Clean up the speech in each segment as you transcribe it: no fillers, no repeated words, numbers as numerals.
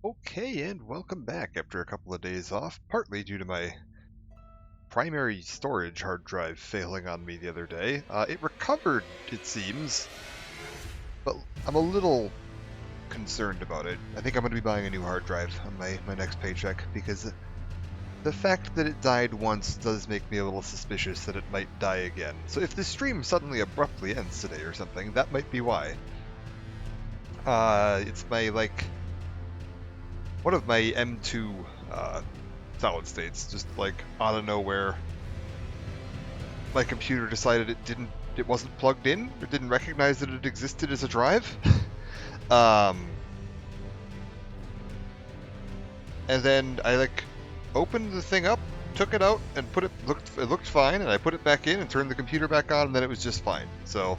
Okay, and welcome back after a couple of days off, partly due to my primary storage hard drive failing on me the other day. It recovered, it seems, but I'm a little concerned about it. I think I'm going to be buying a new hard drive on my next paycheck, because the fact that it died once does make me a little suspicious that it might die again. So if this stream suddenly abruptly ends today or something, that might be why. It's one of my M2 solid states, just like out of nowhere, my computer decided it wasn't plugged in, or didn't recognize that it existed as a drive. um, and then I opened the thing up, took it out, and it looked fine, and I put it back in and turned the computer back on, and then it was just fine. So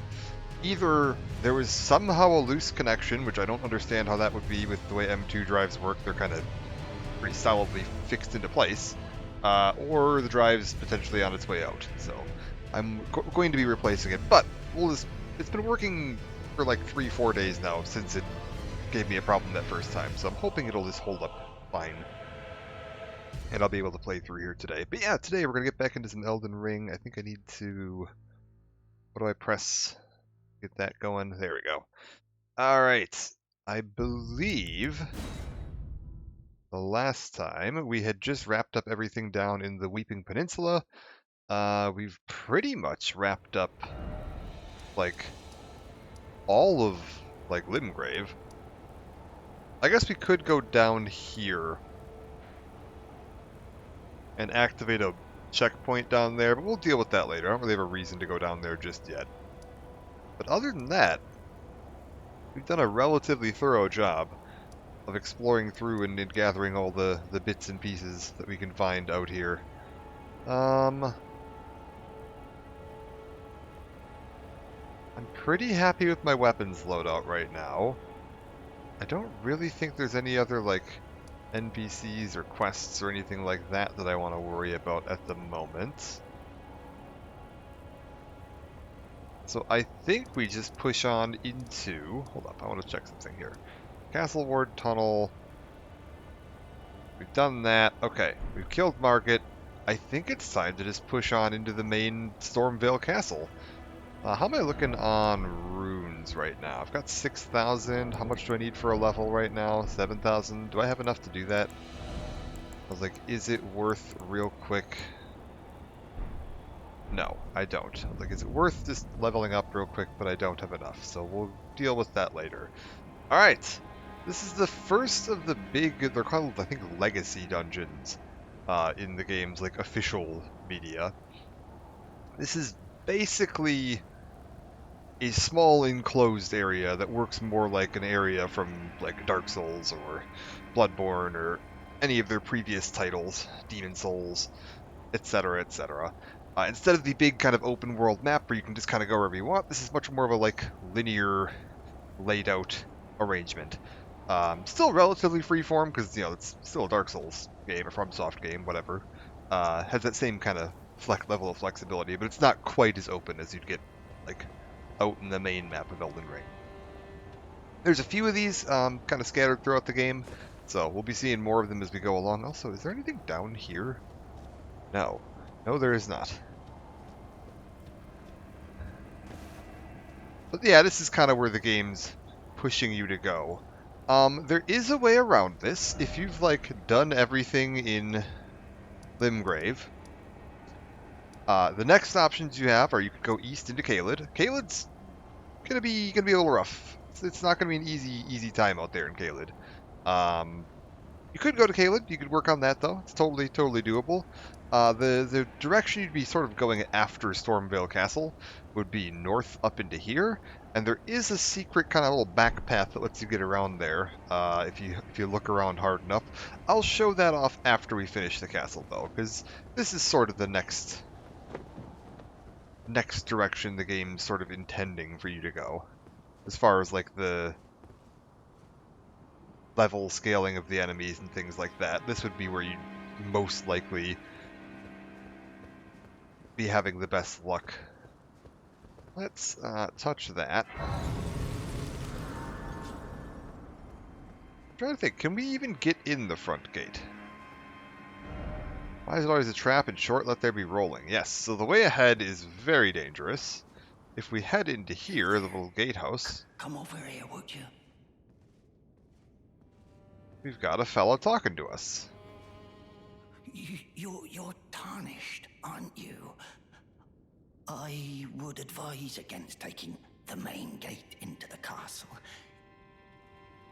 either there was somehow a loose connection, which I don't understand how that would be with the way M2 drives work. They're kind of pretty solidly fixed into place, or the drive's potentially on its way out. So I'm going to be replacing it, but it's been working for like 3-4 days now since it gave me a problem that first time, so I'm hoping it'll just hold up fine, and I'll be able to play through here today. But yeah, today we're going to get back into some Elden Ring. I think I need to... What do I press? Get that going. There we go. Alright. I believe the last time we had just wrapped up everything down in the Weeping Peninsula. We've pretty much wrapped up like all of like Limgrave. I guess we could go down here and activate a checkpoint down there, but we'll deal with that later. I don't really have a reason to go down there just yet. But other than that, we've done a relatively thorough job of exploring through and gathering all the bits and pieces that we can find out here. I'm pretty happy with my weapons loadout right now. I don't really think there's any other, like, NPCs or quests or anything like that that I want to worry about at the moment. So I think we just push on into... Hold up, I want to check something here. Castle Ward Tunnel. We've done that. Okay, we've killed Margit. I think it's time to just push on into the main Stormvale Castle. How am I looking on runes right now? I've got 6,000. How much do I need for a level right now? 7,000. Do I have enough to do that? I was like, is it worth real quick? No, I don't. I was like, is it worth just leveling up real quick? But I don't have enough, so we'll deal with that later. Alright, this is the first of the big, they're called, I think, legacy dungeons in the game's, like, official media. This is basically a small enclosed area that works more like an area from like Dark Souls or Bloodborne or any of their previous titles, Demon Souls, etc., etc. Instead of the big kind of open world map where you can just kind of go wherever you want, this is much more of a like linear laid out arrangement. Still relatively freeform because it's still a Dark Souls game, a FromSoft game, whatever. Has that same kind of level of flexibility, but it's not quite as open as you'd get like out in the main map of Elden Ring. There's a few of these kind of scattered throughout the game, so we'll be seeing more of them as we go along. Also, is there anything down here? No. No, there is not. But yeah, this is kind of where the game's pushing you to go. There is a way around this. If you've, like, done everything in Limgrave, the next options you have are you could go east into Caelid. Caelid's gonna be a little rough. It's not gonna be an easy time out there in Caelid. You could go to Caelid. You could work on that though. It's totally doable. The direction you'd be sort of going after Stormvale Castle would be north up into here, and there is a secret kind of little back path that lets you get around there if you look around hard enough. I'll show that off after we finish the castle though, because this is sort of the next direction the game's sort of intending for you to go, as far as like the level scaling of the enemies and things like that. This would be where you'd most likely be having the best luck. Let's touch that. I'm trying to think, can we even get in the front gate? Why is it always a trap and short? Let there be rolling. Yes, so the way ahead is very dangerous. If we head into here, the little gatehouse, Come over here, would you? we've got a fella talking to us. You're tarnished, aren't you? I would advise against taking the main gate into the castle.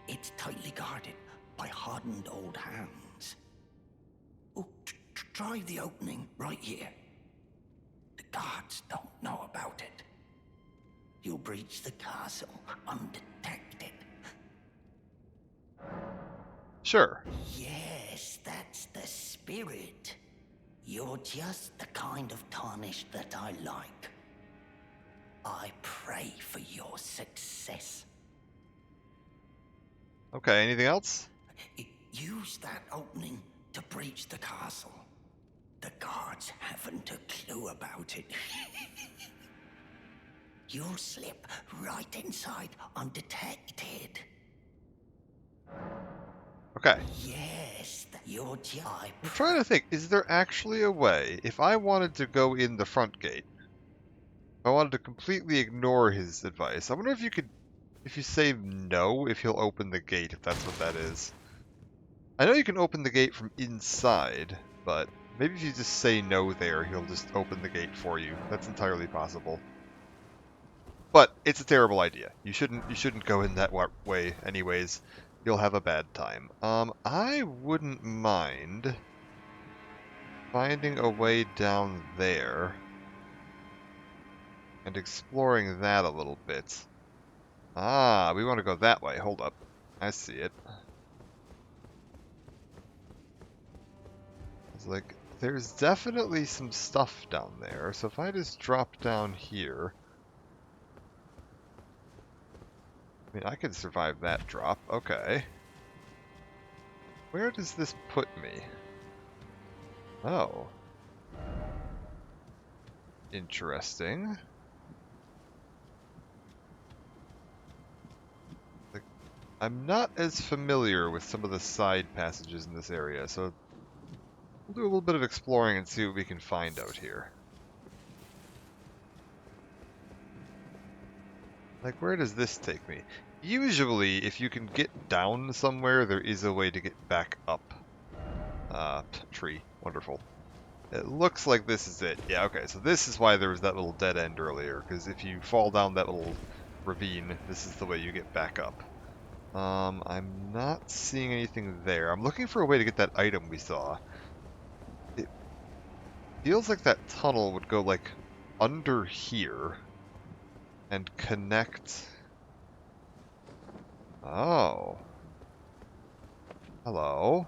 It's tightly guarded by hardened old hands. Oh, try the opening right here. The guards don't know about it. You'll breach the castle undetected. Sure. Yes, that's the spirit. You're just the kind of tarnished that I like. I pray for your success. Okay, anything else? Use that opening to breach the castle. The guards haven't a clue about it. You'll slip right inside undetected. Okay. Yes, you're just... I'm trying to think, is there actually a way, if I wanted to go in the front gate, if I wanted to completely ignore his advice, I wonder if you could, if you say no, if he'll open the gate, if that's what that is. I know you can open the gate from inside, but maybe if you just say no there, he'll just open the gate for you. That's entirely possible. But it's a terrible idea. You shouldn't go in that way anyways. You'll have a bad time. I wouldn't mind finding a way down there and exploring that a little bit. Ah, we want to go that way. Hold up. I see it. It's like, there's definitely some stuff down there. So if I just drop down here... I mean, I could survive that drop. Okay. Where does this put me? Oh. Interesting. Like, I'm not as familiar with some of the side passages in this area, so we'll do a little bit of exploring and see what we can find out here. Like, where does this take me? Usually, if you can get down somewhere, there is a way to get back up. Tree. Wonderful. It looks like this is it. Yeah, okay, so this is why there was that little dead end earlier, because if you fall down that little ravine, this is the way you get back up. I'm not seeing anything there. I'm looking for a way to get that item we saw. It feels like that tunnel would go, like, under here and connect... Oh. Hello.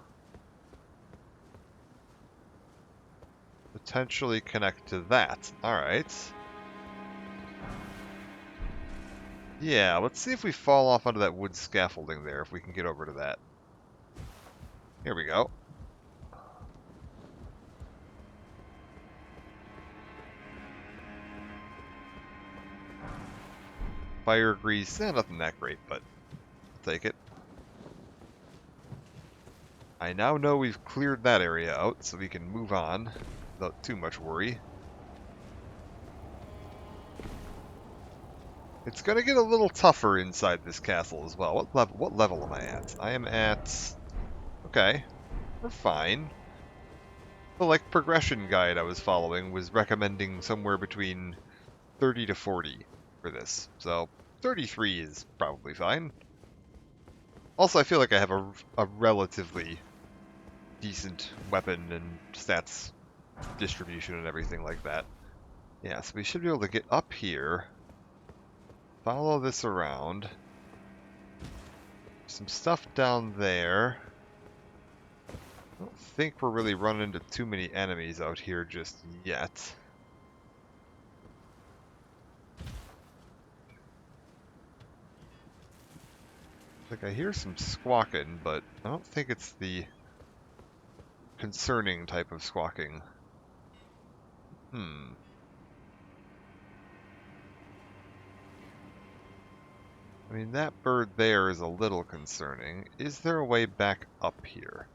Potentially connect to that. Alright. Yeah, let's see if we fall off onto that wood scaffolding there, if we can get over to that. Here we go. Fire grease, nothing that great, but I'll take it. I now know we've cleared that area out, so we can move on without too much worry. It's going to get a little tougher inside this castle as well. What level am I at? I am at... Okay, we're fine. The like progression guide I was following was recommending somewhere between 30 to 40 for this, so 33 is probably fine. Also, I feel like I have a relatively decent weapon and stats distribution and everything like that. Yeah, so we should be able to get up here, follow this around. Some stuff down there. I don't think we're really running into too many enemies out here just yet. Like, I hear some squawking, but I don't think it's the concerning type of squawking. I I mean, that bird there is a little concerning. Is there a way back up here?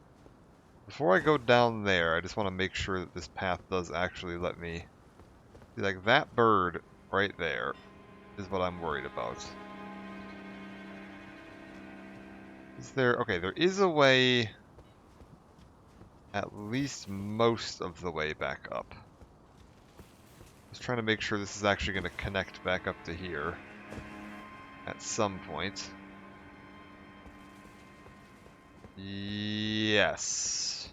Before I go down there, I just want to make sure that this path does actually let me... See, like, that bird right there is what I'm worried about. Is there... Okay, there is a way at least most of the way back up. Just trying to make sure this is actually going to connect back up to here at some point. Yes.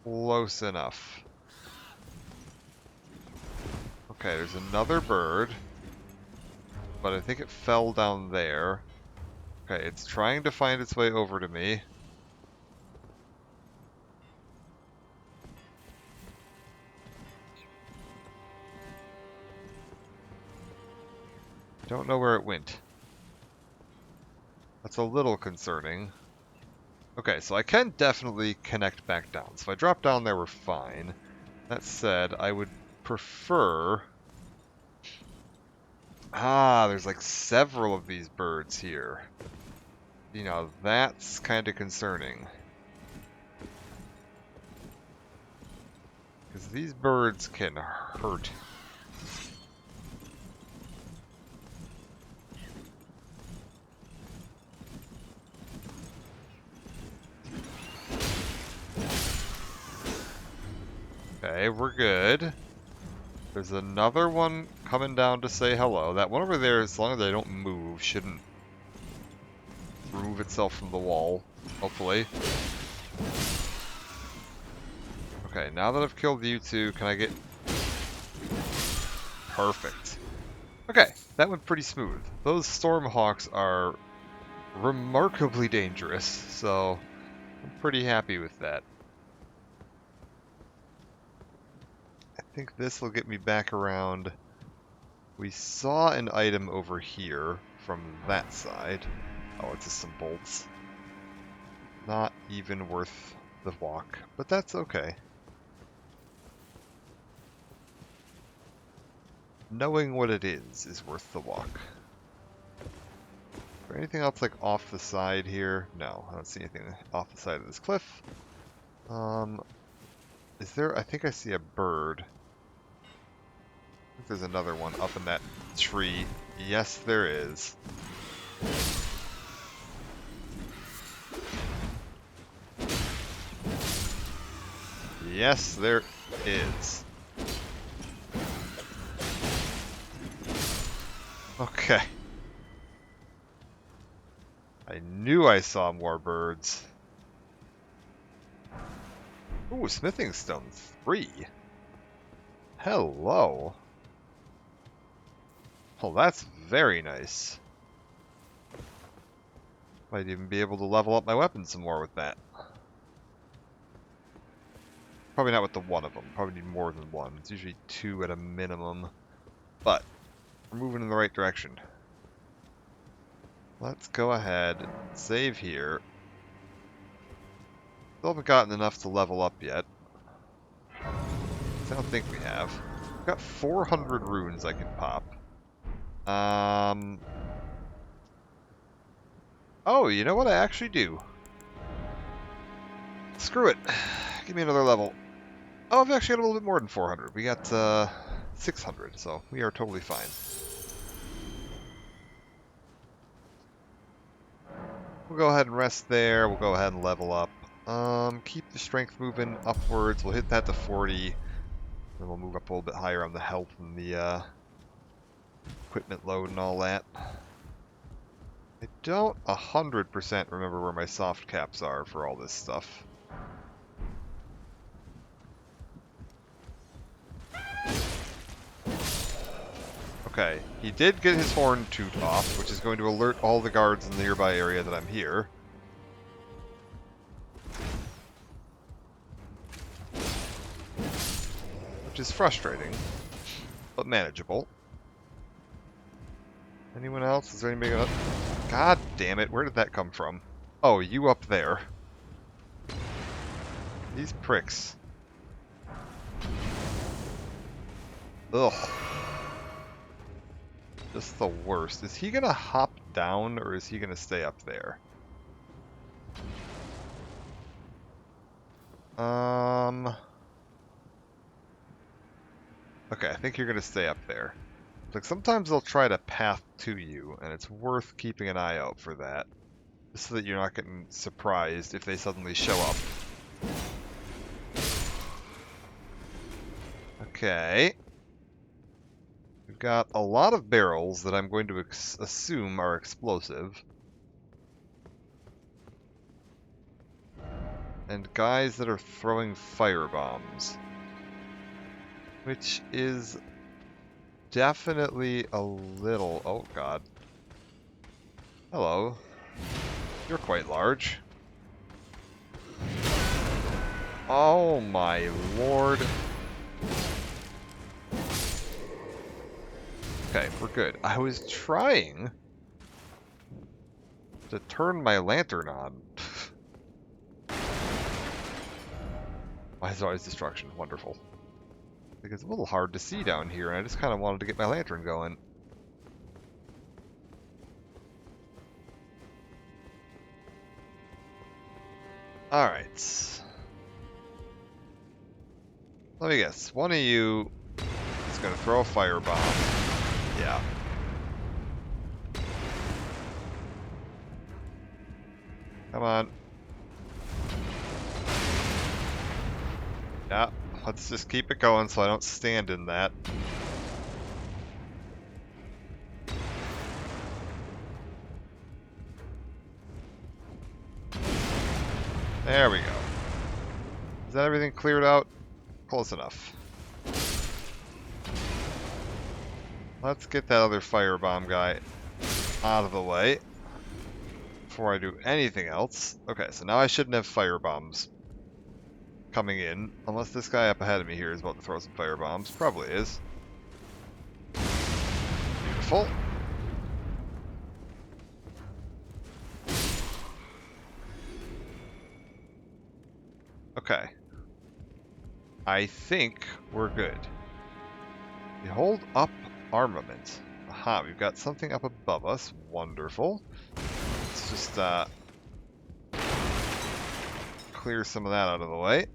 Close enough. Okay, there's another bird, but I think it fell down there. Okay, it's trying to find its way over to me. Don't know where it went. That's a little concerning. Okay, so I can definitely connect back down. So if I drop down there, we're fine. That said, I would prefer... Ah, there's like several of these birds here. You know, that's kind of concerning. Because these birds can hurt. Okay, we're good. There's another one coming down to say hello. That one over there, as long as they don't move, shouldn't remove itself from the wall, hopefully. Okay, now that I've killed you two, can I get... Perfect. Okay, that went pretty smooth. Those Stormhawks are remarkably dangerous, so I'm pretty happy with that. I think this will get me back around. We saw an item over here from that side. Oh, it's just some bolts. Not even worth the walk, but that's okay. Knowing what it is worth the walk. Is there anything else like off the side here? No, I don't see anything off the side of this cliff. Is there... I think I see a bird. I think there's another one up in that tree. Yes, there is. Yes, there is. Okay. I knew I saw more birds. Ooh, smithing stone 3. Hello. Oh, that's very nice. Might even be able to level up my weapon some more with that. Probably not with the one of them. Probably need more than one. It's usually 2 at a minimum. But we're moving in the right direction. Let's go ahead and save here. Still haven't gotten enough to level up yet. I don't think we have. We've got 400 runes I can pop. Oh, you know what? I actually do. Screw it. Give me another level. Oh, I've actually got a little bit more than 400. We got 600, so we are totally fine. We'll go ahead and rest there. We'll go ahead and level up. Keep the strength moving upwards. We'll hit that to 40. Then we'll move up a little bit higher on the health and the equipment load and all that. I don't 100% remember where my soft caps are for all this stuff. Okay, he did get his horn toot off, which is going to alert all the guards in the nearby area that I'm here. Which is frustrating, but manageable. Anyone else? Is there anybody else? God damn it, where did that come from? Oh, you up there. These pricks. Ugh. Just the worst. Is he gonna hop down, or is he going to stay up there? Okay, I think you're going to stay up there. Like, sometimes they'll try to path to you, and it's worth keeping an eye out for that. Just so that you're not getting surprised if they suddenly show up. Okay. We've got a lot of barrels that I'm going to assume are explosive. And guys that are throwing fire bombs. Which is definitely a little... Oh, God. Hello. You're quite large. Oh, my lord. Okay, we're good. I was trying to turn my lantern on. Why is always destruction? Wonderful. Because it's a little hard to see down here, and I just kind of wanted to get my lantern going. Alright. Let me guess. One of you is going to throw a firebomb. Yeah. Come on. Yeah. Let's just keep it going so I don't stand in that. There we go. Is that everything cleared out? Close enough. Let's get that other firebomb guy out of the way before I do anything else. Okay, so now I shouldn't have firebombs coming in, unless this guy up ahead of me here is about to throw some firebombs. Probably is. Beautiful. Okay. I think we're good. We hold up armament. Aha, we've got something up above us. Wonderful. Let's just clear some of that out of the way.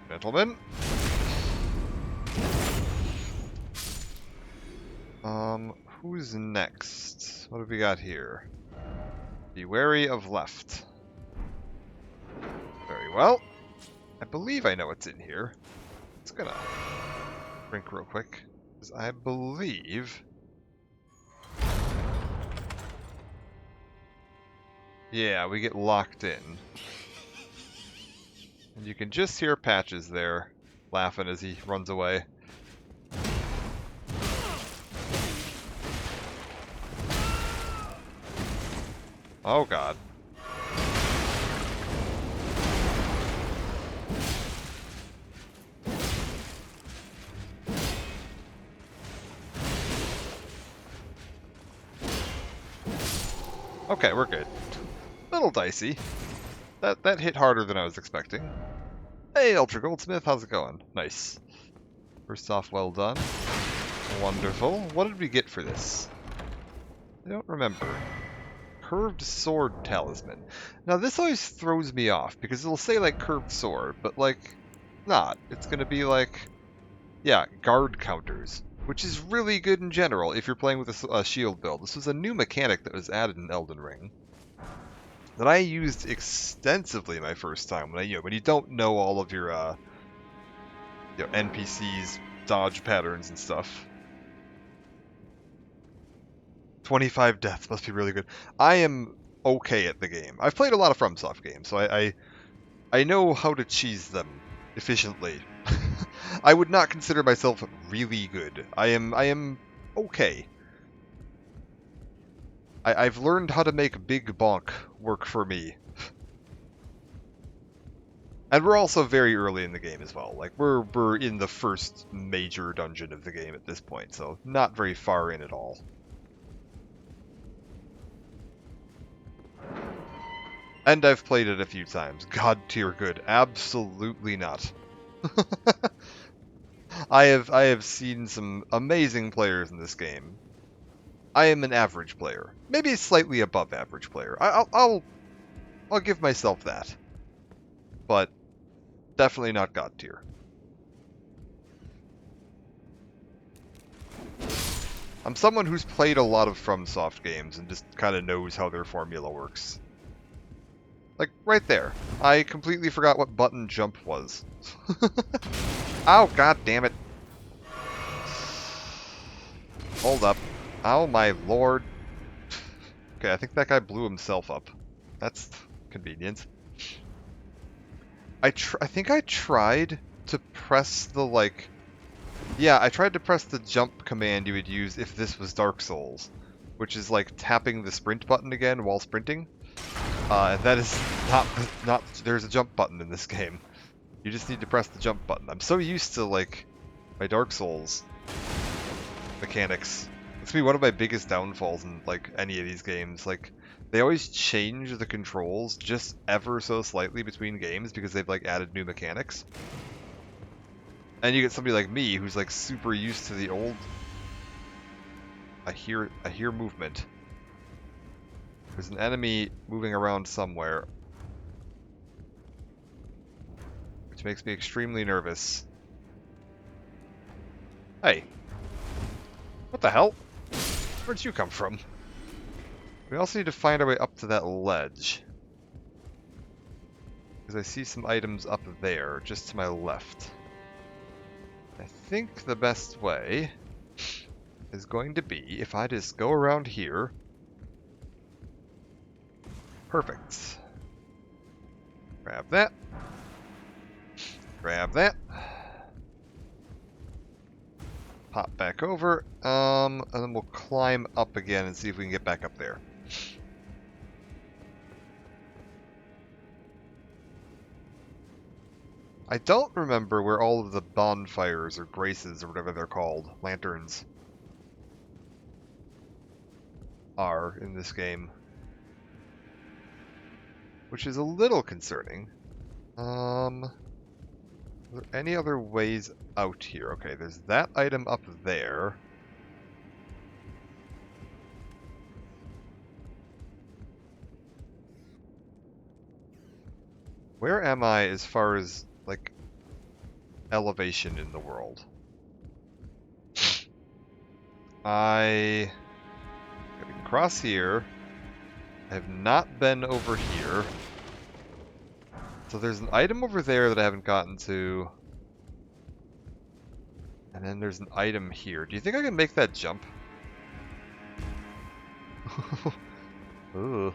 Gentlemen. Who's next? What have we got here? Be wary of left. Very well. I believe I know what's in here. It's gonna drink real quick. Because I believe... Yeah, we get locked in. And you can just hear Patches there, laughing as he runs away. Oh god. Okay, we're good. Little dicey. That hit harder than I was expecting. Hey, Ultra Goldsmith, how's it going? Nice. First off, well done. Wonderful. What did we get for this? I don't remember. Curved Sword Talisman. Now, this always throws me off, because it'll say, like, curved sword, but, like, not. It's gonna be, like, yeah, guard counters, which is really good in general if you're playing with a shield build. This was a new mechanic that was added in Elden Ring that I used extensively my first time, when you don't know all of your, NPCs, dodge patterns and stuff. 25 deaths must be really good. I am okay at the game. I've played a lot of FromSoft games, so I know how to cheese them efficiently. I would not consider myself really good. I am okay. I've learned how to make Big Bonk work for me. And we're also very early in the game as well. Like, we're in the first major dungeon of the game at this point, so not very far in at all. And I've played it a few times. God tier good. Absolutely not. I have seen some amazing players in this game. I am an average player, maybe slightly above average player. I'll give myself that, but definitely not God tier. I'm someone who's played a lot of FromSoft games and just kind of knows how their formula works. Like, right there. I completely forgot what button jump was. Ow, god damn it. Hold up. Oh my lord. Okay, I think that guy blew himself up. That's convenient. I think I tried to press the, like... Yeah, I tried to press the jump command you would use if this was Dark Souls, which is like tapping the sprint button again while sprinting. And that is not... There's a jump button in this game. You just need to press the jump button. I'm so used to, like, my Dark Souls mechanics. It's gonna be one of my biggest downfalls in, like, any of these games. Like, they always change the controls just ever so slightly between games because they've, like, added new mechanics. And you get somebody like me who's, like, super used to the old... I hear movement. There's an enemy moving around somewhere, which makes me extremely nervous. Hey. What the hell? Where'd you come from? We also need to find our way up to that ledge. Because I see some items up there, just to my left. I think the best way is going to be if I just go around here. Perfect. Grab that. Grab that. Pop back over. And then we'll climb up again and see if we can get back up there. I don't remember where all of the bonfires or graces or whatever they're called, lanterns, are in this game. Which is a little concerning. Are there any other ways out here? Okay, there's that item up there. Where am I as far as, like, elevation in the world? I can cross here. I have not been over here. So there's an item over there that I haven't gotten to. And then there's an item here. Do you think I can make that jump? Ooh.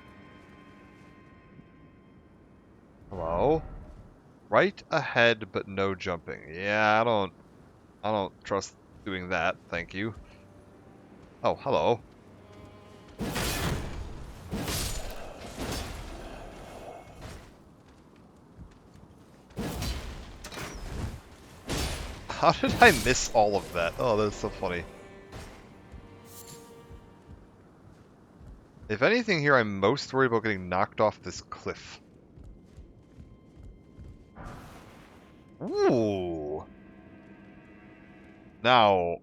Hello? Right ahead, but no jumping. Yeah, I don't trust doing that, thank you. Oh, hello. How did I miss all of that? Oh, that's so funny. If anything here, I'm most worried about getting knocked off this cliff. Ooh. Now,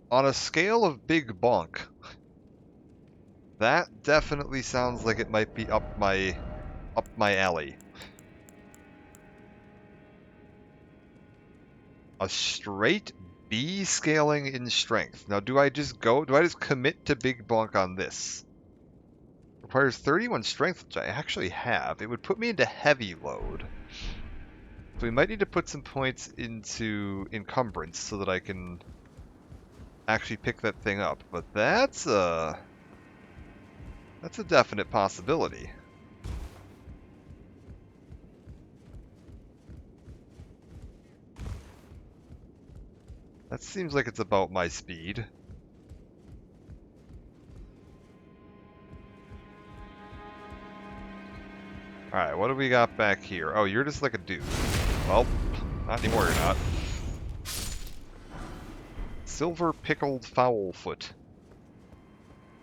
on a scale of big bonk, that definitely sounds like it might be up my alley. A straight B scaling in strength. Now, do I just commit to big bonk on this? Requires 31 strength, which I actually have. It would put me into heavy load. So we might need to put some points into encumbrance so that I can actually pick that thing up. But that's a definite possibility. That seems like it's about my speed. Alright, what do we got back here? Oh, you're just like a dude. Well, not anymore, you're not. Silver pickled fowl foot.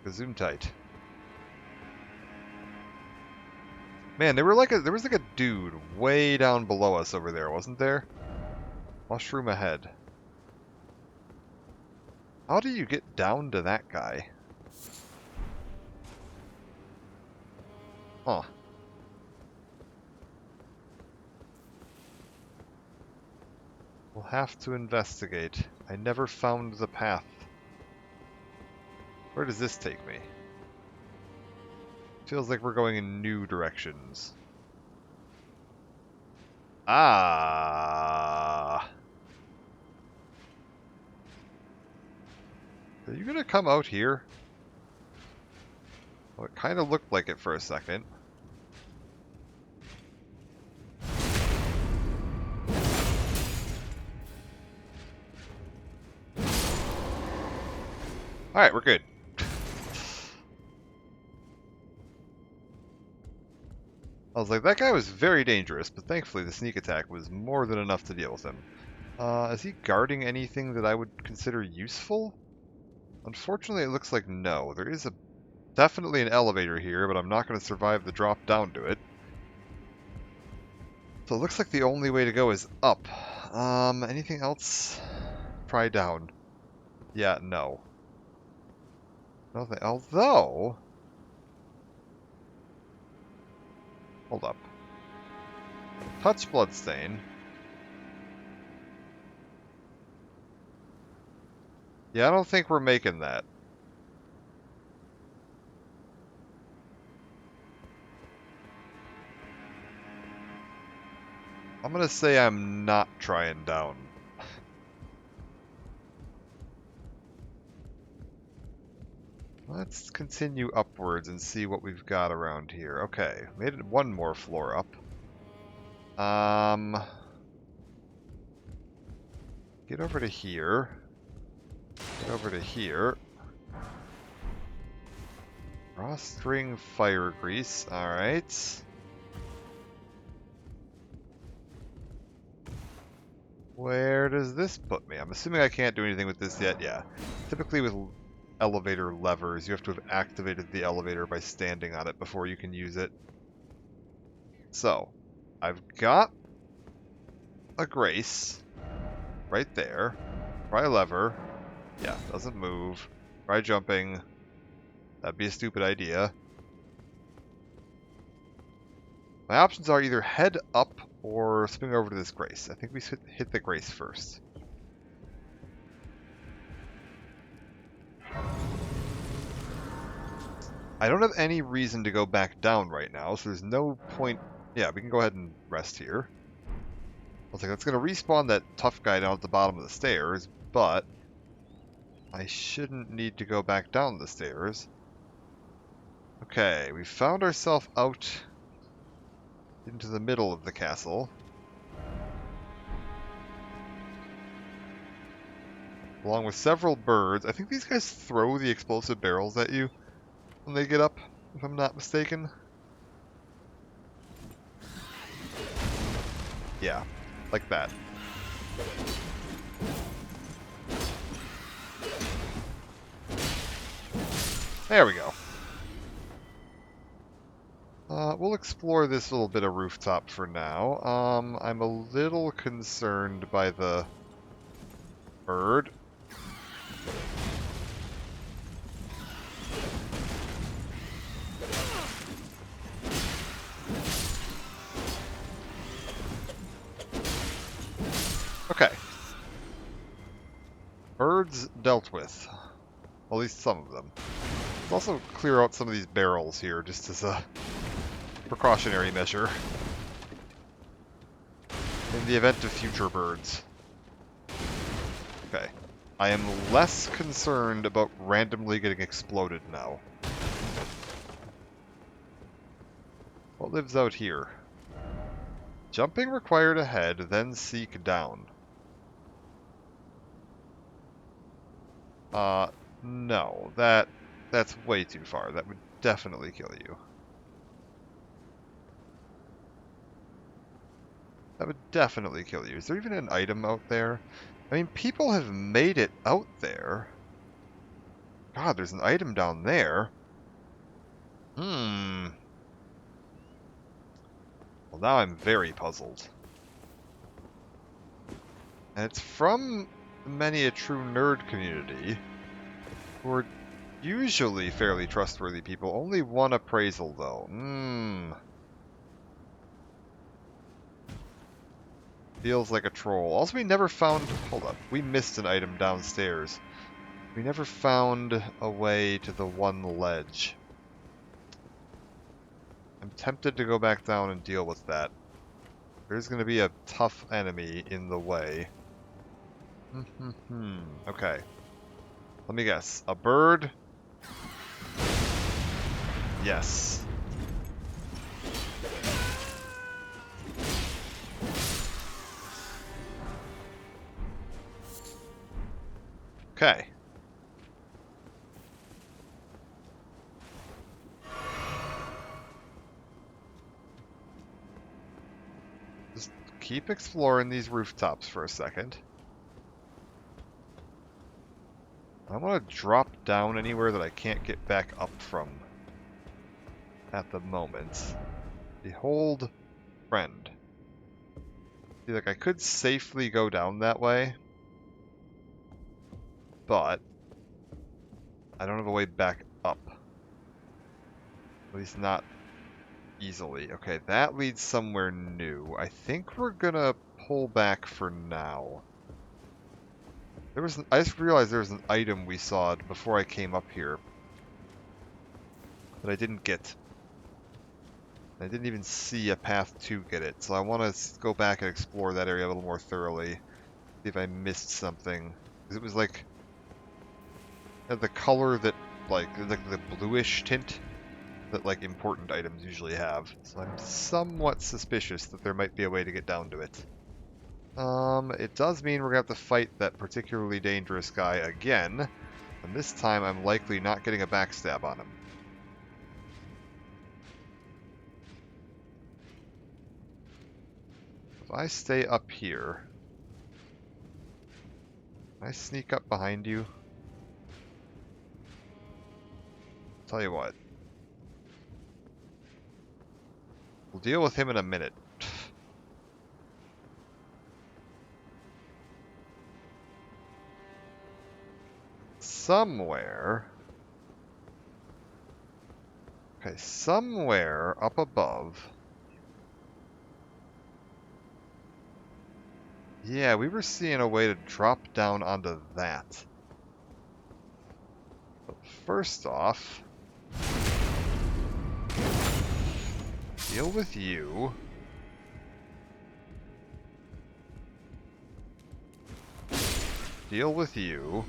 Gesundheit. Man, there was like a dude way down below us over there, wasn't there? Mushroom ahead. How do you get down to that guy? Huh. We'll have to investigate. I never found the path. Where does this take me? Feels like we're going in new directions. Ah! Are you gonna come out here? Well, it kind of looked like it for a second. Alright, we're good. I was like, that guy was very dangerous, but thankfully the sneak attack was more than enough to deal with him. Is he guarding anything that I would consider useful? Unfortunately, it looks like no. There is definitely an elevator here, but I'm not going to survive the drop down to it. So it looks like the only way to go is up. Anything else? Try down. Yeah, no. Nothing. Although... Hold up. Touch Bloodstain. Yeah, I don't think we're making that. I'm gonna say I'm not trying down. Let's continue upwards and see what we've got around here. Okay, made it one more floor up. Get over to here. Get over to here. Drawstring fire grease. Alright. Where does this put me? I'm assuming I can't do anything with this yet. Yeah. Typically with elevator levers, you have to have activated the elevator by standing on it before you can use it. So, I've got a grace right there. Try lever. Yeah, doesn't move. Try jumping. That'd be a stupid idea. My options are either head up or swing over to this grace. I think we should hit the grace first. I don't have any reason to go back down right now, so there's no point... Yeah, we can go ahead and rest here. I was like, that's going to respawn that tough guy down at the bottom of the stairs, but I shouldn't need to go back down the stairs. Okay, we found ourselves out into the middle of the castle. Along with several birds. I think these guys throw the explosive barrels at you when they get up, if I'm not mistaken. Yeah, like that. There we go. We'll explore this little bit of rooftop for now. I'm a little concerned by the bird. Okay. Birds dealt with. At least some of them. Let's also clear out some of these barrels here, just as a precautionary measure. In the event of future birds. Okay. I am less concerned about randomly getting exploded now. What lives out here? Jumping required ahead, then seek down. No. That's way too far. That would definitely kill you. That would definitely kill you. Is there even an item out there? I mean, people have made it out there. God, there's an item down there. Well, now I'm very puzzled. And it's from many a true nerd community. who are usually fairly trustworthy people. Only one appraisal, though. Feels like a troll. Also, we never found... Hold up. We missed an item downstairs. We never found a way to the one ledge. I'm tempted to go back down and deal with that. There's going to be a tough enemy in the way. Okay. Let me guess. A bird? Yes. Okay. Just keep exploring these rooftops for a second. I want to drop down anywhere that I can't get back up from at the moment. Behold, friend. See, like, I could safely go down that way, but I don't have a way back up. At least not easily. Okay, that leads somewhere new. I think we're gonna pull back for now. I just realized there was an item we saw before I came up here that I didn't get. I didn't even see a path to get it, so I want to go back and explore that area a little more thoroughly. See if I missed something. Because it was like had the color that, like the bluish tint that like important items usually have. So I'm somewhat suspicious that there might be a way to get down to it. It does mean we're gonna have to fight that particularly dangerous guy again, and this time I'm likely not getting a backstab on him. If I stay up here, can I sneak up behind you? Tell you what. We'll deal with him in a minute. Somewhere... Okay, somewhere up above... Yeah, we were seeing a way to drop down onto that. But first off... Deal with you. Deal with you.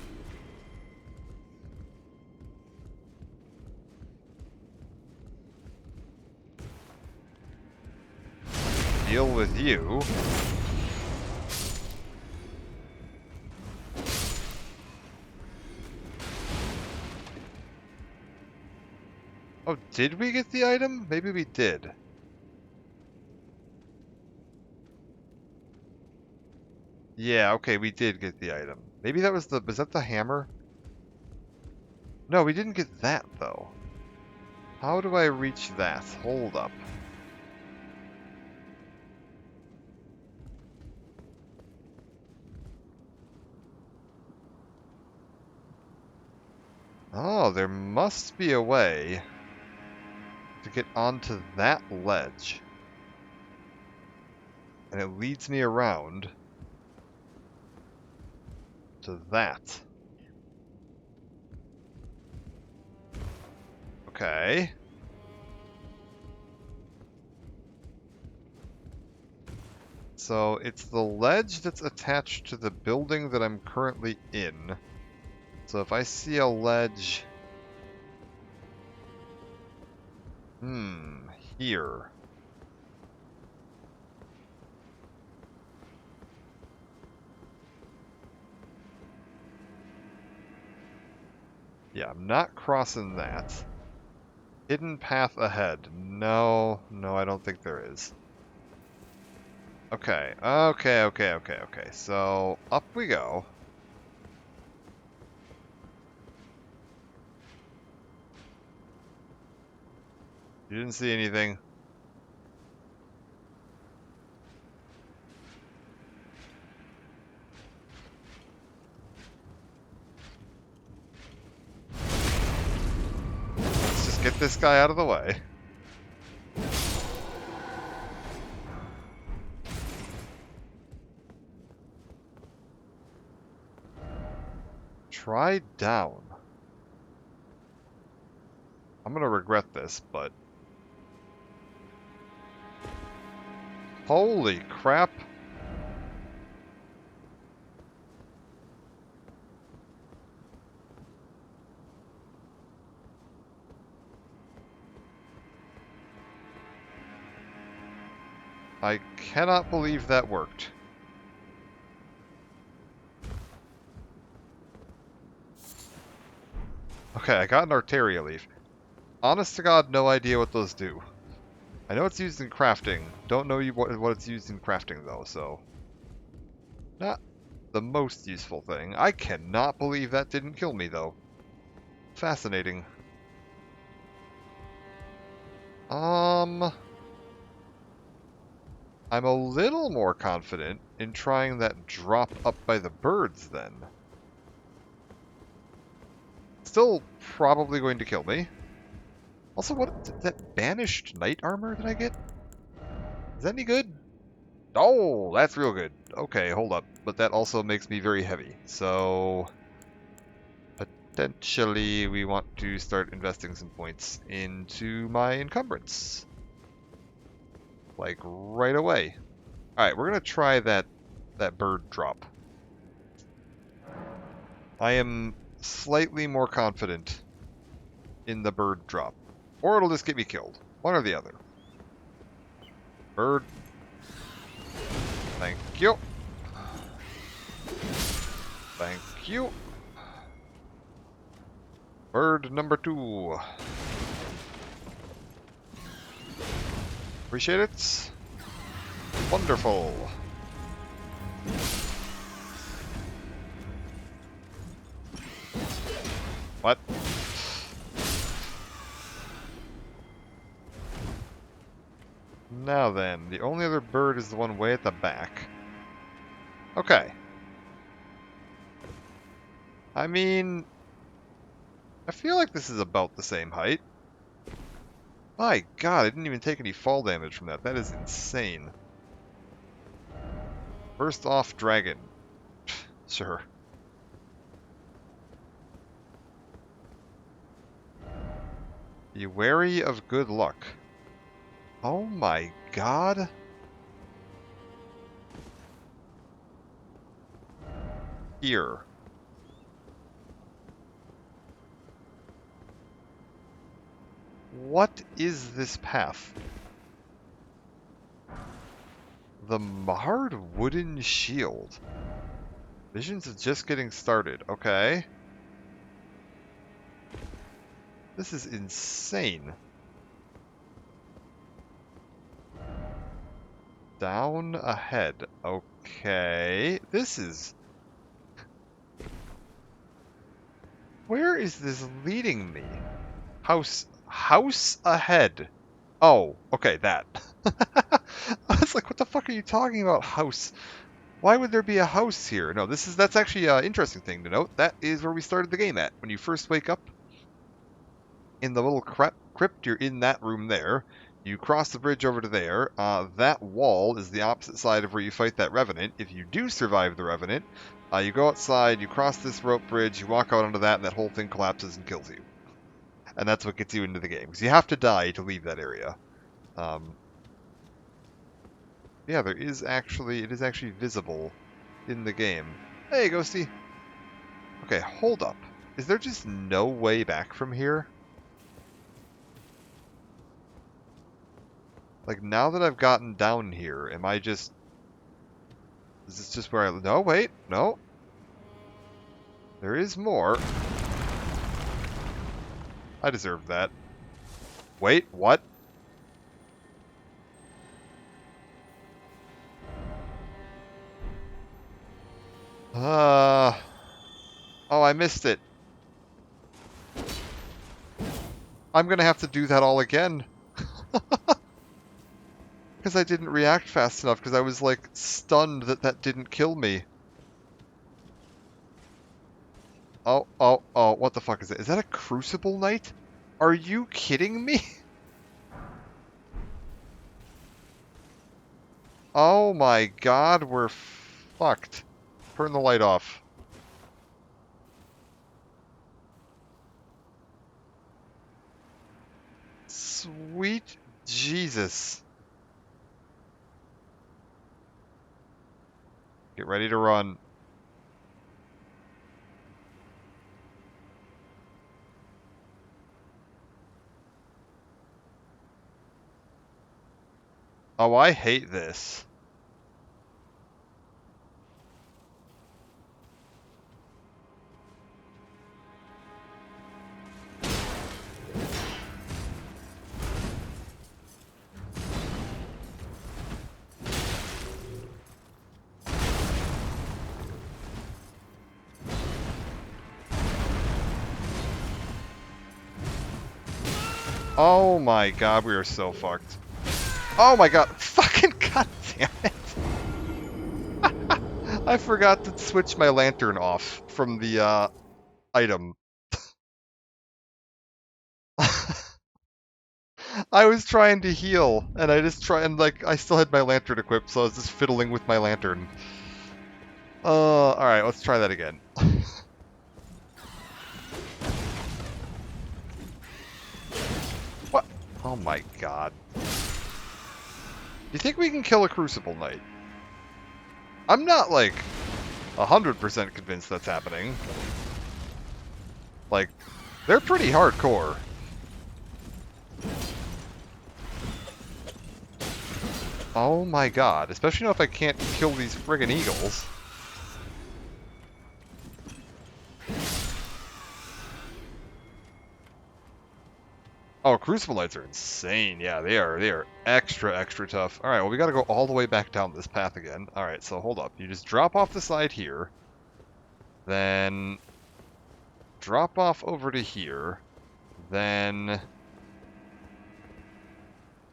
Deal with you. Oh, did we get the item? Maybe we did. Yeah, okay, we did get the item. Maybe that was that the hammer? No, we didn't get that, though. How do I reach that? Hold up. Oh, there must be a way to get onto that ledge. And it leads me around to that. Okay. So it's the ledge that's attached to the building that I'm currently in. So if I see a ledge... here. Yeah, I'm not crossing that. Hidden path ahead. No, I don't think there is. Okay, okay. So, up we go. You didn't see anything. Let's get this guy out of the way. Try down. I'm gonna regret this, but... Holy crap! I cannot believe that worked. Okay, I got an Arteria leaf. Honest to God, no idea what those do. I know it's used in crafting. Don't know what it's used in crafting, though, so... Not the most useful thing. I cannot believe that didn't kill me, though. Fascinating. I'm a little more confident in trying that drop up by the birds, then. Still probably going to kill me. Also, what that banished knight armor that I get? Is that any good? Oh, that's real good. Okay, hold up. But that also makes me very heavy. So, potentially we want to start investing some points into my encumbrance. Like, right away. Alright, we're going to try that bird drop. I am slightly more confident in the bird drop. Or it'll just get me killed. One or the other. Bird. Thank you. Thank you. Bird number 2. Appreciate it. Wonderful. What? Now then, the only other bird is the one way at the back. Okay. I mean, I feel like this is about the same height. My god, I didn't even take any fall damage from that. That is insane. First off, dragon. Sure. Be wary of good luck. Oh my god. Here. What is this path? The marred wooden shield. Visions is just getting started. Okay. This is insane. Down ahead. Okay. This is... Where is this leading me? House ahead. Oh, okay, that. I was like, what the fuck are you talking about, house? Why would there be a house here? No, that's actually an interesting thing to note. That is where we started the game at. When you first wake up in the little crypt, you're in that room there. You cross the bridge over to there. That wall is the opposite side of where you fight that revenant. If you do survive the revenant, you go outside, you cross this rope bridge, you walk out onto that, and that whole thing collapses and kills you. And that's what gets you into the game, because you have to die to leave that area. Yeah, it is actually visible in the game. Hey, Ghosty! Okay, hold up. Is there just no way back from here? Like, now that I've gotten down here, am I just... Is this just where I... No, wait, no. There is more. I deserve that. Wait, what? Oh, I missed it. I'm gonna have to do that all again. Because I didn't react fast enough, because I was, like, stunned that that didn't kill me. Oh, what the fuck is it? Is that a Crucible Knight? Are you kidding me? Oh my god, we're fucked. Turn the light off. Sweet Jesus. Get ready to run. Oh, I hate this. Oh my god, we are so fucked. Oh my god, fucking goddamn it. I forgot to switch my lantern off from the item. I was trying to heal, and I still had my lantern equipped, so I was just fiddling with my lantern. Alright, let's try that again. What? Oh my god. Do you think we can kill a Crucible Knight? I'm not, like, 100% convinced that's happening. Like, they're pretty hardcore. Oh my god, especially now if I can't kill these friggin' eagles. Oh, Crucible Knights are insane. Yeah, they are extra tough. Alright, well we gotta go all the way back down this path again. Alright, so hold up. You just drop off the side here. Then drop off over to here. Then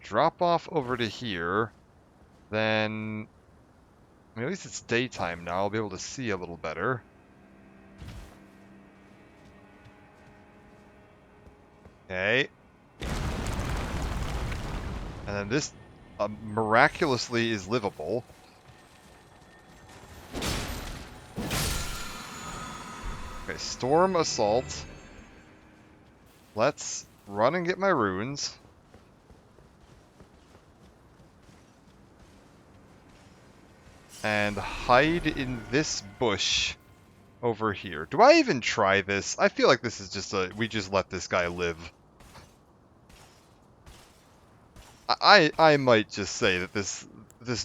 drop off over to here. Then I mean, at least it's daytime now. I'll be able to see a little better. Okay. And then this miraculously is livable. Okay, Storm Assault. Let's run and get my runes. And hide in this bush over here. Do I even try this? I feel like this is just we just let this guy live. I might just say that this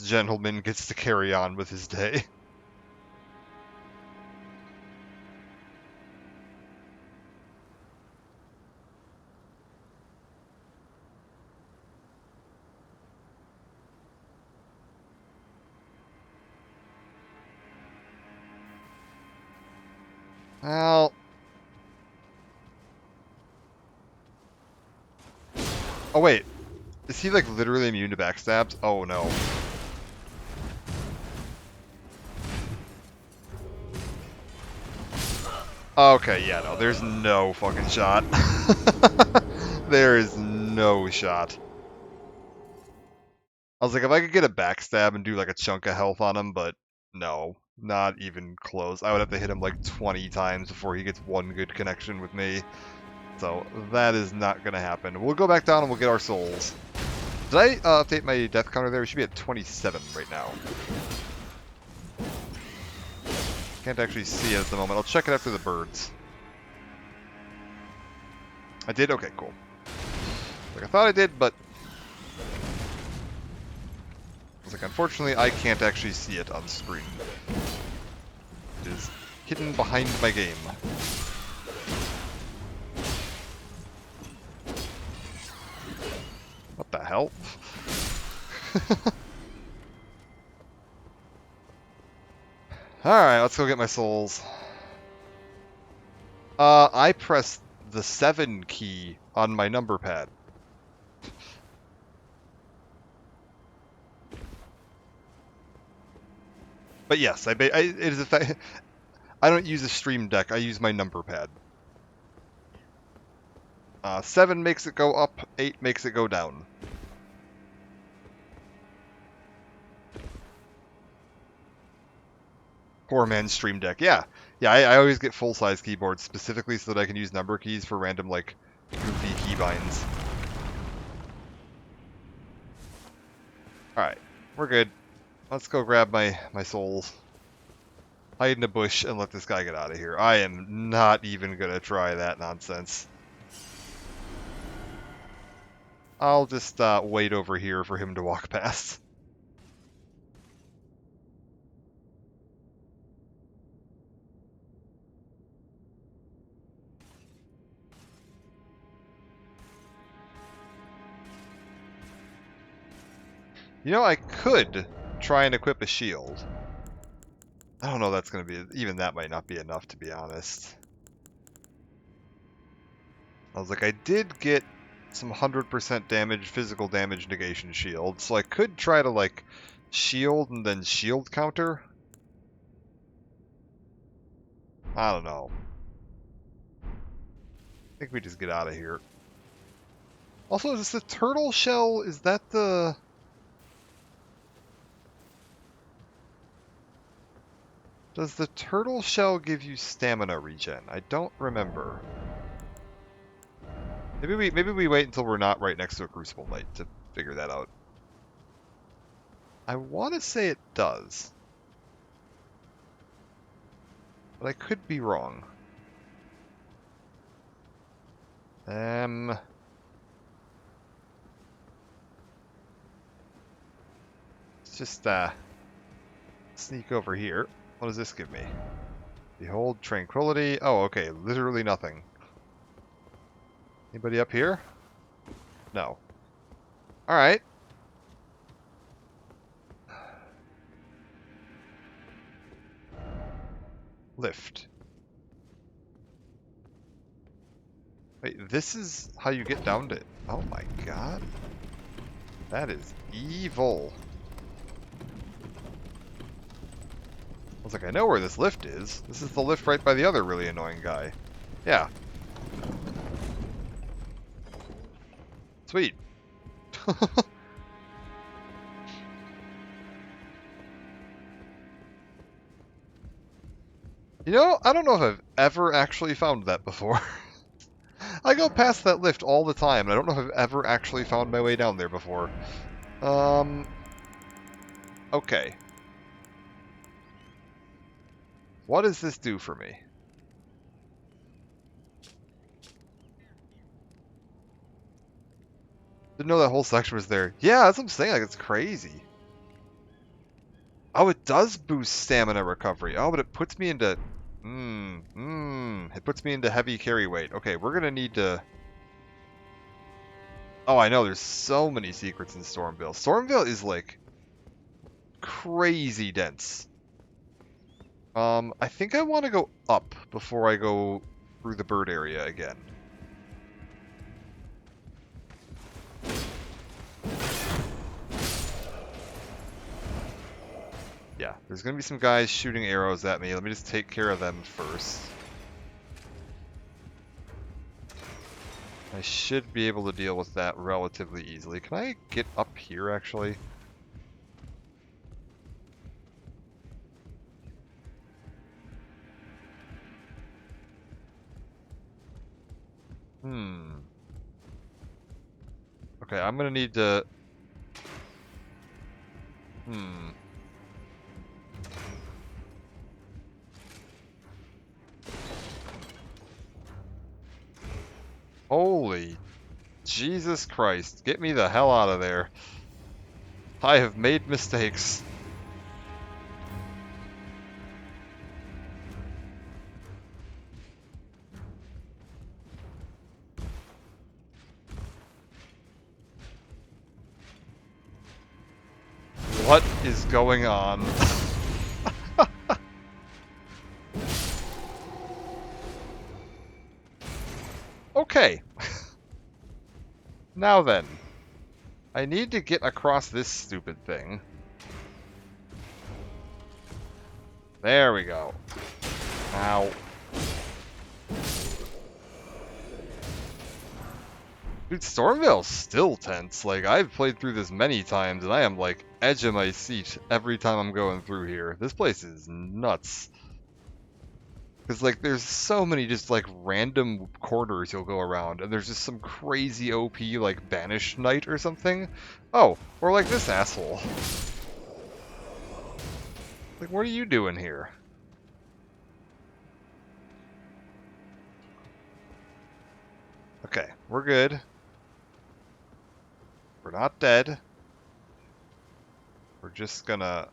gentleman gets to carry on with his day. Well... Oh wait, is he like literally immune to backstabs? Oh no. Okay, yeah, no, there's no fucking shot. There is no shot. I was like, if I could get a backstab and do like a chunk of health on him, but no, not even close. I would have to hit him like 20 times before he gets one good connection with me. So that is not going to happen. We'll go back down and we'll get our souls. Did I update my death counter there? We should be at 27 right now. Can't actually see it at the moment. I'll check it after the birds. I did? Okay, cool. Like I thought I did, but... I was like, unfortunately, I can't actually see it on screen. It is hidden behind my game. What the hell? Alright, let's go get my souls. I pressed the 7 key on my number pad. But yes, it is a fact. I don't use a stream deck, I use my number pad. 7 makes it go up, 8 makes it go down. Poor man's Stream Deck. Yeah. Yeah, I always get full-size keyboards specifically so that I can use number keys for random, like, goofy keybinds. Alright, we're good. Let's go grab my souls. Hide in a bush and let this guy get out of here. I am not even gonna try that nonsense. I'll just wait over here for him to walk past. You know, I could try and equip a shield. I don't know that's going to be... Even that might not be enough, to be honest. I was like, I did get some 100% damage, physical damage negation shield, so I could try to, like, shield and then shield counter. I don't know. I think we just get out of here. Also, is the turtle shell, is that the... Does the turtle shell give you stamina regen? I don't remember. Maybe we wait until we're not right next to a Crucible Knight to figure that out. I want to say it does. But I could be wrong. Let's just sneak over here. What does this give me? Behold tranquility. Oh, okay, literally nothing. Anybody up here? No. Alright. Lift. Wait, this is how you get down to... Oh my god. That is evil. I was like, I know where this lift is. This is the lift right by the other really annoying guy. Yeah. Sweet. You know, I don't know if I've ever actually found that before. I go past that lift all the time, and I don't know if I've ever actually found my way down there before. Okay. What does this do for me? Didn't know that whole section was there. Yeah, that's what I'm saying, like, it's crazy. Oh, it does boost stamina recovery. Oh, but it puts me into... It puts me into heavy carry weight. Okay, we're gonna need to... Oh, I know, there's so many secrets in Stormvale. Stormvale is, like, crazy dense. I think I want to go up before I go through the bird area again. Yeah, there's going to be some guys shooting arrows at me. Let me just take care of them first. I should be able to deal with that relatively easily. Can I get up here, actually? Okay, I'm going to need to... Holy Jesus Christ. Get me the hell out of there. I have made mistakes. What is going on? Okay. Now then. I need to get across this stupid thing. There we go. Ow. Dude, Stormvale's still tense. Like, I've played through this many times, and I am, like, edge of my seat every time I'm going through here. This place is nuts. Because, like, there's so many just, like, random corners you'll go around, and there's just some crazy OP, like, Banished Knight or something. Oh, or like this asshole. Like, what are you doing here? Okay, we're good. We're not dead. We're just gonna...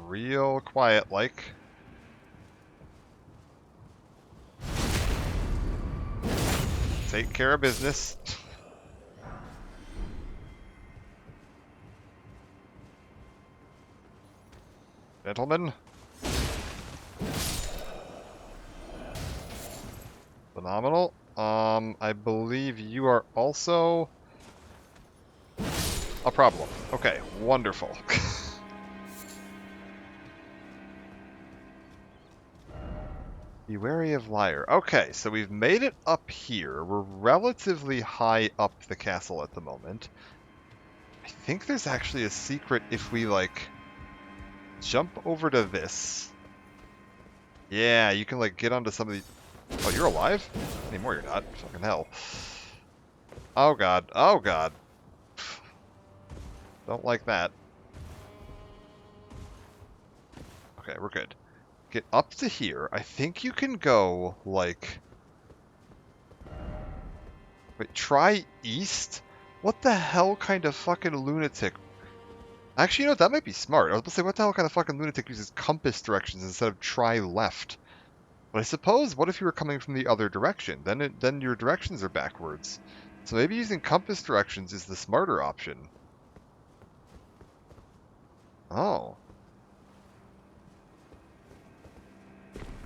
real quiet like. Take care of business. Gentlemen. Phenomenal. I believe you are also a problem. Okay, wonderful. Be wary of liar. Okay, so we've made it up here. We're relatively high up the castle at the moment. I think there's actually a secret if we, like, jump over to this. Yeah, you can, like, get onto some of the... Oh, you're alive? Anymore, you're not. Fucking hell. Oh, God. Oh, God. Don't like that. Okay, we're good. Get up to here. I think you can go, like... Wait, try east? What the hell kind of fucking lunatic? Actually, you know what? That might be smart. I was about to say, what the hell kind of fucking lunatic uses compass directions instead of try left? But I suppose, what if you were coming from the other direction? Then your directions are backwards. So maybe using compass directions is the smarter option. Oh.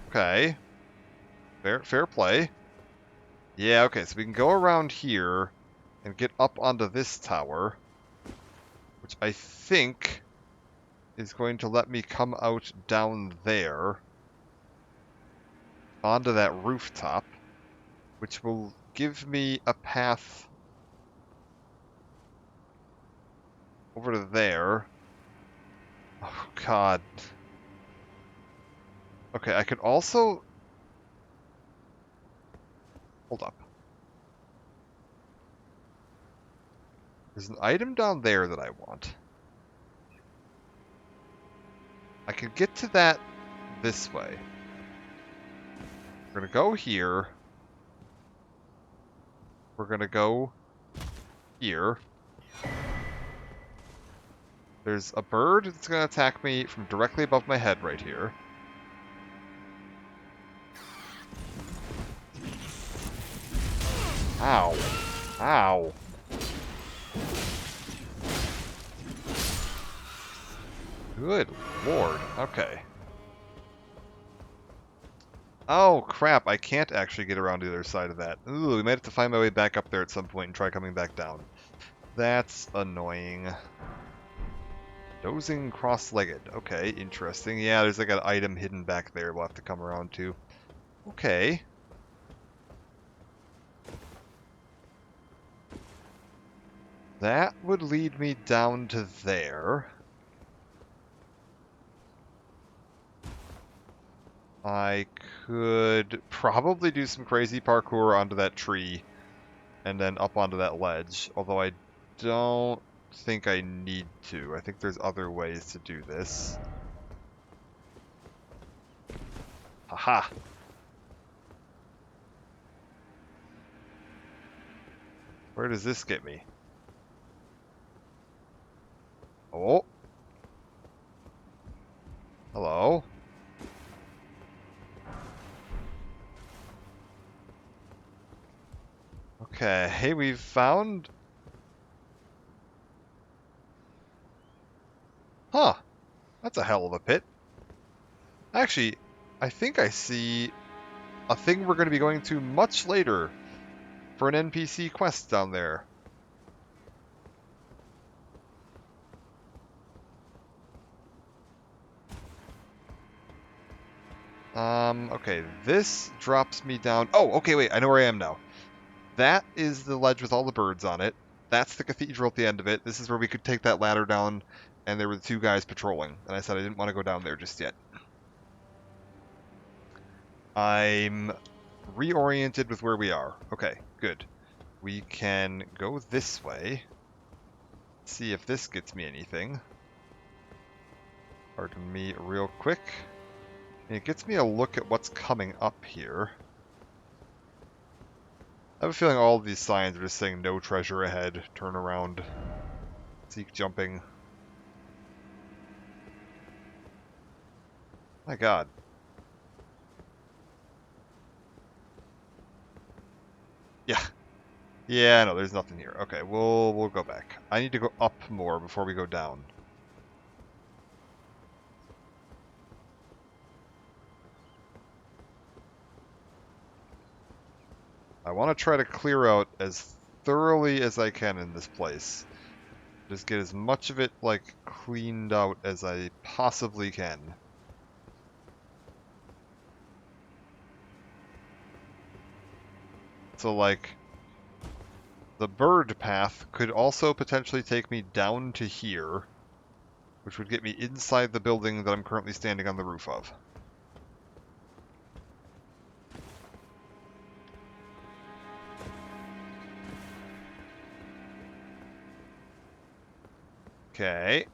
Okay. Fair play. Yeah, okay, so we can go around here and get up onto this tower, which I think is going to let me come out down there onto that rooftop, which will give me a path over to there. Oh, God. Okay, I could also... Hold up. There's an item down there that I want. I could get to that this way. We're gonna go here. We're gonna go here. There's a bird that's gonna attack me from directly above my head right here. Ow. Ow. Good lord. Okay. Oh, crap. I can't actually get around the other side of that. Ooh, we might have to find my way back up there at some point and try coming back down. That's annoying. Dozing cross-legged. Okay, interesting. Yeah, there's like an item hidden back there we'll have to come around to. Okay. That would lead me down to there. I could probably do some crazy parkour onto that tree and then up onto that ledge, although I don't think I need to. I think there's other ways to do this. Haha! Where does this get me? Oh! Hello? Okay, hey, we've found... Huh! That's a hell of a pit. Actually, I think I see a thing we're going to be going to much later for an NPC quest down there. Okay, this drops me down. Oh, okay, wait, I know where I am now. That is the ledge with all the birds on it. That's the cathedral at the end of it. This is where we could take that ladder down, and there were the two guys patrolling. And I said I didn't want to go down there just yet. I'm reoriented with where we are. Okay, good. We can go this way. See if this gets me anything. Pardon me real quick. It gets me a look at what's coming up here. I have a feeling all of these signs are just saying no treasure ahead, turn around, seek jumping. My god. Yeah. Yeah, no, there's nothing here. Okay, we'll go back. I need to go up more before we go down. I want to try to clear out as thoroughly as I can in this place. Just get as much of it, like, cleaned out as I possibly can. So, like, the bird path could also potentially take me down to here, which would get me inside the building that I'm currently standing on the roof of. Okay.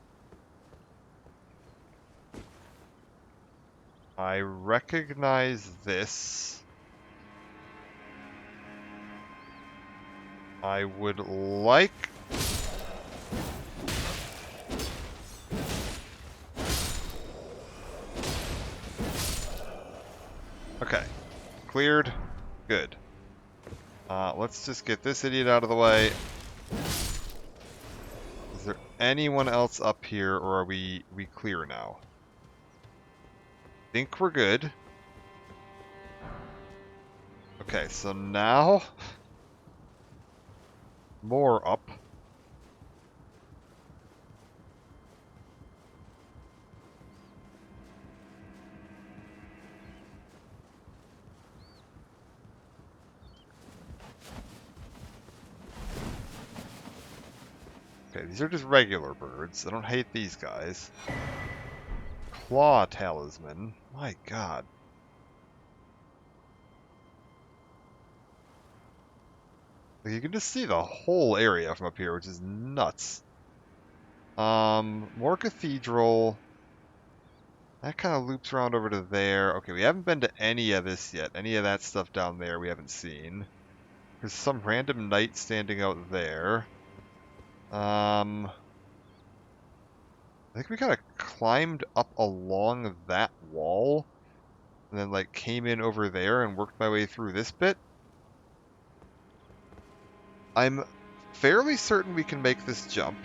I recognize this. I would like... Okay. Cleared. Good. Let's just get this idiot out of the way. Is there anyone else up here, or are we clear now? Think we're good. Okay, so now... more up. Okay, these are just regular birds. I don't hate these guys. Claw talisman. My god. Like, you can just see the whole area from up here, which is nuts. More cathedral. That kind of loops around over to there. Okay, we haven't been to any of this yet. Any of that stuff down there we haven't seen. There's some random knight standing out there. I think we kind of climbed up along that wall, and then, like, came in over there and worked my way through this bit. I'm fairly certain we can make this jump.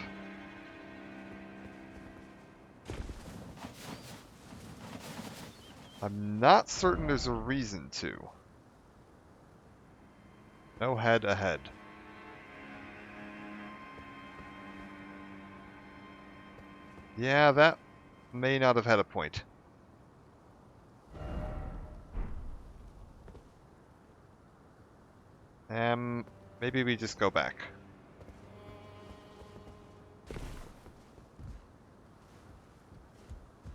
I'm not certain there's a reason to. No head ahead. Yeah, that may not have had a point. Maybe we just go back.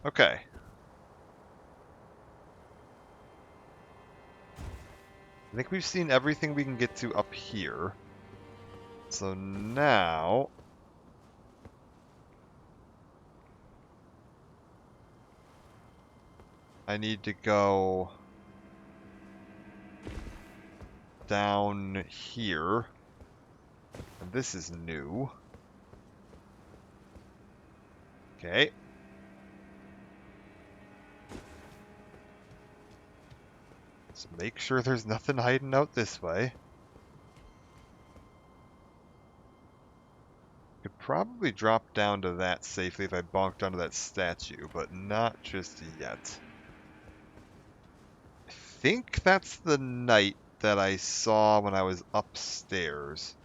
Okay. I think we've seen everything we can get to up here. So now... I need to go... down here. And this is new. Okay. So make sure there's nothing hiding out this way. Could probably drop down to that safely if I bonked onto that statue, but not just yet. I think that's the knight that I saw when I was upstairs.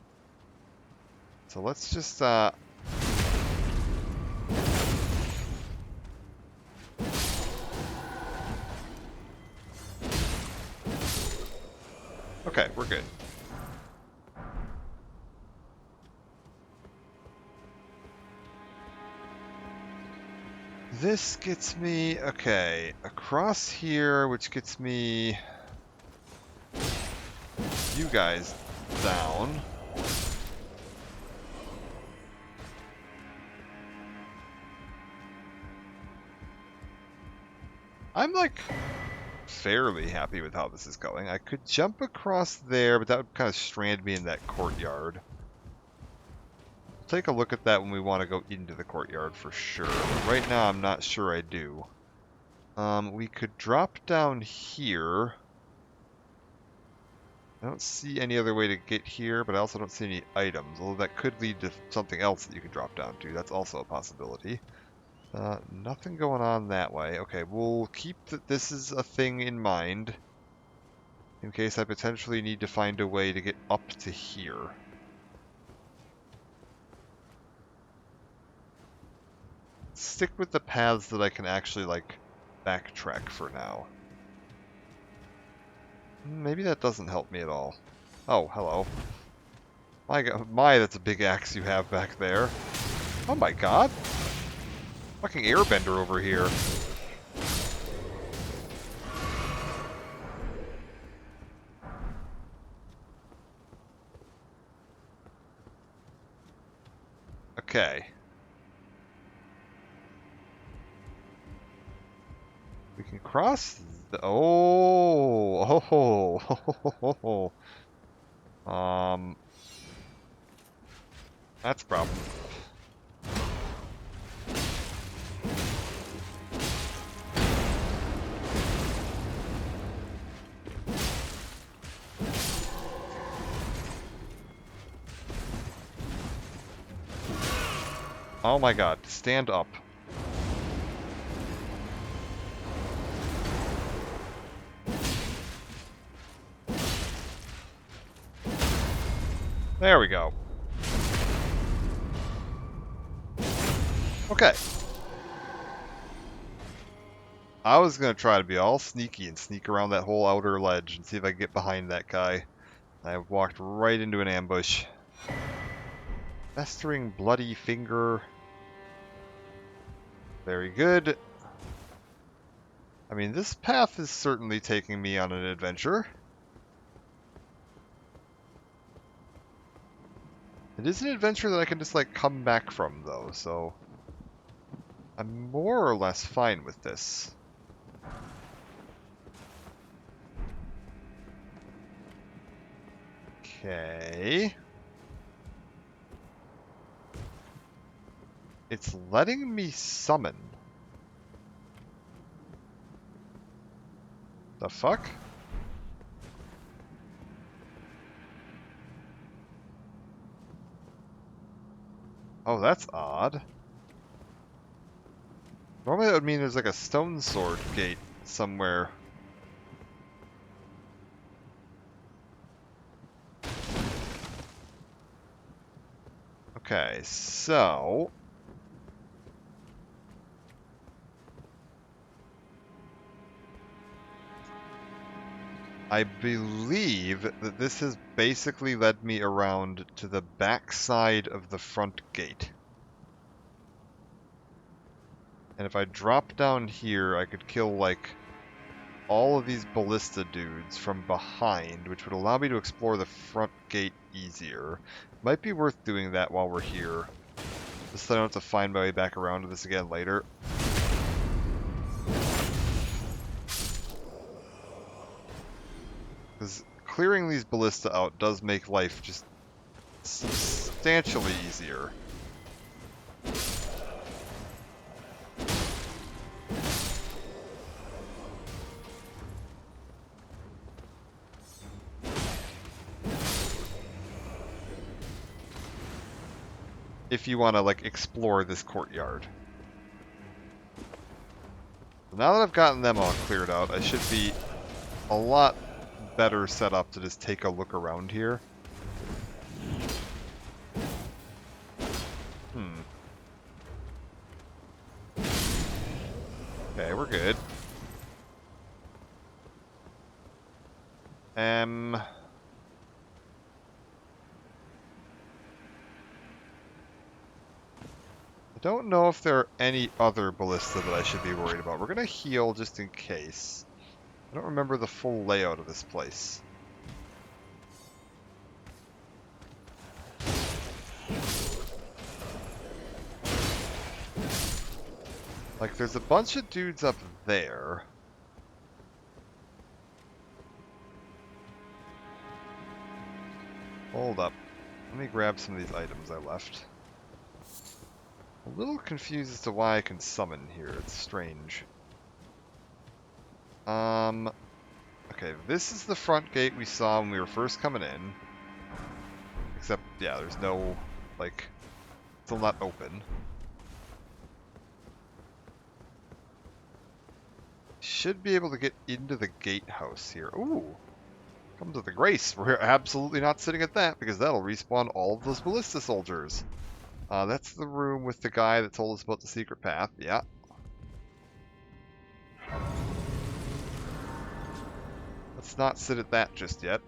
So let's just, Okay, we're good. This gets me, okay, across here, which gets me you guys down. I'm like fairly happy with how this is going. I could jump across there, but that would kind of strand me in that courtyard. Take a look at that when we want to go into the courtyard for sure. But right now, I'm not sure I do. We could drop down here. I don't see any other way to get here, but I also don't see any items, although that could lead to something else that you could drop down to. That's also a possibility. Nothing going on that way. Okay, we'll keep that this is a thing in mind in case I potentially need to find a way to get up to here. Stick with the paths that I can actually, like, backtrack for now. Maybe that doesn't help me at all. Oh, hello. That's a big axe you have back there. Oh my god! Fucking airbender over here. Okay. We can cross the... Oh! Oh! That's a problem. Oh my god, stand up. There we go. Okay. I was going to try to be all sneaky and sneak around that whole outer ledge and see if I could get behind that guy. I walked right into an ambush. Festering bloody finger. Very good. I mean, this path is certainly taking me on an adventure. It is an adventure that I can just, like, come back from, though, so... I'm more or less fine with this. Okay. It's letting me summon. The fuck? Oh, that's odd. Normally that would mean there's like a stone sword gate somewhere. Okay, so... I believe that this has basically led me around to the back side of the front gate. And if I drop down here, I could kill, like, all of these ballista dudes from behind, which would allow me to explore the front gate easier. Might be worth doing that while we're here. Just so I don't have to find my way back around to this again later. Because clearing these ballista out does make life just substantially easier. If you want to, like, explore this courtyard. Now that I've gotten them all cleared out, I should be a lot better set up to just take a look around here. Okay, we're good. I don't know if there are any other ballista that I should be worried about. We're going to heal just in case. I don't remember the full layout of this place. Like, there's a bunch of dudes up there. Hold up. Let me grab some of these items I left. A little confused as to why I can summon here. It's strange. Okay, this is the front gate we saw when we were first coming in. Except, yeah, there's no, like, still not open. Should be able to get into the gatehouse here. Ooh! Come to the Grace. We're absolutely not sitting at that, because that'll respawn all of those ballista soldiers. That's the room with the guy that told us about the secret path. Yeah. Let's not sit at that just yet.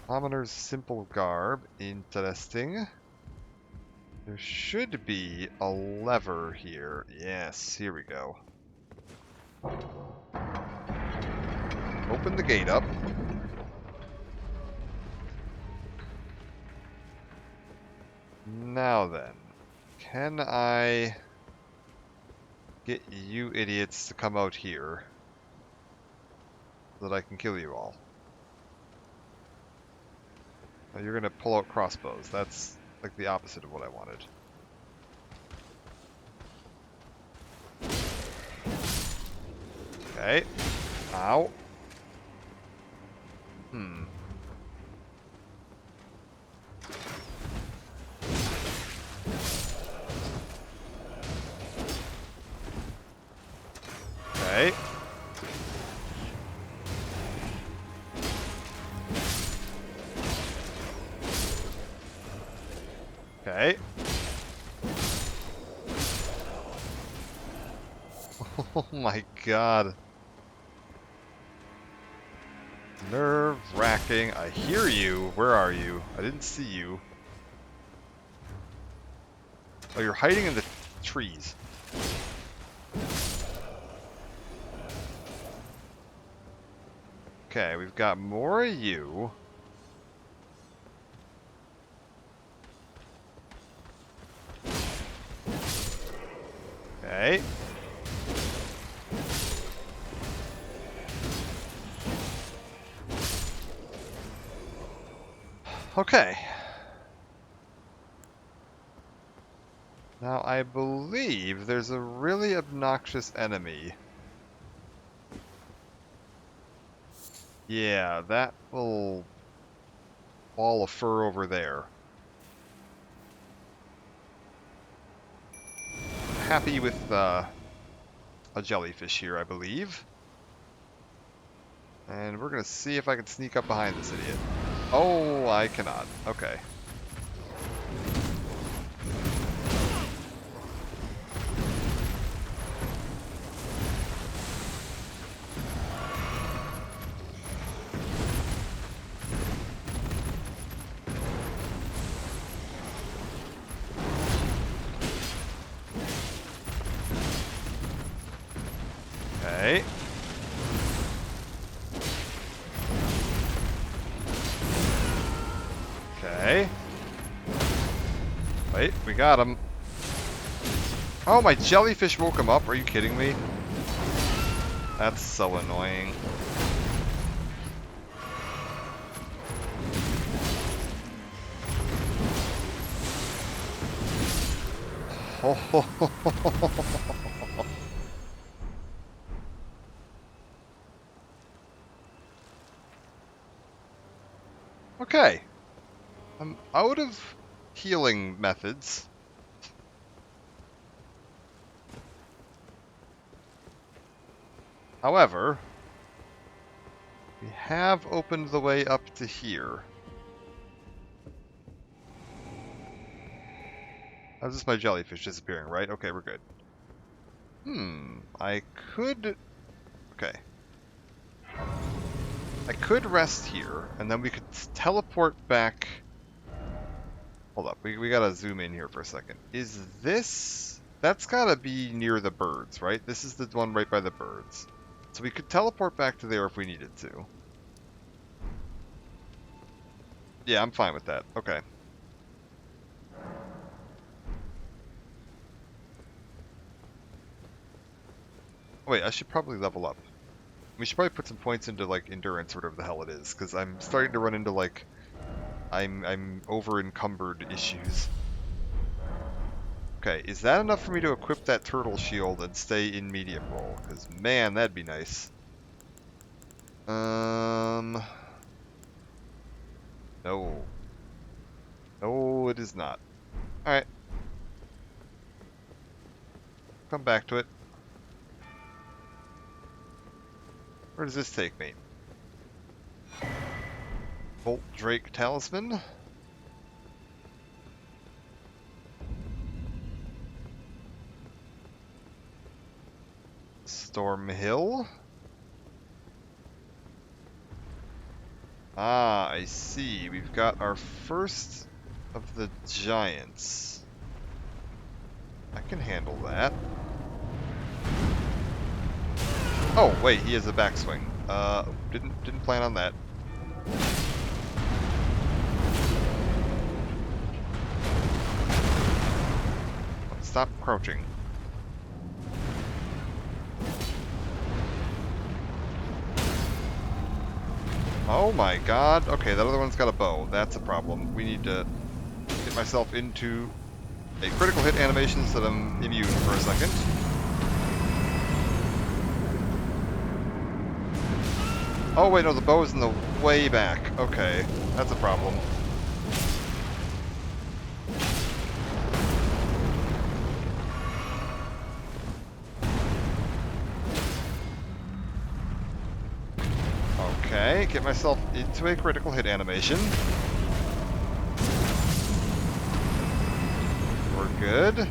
Commoner's simple garb. Interesting. There should be a lever here. Yes, here we go. Open the gate up. Now then, can I get you idiots to come out here so that I can kill you all? Oh, you're gonna pull out crossbows. That's like the opposite of what I wanted. Okay. Ow. Okay. Okay. Oh my god. Nerve-wracking. I hear you. Where are you? I didn't see you. Oh, you're hiding in the trees. Okay, we've got more of you. Okay. Okay. Now, I believe there's a really obnoxious enemy. Yeah, that little ball of fur over there. Happy with a jellyfish here, I believe. And we're gonna see if I can sneak up behind this idiot. Oh, I cannot. Okay. Okay. Okay. Wait, we got him. Oh, my jellyfish woke him up. Are you kidding me? That's so annoying. Okay. I'm out of healing methods. However, we have opened the way up to here. How's this my jellyfish disappearing, right? Okay, we're good. I could... Okay. I could rest here, and then we could teleport back Hold up, we gotta zoom in here for a second. Is this... That's gotta be near the birds, right? This is the one right by the birds. So we could teleport back to there if we needed to. Yeah, I'm fine with that. Okay. Wait, I should probably level up. We should probably put some points into, like, endurance or whatever the hell it is, because I'm starting to run into, like, I'm over-encumbered issues. Okay, is that enough for me to equip that turtle shield and stay in medium roll? Because, man, that'd be nice. No. No, it is not. Alright, come back to it. Where does this take me? Bolt Drake Talisman. Storm Hill. Ah, I see. We've got our first of the giants. I can handle that. Oh, wait, he has a backswing. Didn't plan on that. Stop crouching. Oh my god. Okay, that other one's got a bow. That's a problem. We need to get myself into a critical hit animation so that I'm immune for a second. Oh wait, no, the bow is in the way back. Okay, that's a problem. Okay, get myself into a critical hit animation. We're good.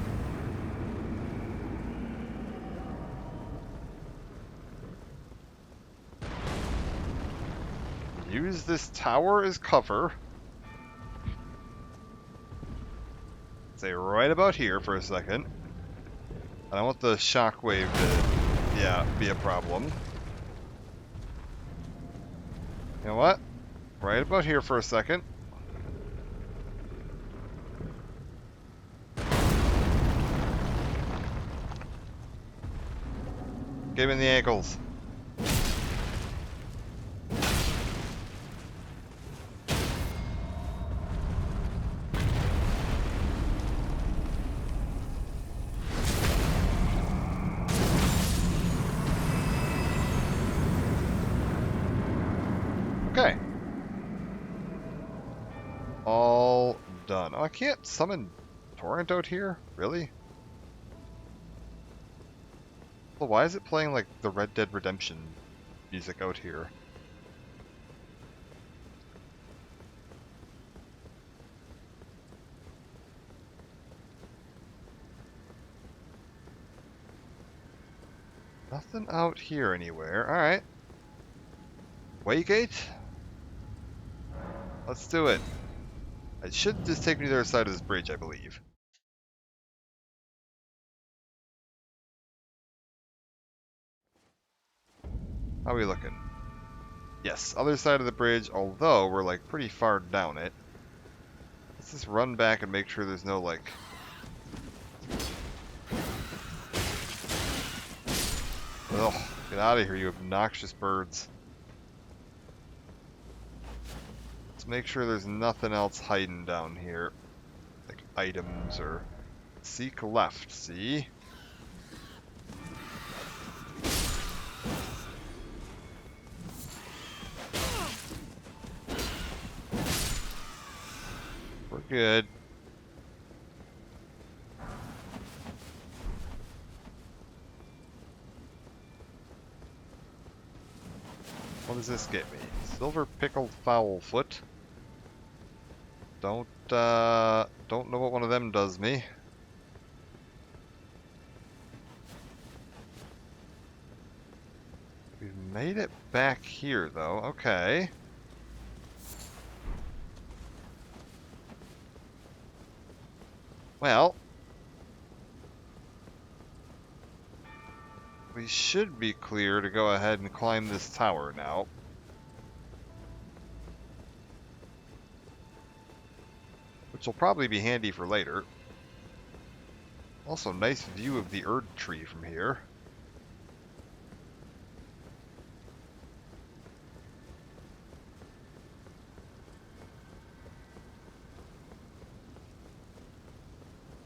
Use this tower as cover. Stay right about here for a second. I don't want the shockwave to, yeah, be a problem. You know what? Right about here for a second. Get him in the ankles. Okay. All done. Oh, I can't summon Torrent out here? Really? Well, why is it playing like the Red Dead Redemption music out here? Nothing out here anywhere. Alright. Waygate? Let's do it. It should just take me to the other side of this bridge, I believe. How are we looking? Yes, other side of the bridge, although we're like pretty far down it. Let's just run back and make sure there's no like... Ugh, get out of here, you obnoxious birds. Let's make sure there's nothing else hiding down here. Like items or... Seek left, see? We're good. What does this get me? Silver pickled fowl foot. Don't know what one of them does me. We've made it back here though, okay. Well, we should be clear to go ahead and climb this tower now. Which will probably be handy for later. Also, nice view of the Erd tree from here.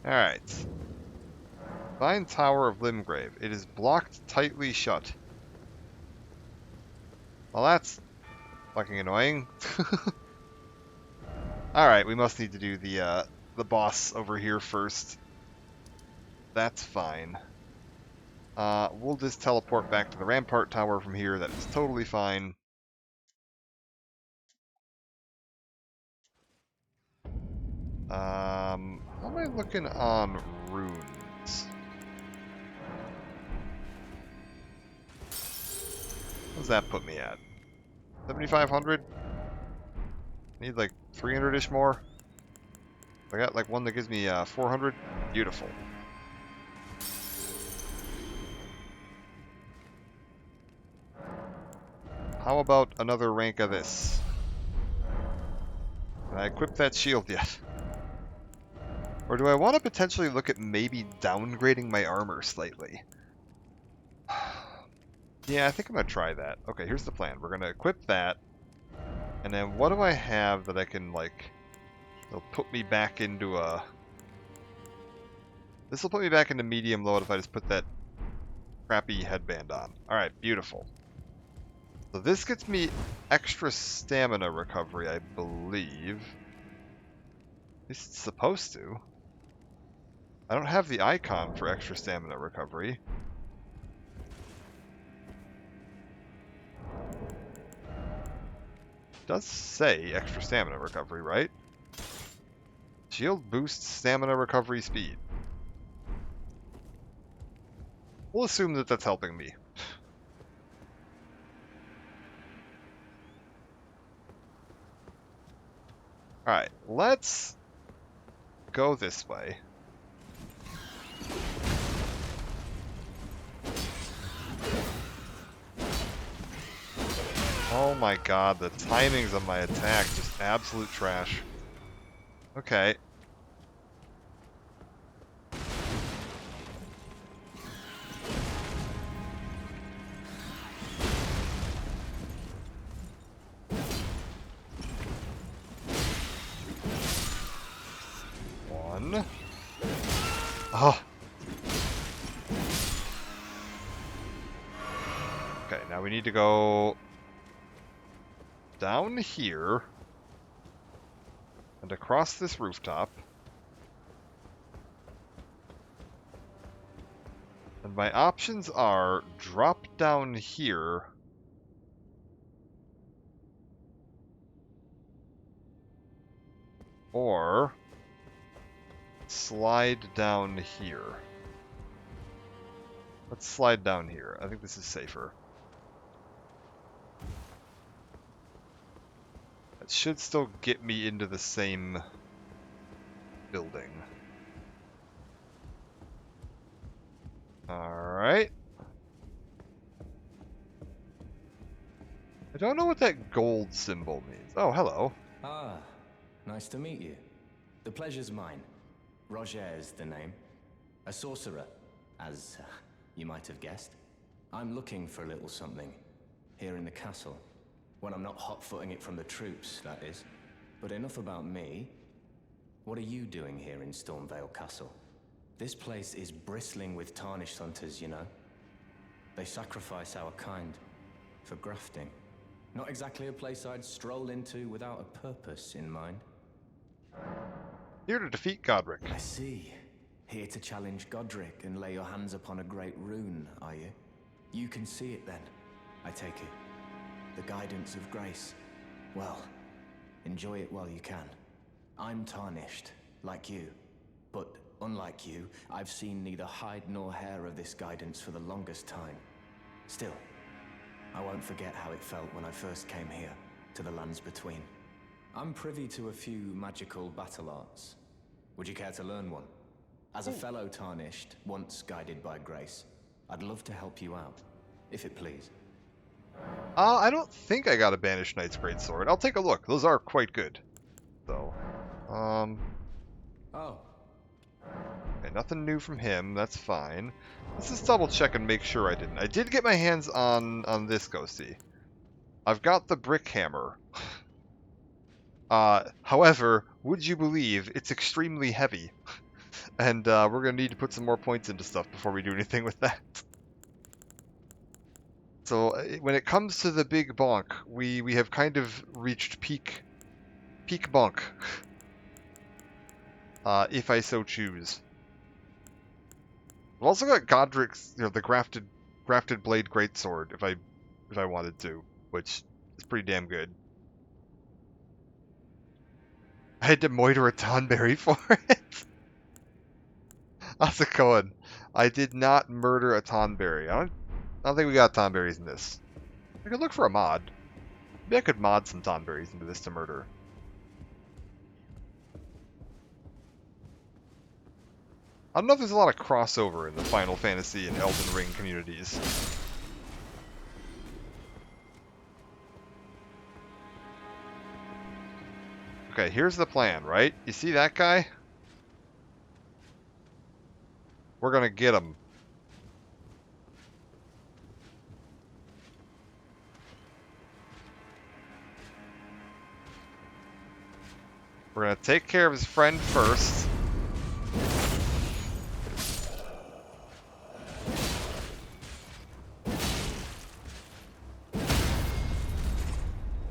Alright. Find Tower of Limgrave. It is blocked tightly shut. Well, that's fucking annoying. Alright, we must need to do the boss over here first. That's fine. We'll just teleport back to the Rampart Tower from here. That is totally fine. How am I looking on runes? What does that put me at? 7,500? Need like 300-ish more. I got like one that gives me 400. Beautiful. How about another rank of this? Can I equip that shield yet? Or do I want to potentially look at maybe downgrading my armor slightly? Yeah, I think I'm going to try that. Okay, here's the plan. We're going to equip that. And then what do I have that I can, like... It'll put me back into a... This will put me back into medium load if I just put that crappy headband on. Alright, beautiful. So this gets me extra stamina recovery, I believe. At least it's supposed to. I don't have the icon for extra stamina recovery. It does say extra stamina recovery, right? Shield boosts stamina recovery speed. We'll assume that that's helping me. Alright, let's go this way. Oh my god, the timings of my attack, just absolute trash. Okay. One. Oh. Okay, now we need to go down here and across this rooftop. And my options are drop down here or slide down here. Let's slide down here. I think this is safer. It should still get me into the same building. Alright. I don't know what that gold symbol means. Oh, hello. Ah, nice to meet you. The pleasure's mine. Roger's the name. A sorcerer, as you might have guessed. I'm looking for a little something here in the castle. When I'm not hot-footing it from the troops, that is. But enough about me. What are you doing here in Stormvale Castle? This place is bristling with tarnished hunters, you know. They sacrifice our kind for grafting. Not exactly a place I'd stroll into without a purpose in mind. Here to defeat Godric. I see. Here to challenge Godric and lay your hands upon a great rune, are you? You can see it then, I take it. The guidance of grace. Well, enjoy it while you can. I'm tarnished, like you. But unlike you, I've seen neither hide nor hair of this guidance for the longest time. Still, I won't forget how it felt when I first came here, to the lands between. I'm privy to a few magical battle arts. Would you care to learn one? As a fellow tarnished, once guided by grace, I'd love to help you out, if it please. I don't think I got a Banished Knight's Greatsword. I'll take a look. Those are quite good. So, Oh, okay, nothing new from him. That's fine. Let's just double check and make sure I didn't. I did get my hands on this ghosty. I've got the brick hammer. However, would you believe it's extremely heavy? And we're going to need to put some more points into stuff before we do anything with that. So when it comes to the big bonk, we have kind of reached peak bonk. If I so choose. I've also got Godric's, the grafted blade greatsword if I wanted to, which is pretty damn good. I had to moiter a Tonberry for it. How's it going? I did not murder a Tonberry. I don't think we got Tonberries in this. I could look for a mod. Maybe I could mod some Tonberries into this to murder. I don't know if there's a lot of crossover in the Final Fantasy and Elden Ring communities. Okay, here's the plan, right? You see that guy? We're gonna get him. We're gonna take care of his friend first.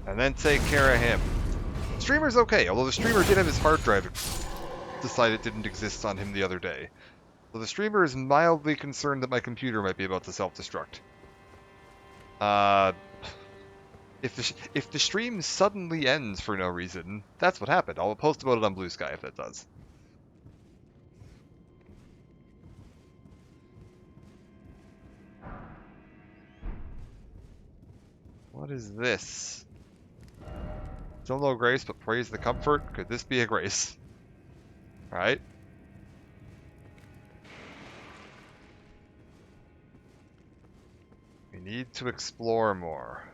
And then take care of him. Streamer's okay, although the streamer did have his hard drive decide it didn't exist on him the other day. So the streamer is mildly concerned that my computer might be about to self-destruct. If the stream suddenly ends for no reason, that's what happened. I'll post about it on Blue Sky if that does. What is this? Still no grace, but praise the comfort. Could this be a grace? Alright. We need to explore more.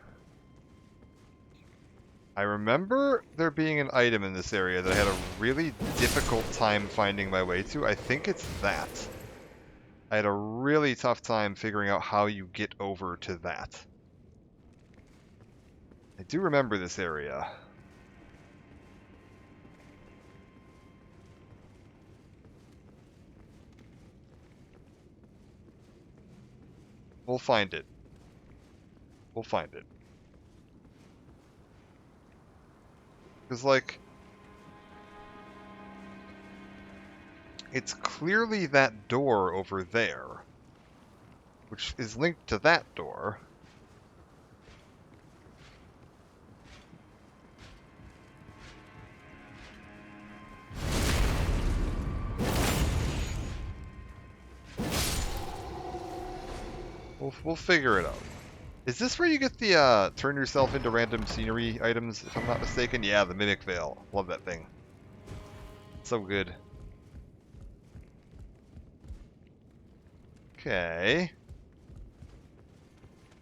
I remember there being an item in this area that I had a really difficult time finding my way to. I think it's that. I had a really tough time figuring out how you get over to that. I do remember this area. We'll find it. We'll find it. Because, like, it's clearly that door over there, which is linked to that door. We'll figure it out. Is this where you get the turn yourself into random scenery items, if I'm not mistaken? Yeah, the Mimic Veil. Love that thing. So good. Okay.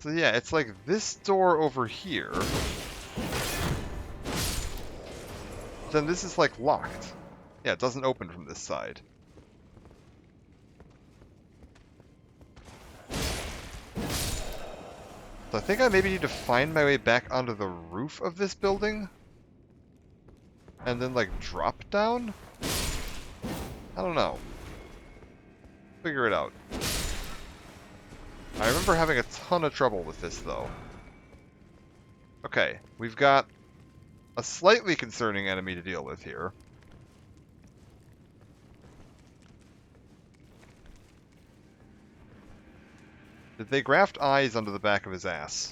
So yeah, it's like this door over here. Then this is like locked. Yeah, it doesn't open from this side. So I think I maybe need to find my way back onto the roof of this building. And then, like, drop down? I don't know. Figure it out. I remember having a ton of trouble with this, though. Okay, we've got a slightly concerning enemy to deal with here. Did they graft eyes onto the back of his ass?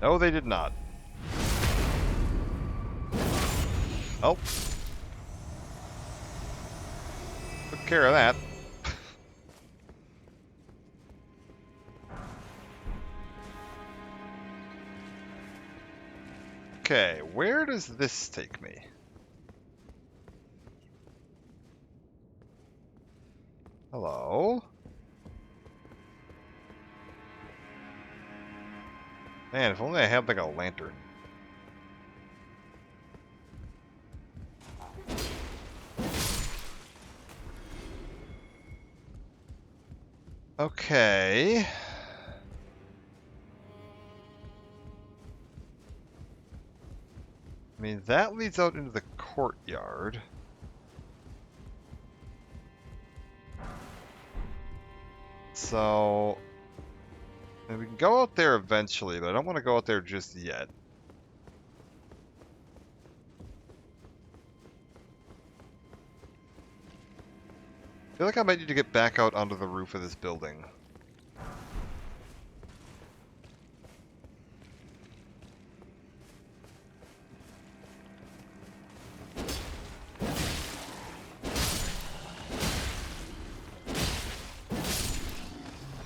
No, they did not. Oh. Took care of that. Okay, where does this take me? Hello? Man, if only I had like a lantern. Okay. I mean, that leads out into the courtyard. So, and we can go out there eventually, but I don't want to go out there just yet. I feel like I might need to get back out onto the roof of this building.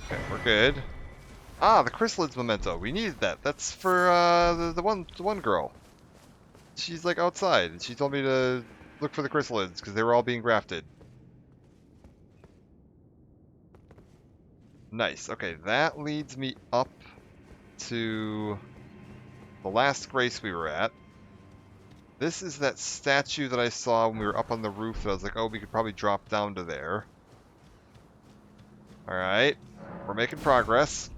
Okay, we're good. Ah, the chrysalids memento. We needed that. That's for the one girl. She's like outside, and she told me to look for the chrysalids because they were all being grafted. Nice. Okay, that leads me up to the last grace we were at. This is that statue that I saw when we were up on the roof that I was like, oh, we could probably drop down to there. Alright, we're making progress.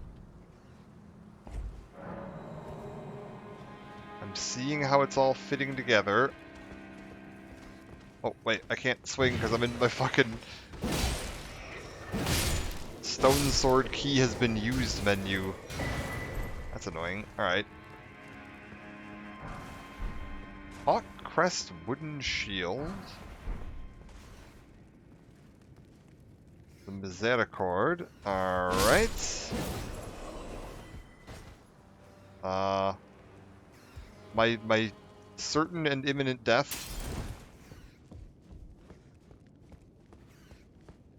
I'm seeing how it's all fitting together. Oh, wait, I can't swing because I'm in my fucking stone sword key has been used menu. That's annoying. Alright. Hawk Crest wooden shield. The Misericord. Alright. My certain and imminent death.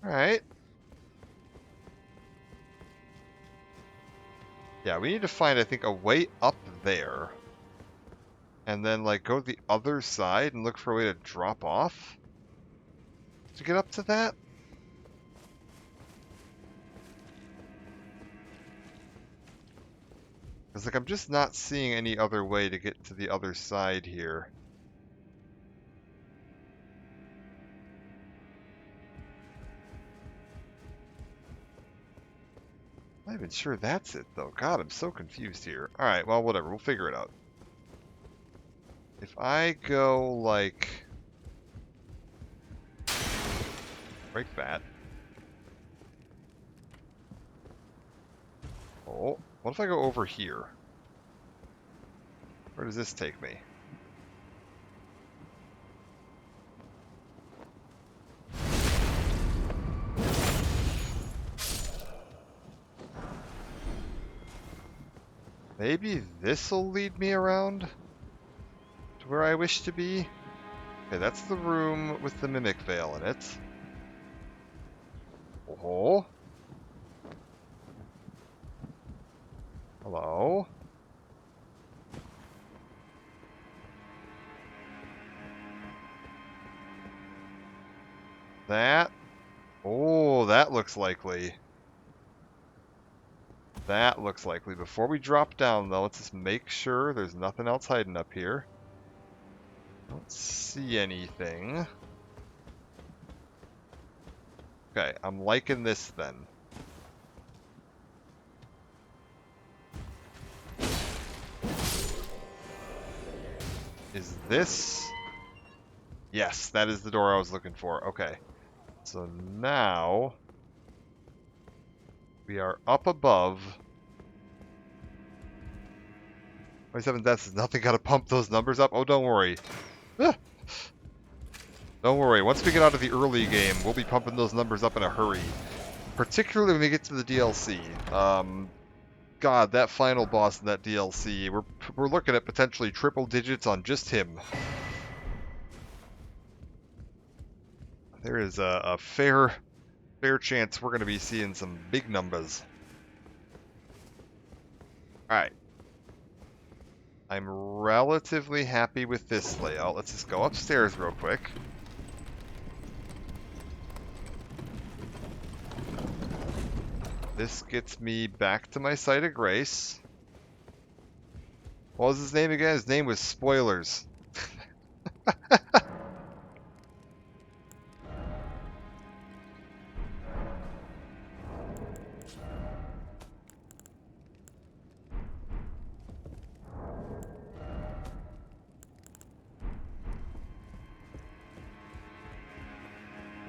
Alright. Yeah, we need to find, I think, a way up there. And then, like, go to the other side and look for a way to drop off to get up to that. Because, like, I'm just not seeing any other way to get to the other side here. I'm not even sure that's it, though. God, I'm so confused here. Alright, well, whatever. We'll figure it out. If I go, like... break that. Oh, what if I go over here? Where does this take me? Maybe this'll lead me around to where I wish to be? Okay, that's the room with the Mimic Veil in it. Oh. Hello? That? Oh, that looks likely. That looks likely. Before we drop down, though, let's just make sure there's nothing else hiding up here. Don't see anything. Okay, I'm liking this then. Is this... Yes, that is the door I was looking for. Okay. So now... we are up above. 27 deaths, nothing gotta pump those numbers up. Oh, don't worry. Ah. Don't worry, once we get out of the early game, we'll be pumping those numbers up in a hurry. Particularly when we get to the DLC. God, that final boss in that DLC, we're looking at potentially triple digits on just him. There is a fair chance we're going to be seeing some big numbers. Alright. I'm relatively happy with this layout. Let's just go upstairs real quick. This gets me back to my site of grace. What was his name again? His name was Spoilers.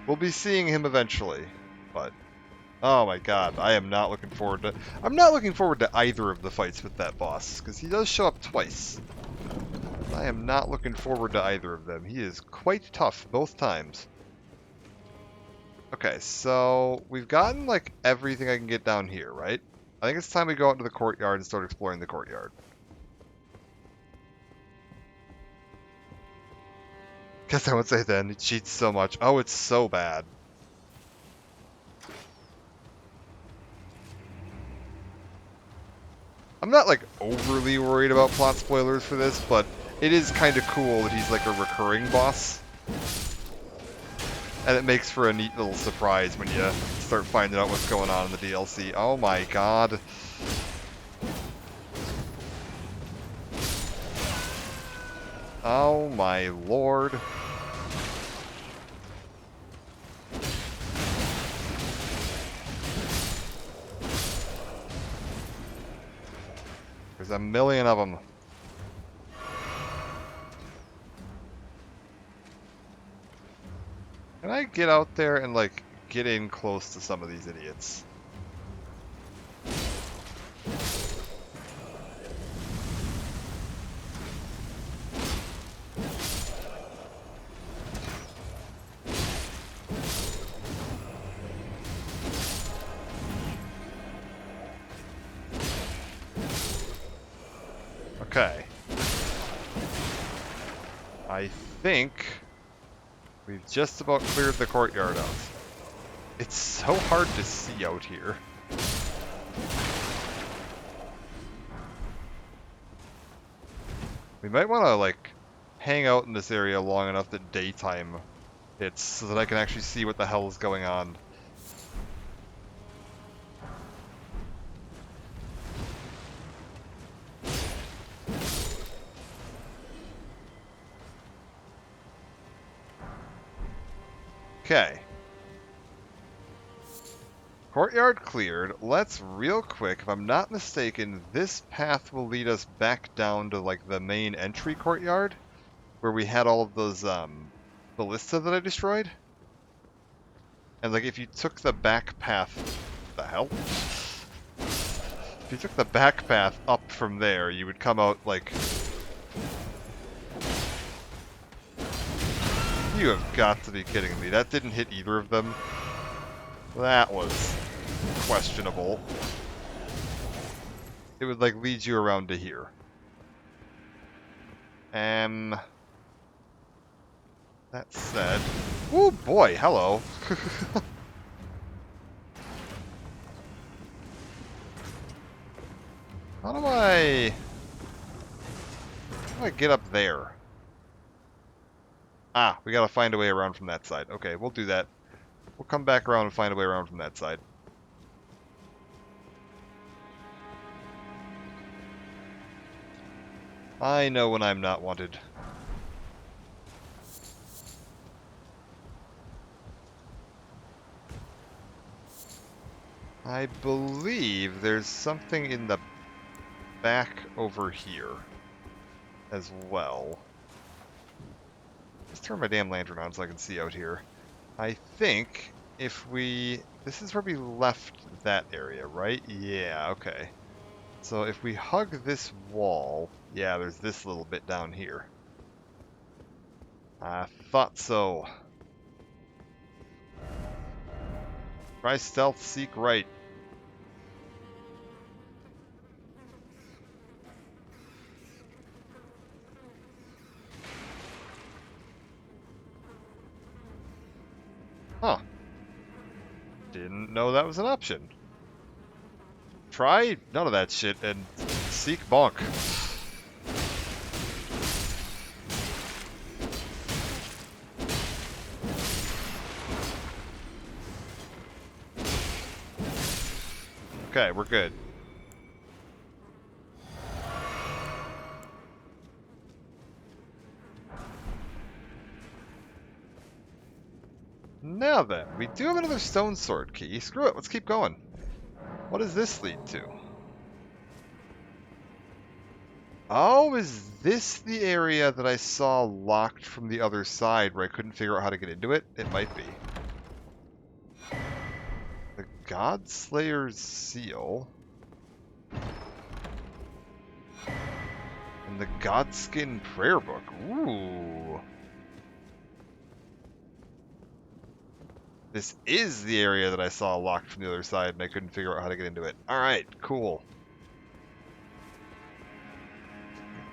We'll be seeing him eventually, but oh my god, I am not looking forward to. I'm not looking forward to either of the fights with that boss because he does show up twice. I am not looking forward to either of them. He is quite tough both times. Okay, so we've gotten like everything I can get down here, right? I think it's time we go out into the courtyard and start exploring the courtyard. Guess I would say then, he cheats so much. Oh, it's so bad. I'm not like overly worried about plot spoilers for this, but it is kind of cool that he's like a recurring boss. And it makes for a neat little surprise when you start finding out what's going on in the DLC. Oh my god. Oh my lord. There's a million of them. Can I get out there and, like, get in close to some of these idiots? Okay. I think we've just about cleared the courtyard out. It's so hard to see out here. We might want to, like, hang out in this area long enough that daytime hits so that I can actually see what the hell is going on. Okay. Courtyard cleared. Let's real quick, if I'm not mistaken, this path will lead us back down to like the main entry courtyard where we had all of those ballista that I destroyed. And like if you took the back path, the hell? If you took the back path up from there, you would come out like. You have got to be kidding me. That didn't hit either of them. That was questionable. It would like lead you around to here. That said, oh boy, hello. How do I get up there? Ah, we gotta find a way around from that side. Okay, we'll do that. We'll come back around and find a way around from that side. I know when I'm not wanted. I believe there's something in the back over here as well. Let's turn my damn lantern on so I can see out here. I think if we... This is where we left that area, right? Yeah, okay. So if we hug this wall... Yeah, there's this little bit down here. I thought so. Try stealth, seek right. Huh. Didn't know that was an option. Try none of that shit and seek bonk. Okay, we're good. Now then, we do have another stone sword key. Screw it, let's keep going. What does this lead to? Oh, is this the area that I saw locked from the other side where I couldn't figure out how to get into it? It might be. The Godslayer's Seal. And the Godskin Prayer Book. Ooh. This is the area that I saw locked from the other side and I couldn't figure out how to get into it. Alright, cool.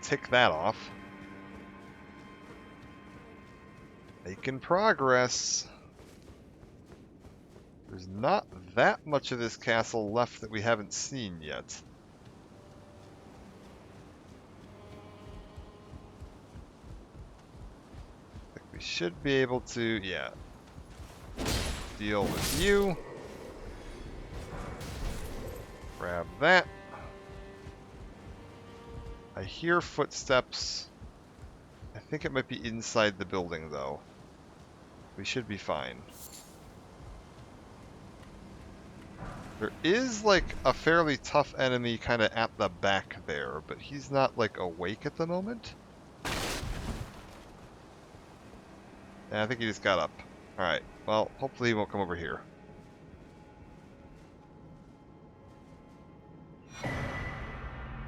Tick that off. Making progress. There's not that much of this castle left that we haven't seen yet. I think we should be able to, yeah. Deal with you. Grab that. I hear footsteps. I think it might be inside the building, though. We should be fine. There is, like, a fairly tough enemy kind of at the back there, but he's not, like, awake at the moment. Yeah, I think he just got up. Alright, well, hopefully he won't come over here.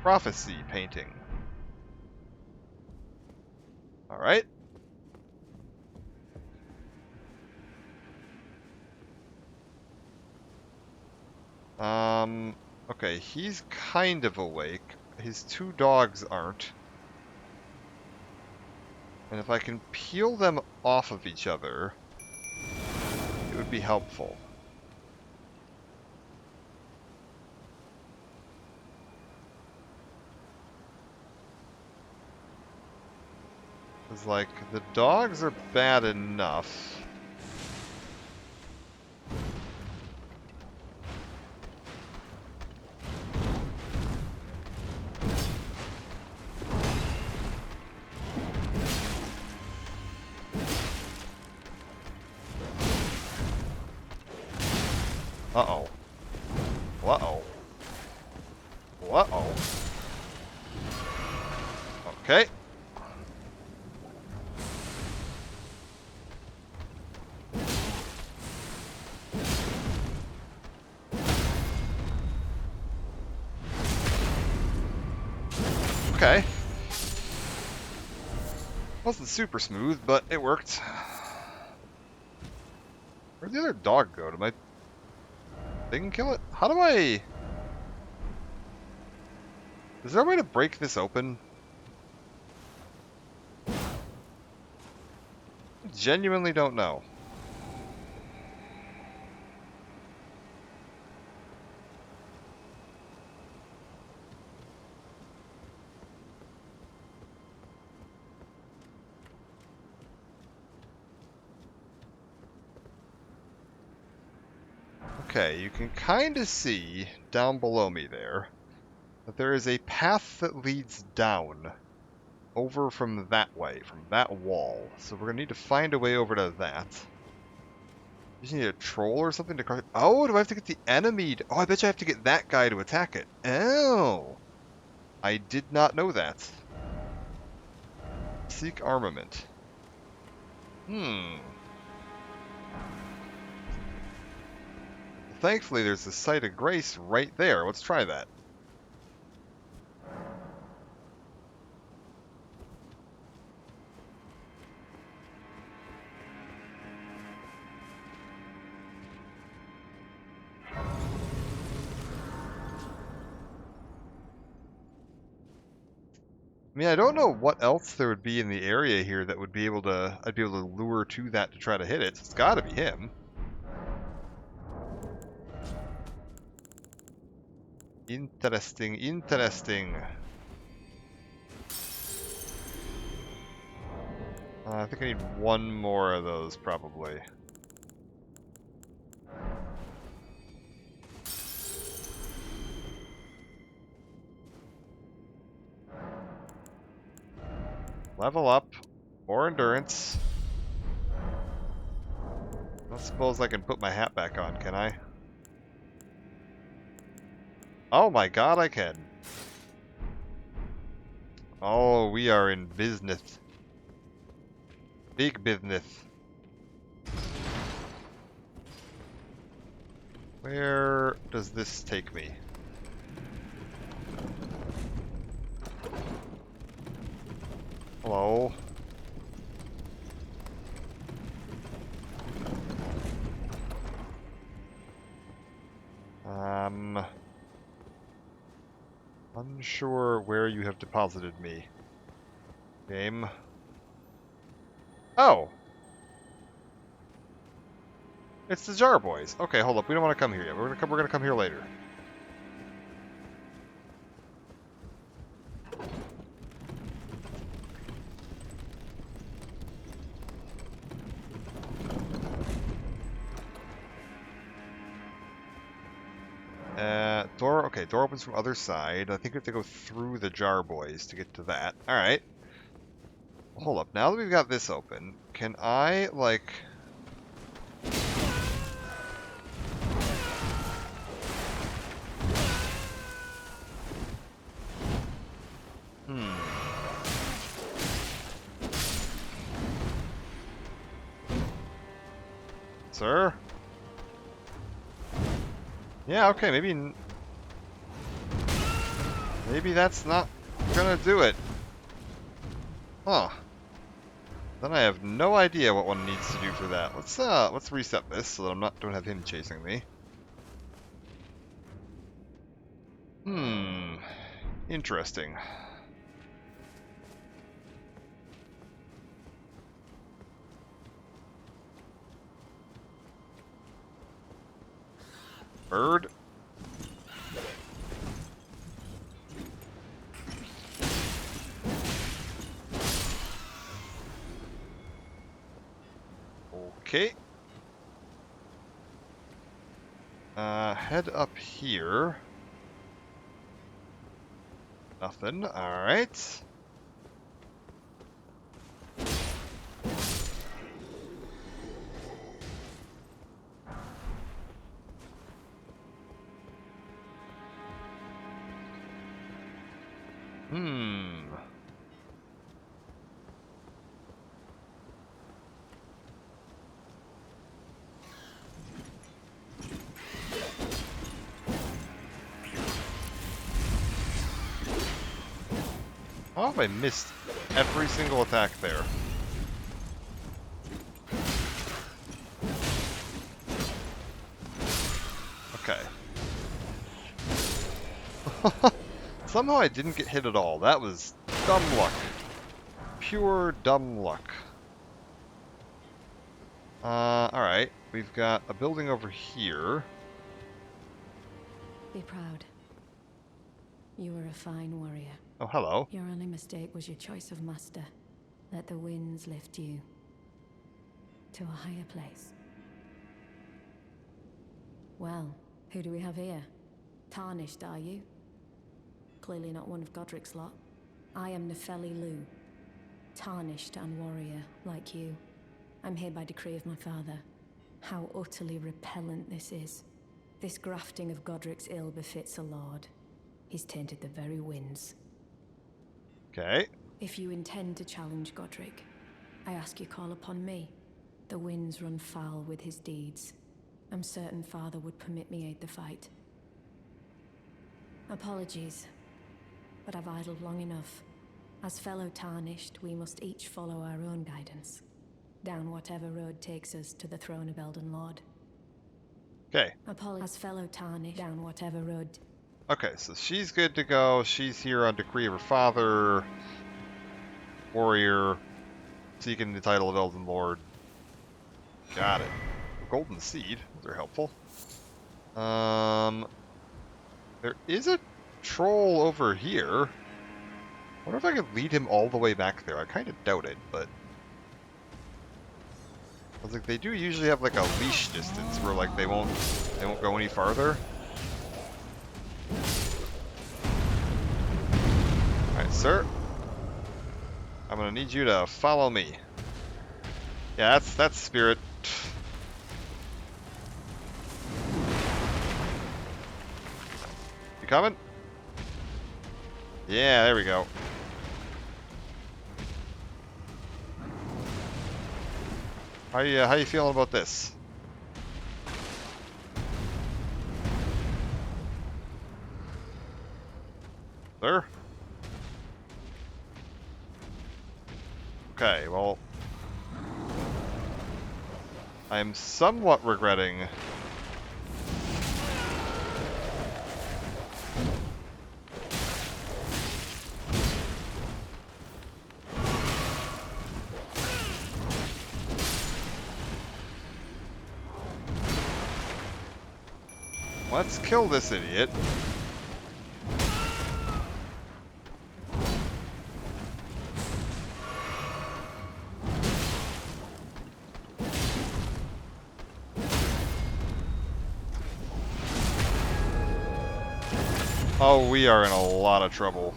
Prophecy painting. Alright. Okay, he's kind of awake. His two dogs aren't. And if I can peel them off of each other, it would be helpful. Because, like, the dogs are bad enough. Uh-oh. Uh-oh. Uh-oh. Okay. Okay. Wasn't super smooth, but it worked. Where'd the other dog go? Did my thing kill it? How do I... Is there a way to break this open? I genuinely don't know. Okay, you can kind of see down below me there that there is a path that leads down over from that way, from that wall. So we're going to need to find a way over to that. Just need a troll or something to cross. Oh, do I have to get the enemy? Oh, I bet you I have to get that guy to attack it. Oh, I did not know that. Seek armament. Thankfully, there's a site of grace right there. Let's try that. I mean, I don't know what else there would be in the area here that would be able to, I'd be able to lure to that to try to hit it. It's got to be him. Interesting, interesting. I think I need one more of those, probably. Level up. More endurance. I don't suppose I can put my hat back on, can I? Oh my god, I can. Oh, we are in business. Big business. Where does this take me? Hello? Unsure where you have deposited me. Game. Oh! It's the Jar Boys. Okay, hold up. We don't want to come here yet. We're gonna come here later. Door. Okay, door opens from other side. I think we have to go through the Jar Boys to get to that. All right. Hold up. Now that we've got this open, can I like? Sir? Yeah, okay, maybe that's not gonna do it. Huh. Then I have no idea what one needs to do for that. Let's reset this so that don't have him chasing me. Interesting. Bird. Okay. Head up here. Nothing. Alright. How have I missed every single attack there? Okay. Somehow I didn't get hit at all. That was dumb luck. Pure dumb luck. Alright. We've got a building over here. Be proud. You were a fine warrior. Oh, hello. Your only mistake was your choice of master. Let the winds lift you to a higher place. Well, who do we have here? Tarnished, are you? Clearly not one of Godric's lot. I am Nefeli Lu. Tarnished and warrior, like you. I'm here by decree of my father. How utterly repellent this is. This grafting of Godric's ill befits a lord. He's tainted the very winds. Okay. If you intend to challenge Godric, I ask you call upon me. The winds run foul with his deeds. I'm certain father would permit me aid the fight. Apologies, but I've idled long enough. As fellow Tarnished, we must each follow our own guidance. Down whatever road takes us to the throne of Elden Lord. Okay. As fellow Tarnished, down whatever road... Okay, so she's good to go. She's here on decree of her father. Warrior. Seeking the title of Elden Lord. Got it. Golden Seed. Those are helpful. There is a troll over here. I wonder if I could lead him all the way back there. I kind of doubt it, but... I was like, they do usually have like a leash distance where like they won't go any farther. Alright, sir. I'm gonna need you to follow me. Yeah, that's spirit. You coming? Yeah, there we go. How you feeling about this? Sir? Okay, well, I'm somewhat regretting. Let's kill this idiot. Oh, we are in a lot of trouble.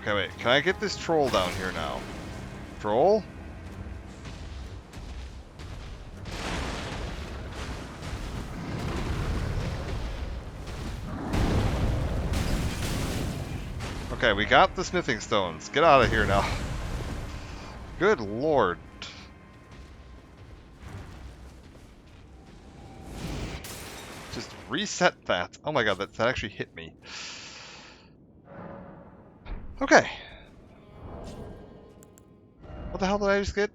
Okay, wait. Can I get this troll down here now? Troll? Okay, we got the smithing stones. Get out of here now. Good lord. Just reset that. Oh my god, that actually hit me. Okay. What the hell did I just get?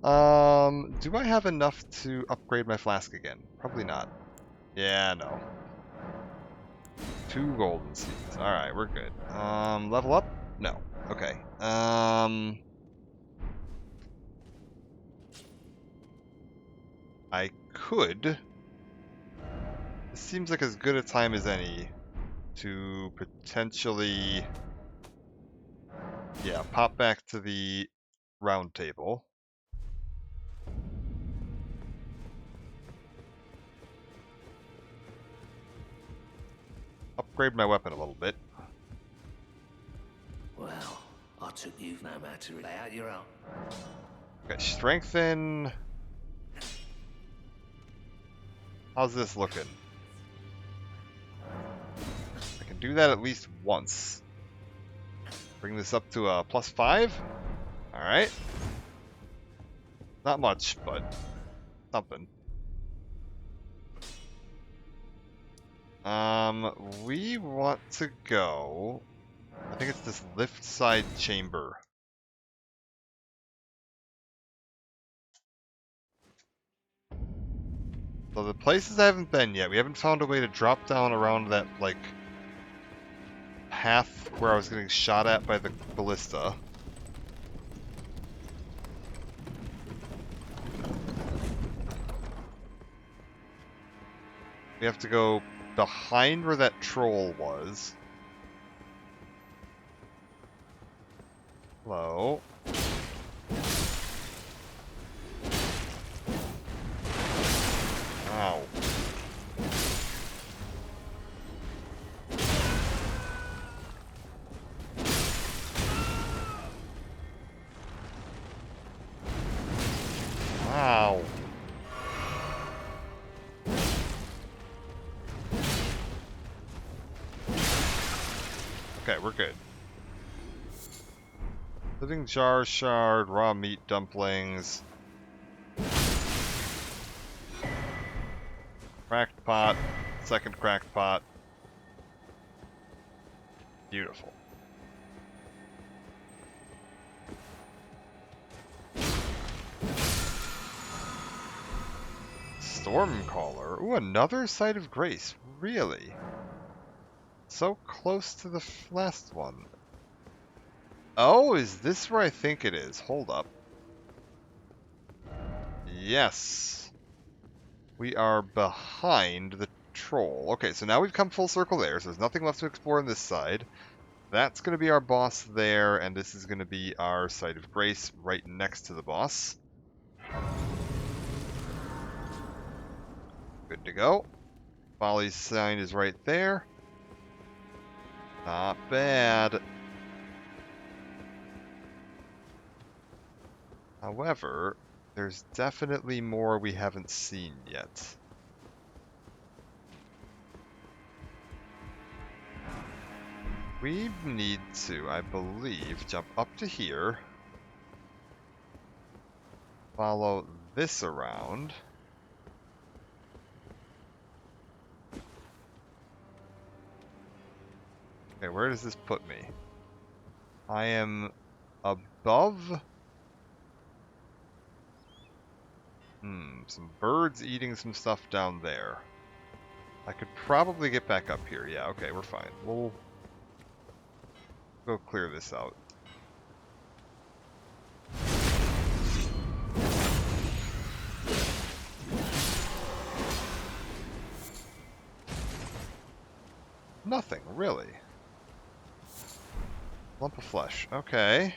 Do I have enough to upgrade my flask again? Probably not. Yeah, no. 2 golden seeds. Alright, we're good. Level up? No. Okay. I could. This seems like as good a time as any to potentially, yeah, pop back to the round table. Upgrade my weapon a little bit. Well, I took you no matter lay out your own. Okay, strengthen. How's this looking? I can do that at least once. Bring this up to a +5. Alright. Not much, but something. We want to go. I think it's this lift side chamber. So the places I haven't been yet, we haven't found a way to drop down around that, like, path where I was getting shot at by the ballista. We have to go behind where that troll was. Hello. Ow. Wow. Okay, we're good. Living jar shard, raw meat dumplings. Cracked pot, second cracked pot. Beautiful. Stormcaller. Ooh, another Site of Grace. Really? So close to the last one. Oh, is this where I think it is? Hold up. Yes. We are behind the troll. Okay, so now we've come full circle there, so there's nothing left to explore on this side. That's going to be our boss there, and this is going to be our Site of Grace right next to the boss. Good to go. Folly's sign is right there. Not bad. However, there's definitely more we haven't seen yet. We need to, I believe, jump up to here, follow this around. Okay, where does this put me? I am above... some birds eating some stuff down there. I could probably get back up here. Yeah, okay, we're fine. We'll go clear this out. Nothing, really. Lump of flesh. Okay.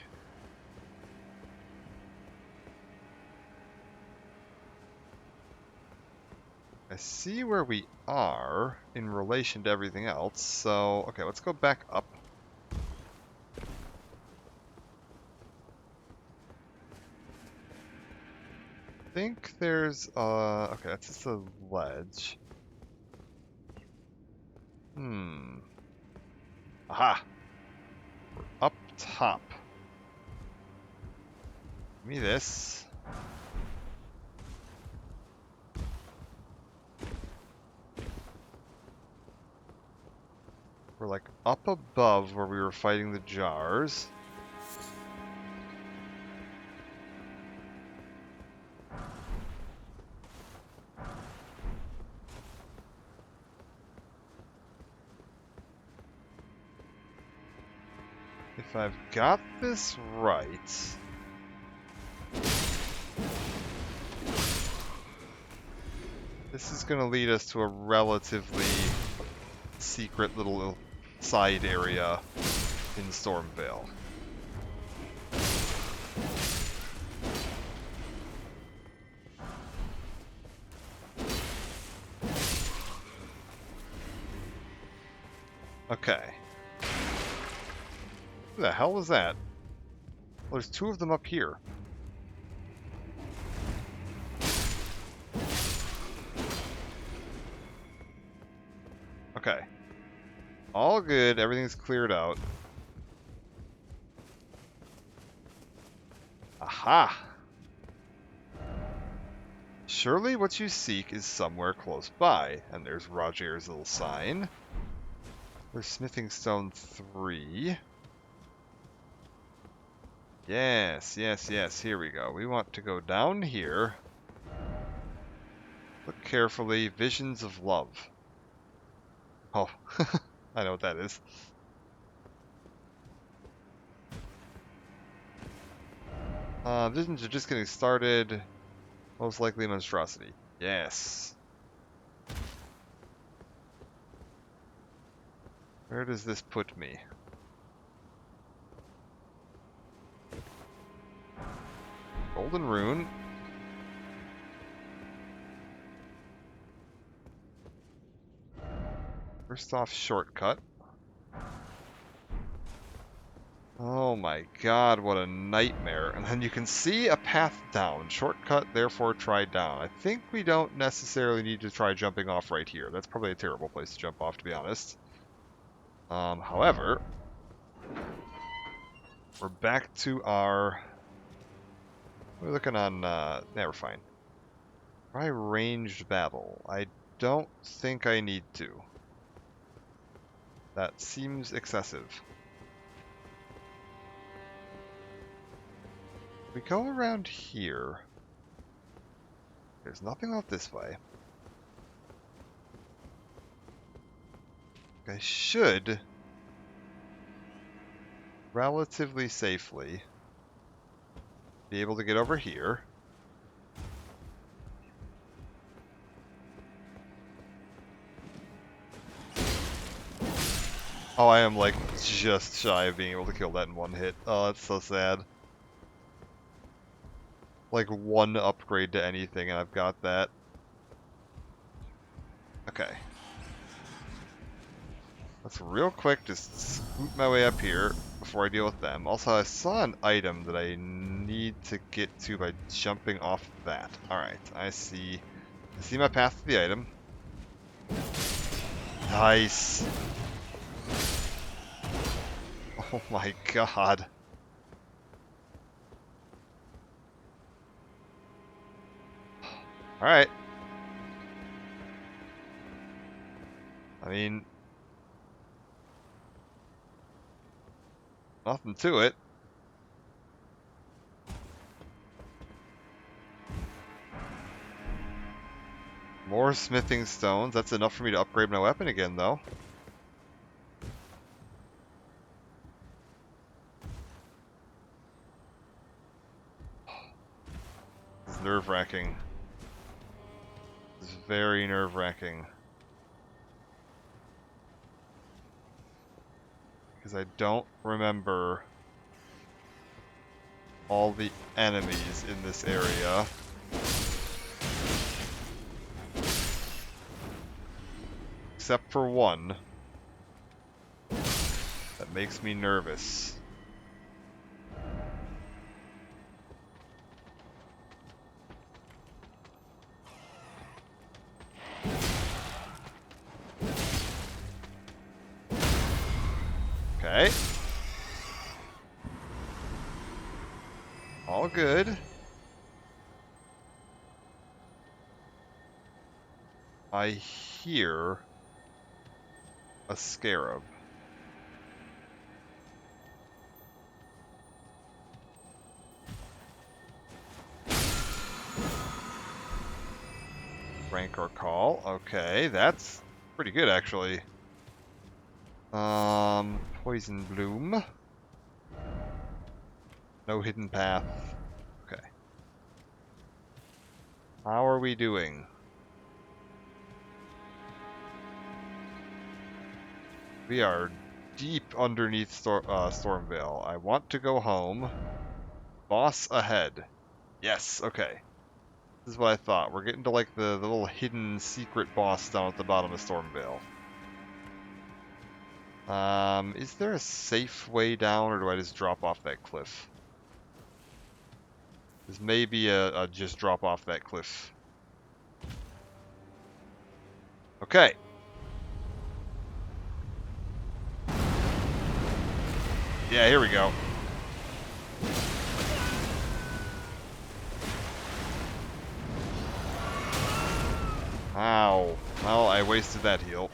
I see where we are in relation to everything else, so... Okay, let's go back up. I think there's, okay, that's just a ledge. Aha! We're up top. Give me this. We're like up above where we were fighting the jars. If I've got this right... This is going to lead us to a relatively secret little side area in Stormvale. Okay. Who the hell was that? Well, there's two of them up here. Okay. All good, everything's cleared out. Aha! Surely what you seek is somewhere close by. And there's Roger's little sign. There's Smithing Stone 3. Yes, yes, yes, here we go. We want to go down here. Look carefully. Visions of love. Oh, I know what that is. Visions are just getting started. Most likely a monstrosity. Yes. Where does this put me? Golden Rune. First off, shortcut. Oh my god, what a nightmare. And then you can see a path down. Shortcut, therefore try down. I think we don't necessarily need to try jumping off right here. That's probably a terrible place to jump off, to be honest. However, we're back to our... We're looking on... we're fine. Try ranged battle. I don't think I need to. That seems excessive. We go around here. There's nothing out this way. I should relatively safely be able to get over here. Oh, I am like just shy of being able to kill that in one hit. Oh, that's so sad. Like one upgrade to anything and I've got that. Okay. Let's real quick just scoot my way up here before I deal with them. Also, I saw an item that I need to get to by jumping off that. Alright, I see my path to the item. Nice. Oh my god. Alright. I mean, nothing to it. More smithing stones. That's enough for me to upgrade my weapon again, though. This is nerve-wracking. This is very nerve-wracking. Because I don't remember all the enemies in this area. Except for one. That makes me nervous. Okay. All good. I hear a scarab. Rancor call. Okay, that's pretty good actually. Poison bloom. No hidden path. Okay. How are we doing? We are deep underneath Stormvale. I want to go home. Boss ahead. Yes, okay. This is what I thought. We're getting to like the little hidden secret boss down at the bottom of Stormvale. Is there a safe way down, or do I just drop off that cliff? There's maybe a just drop off that cliff. Okay. Yeah, here we go. Ow. Well, I wasted that heal.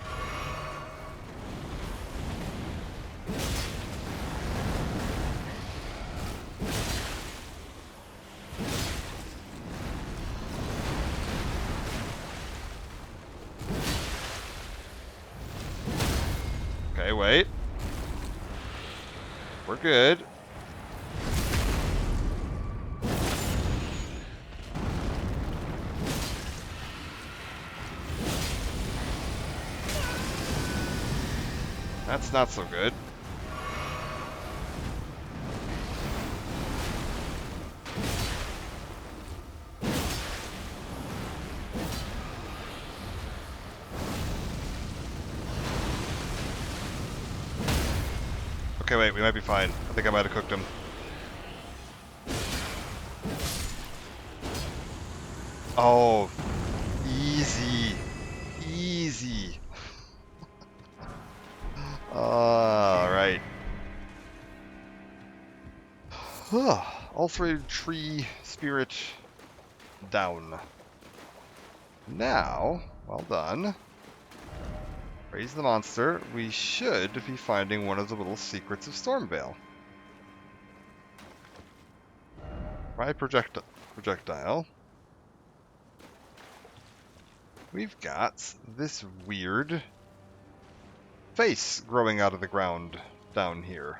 Okay, wait. We're good. That's not so good. Okay, wait, we might be fine. I think I might have cooked him. Oh, easy. Easy. Alright. Ulcerated tree spirit down. Now, well done. Raise the monster. We should be finding one of the little secrets of Stormvale. Right projectile. We've got this weird face growing out of the ground down here.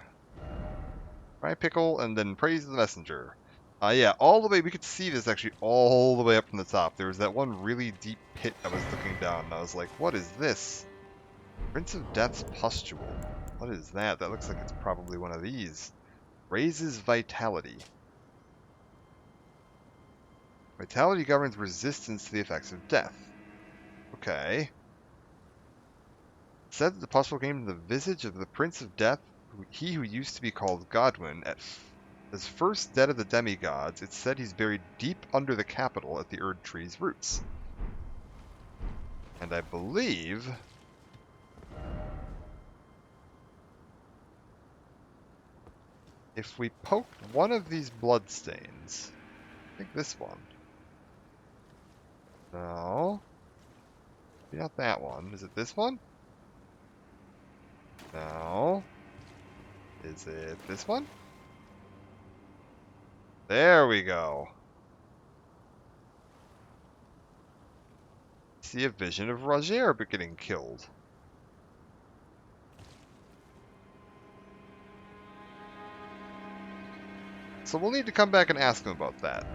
Right pickle and then praise the messenger. Yeah, all the way, we could see this actually all the way up from the top. There was that one really deep pit I was looking down, and I was like, what is this? Prince of Death's Pustule. What is that? That looks like it's probably one of these. Raises vitality. Vitality governs resistance to the effects of death. Okay. said that the possible came the visage of the Prince of Death, he who used to be called Godwin, as first dead of the demigods. It's said he's buried deep under the capital at the Erd Tree's roots. And I believe if we poked one of these bloodstains, I think this one. No. Not that one. Is it this one? No. Is it this one? There we go. See a vision of Roger getting killed. So we'll need to come back and ask him about that.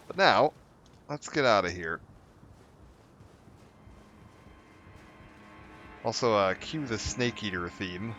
But now, let's get out of here. Also, cue the Snake Eater theme.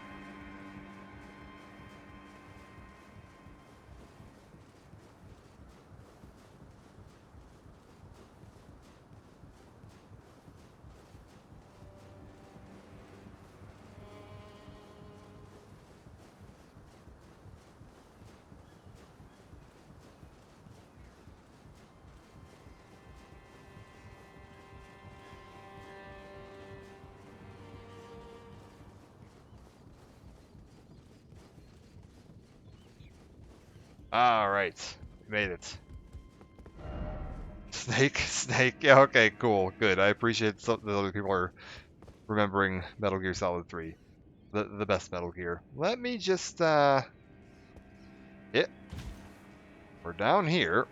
Alright, we made it. Snake, yeah, okay, cool, good. I appreciate that other people are remembering Metal Gear Solid 3. The best Metal Gear. Let me just, we're down here.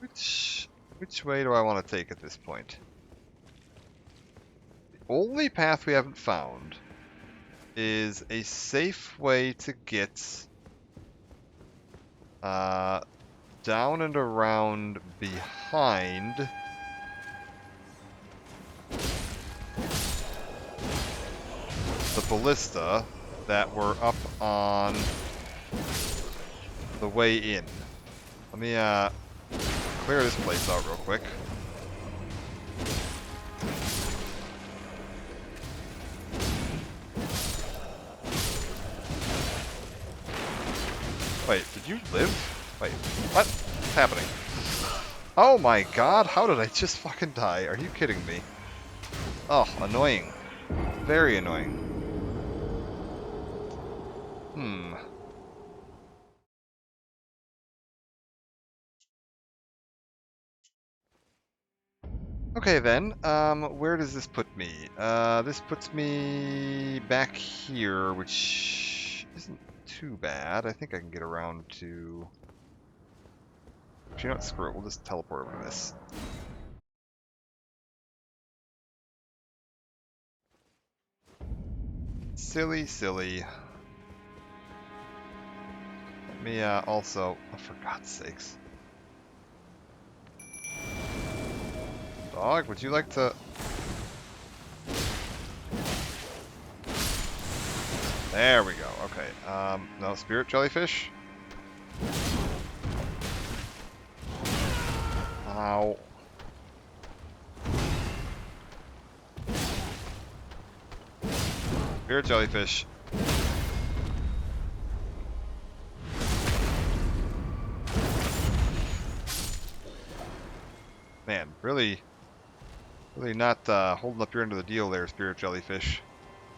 Which way do I want to take at this point? The only path we haven't found is a safe way to get down and around behind the ballista that were up on the way in. Let me clear this place out real quick. Wait, did you live? Wait, what's happening? Oh my god, how did I just fucking die? Are you kidding me? Oh, annoying. Very annoying. Okay then, where does this put me? This puts me back here, which isn't too bad. I think I can get around to... Actually, you know what, screw it, we'll just teleport over to this. Silly, silly. Let me, also... Oh, for God's sakes. Dog, would you like to... There we go, okay. No, spirit jellyfish? Ow. Spirit jellyfish. Man, really not holding up your end of the deal there, spirit jellyfish.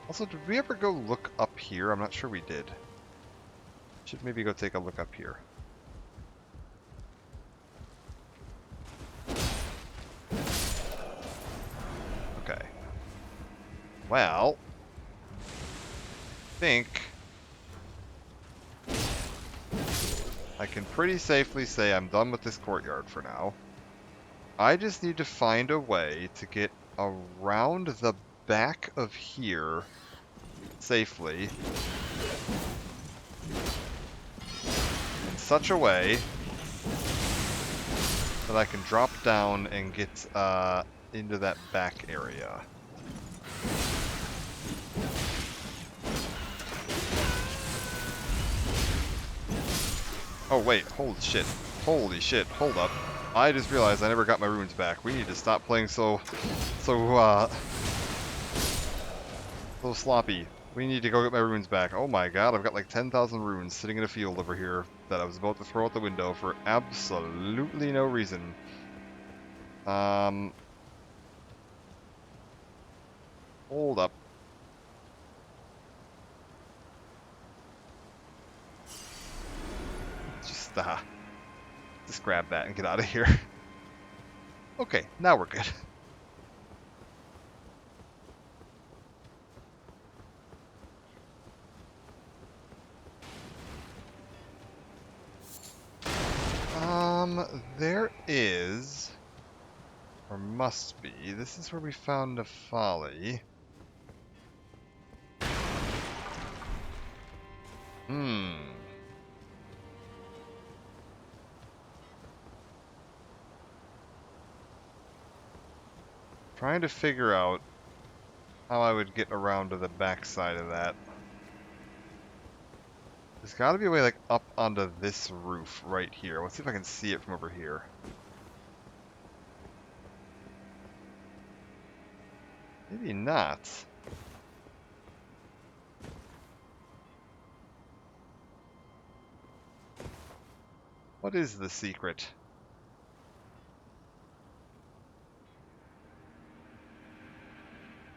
Also, did we ever go look up here? I'm not sure we did. Should maybe go take a look up here. Okay. Well, I think I can pretty safely say I'm done with this courtyard for now. I just need to find a way to get around the back of here safely in such a way that I can drop down and get into that back area. Oh wait, holy shit. Holy shit, hold up. I just realized I never got my runes back. We need to stop playing so sloppy. We need to go get my runes back. Oh my god, I've got like 10,000 runes sitting in a field over here that I was about to throw out the window for absolutely no reason. Hold up. Just grab that and get out of here. Okay, now we're good. There is, or must be, this is where we found a folly. Trying to figure out how I would get around to the backside of that. There's got to be a way, like, up onto this roof right here. Let's see if I can see it from over here. Maybe not. What is the secret?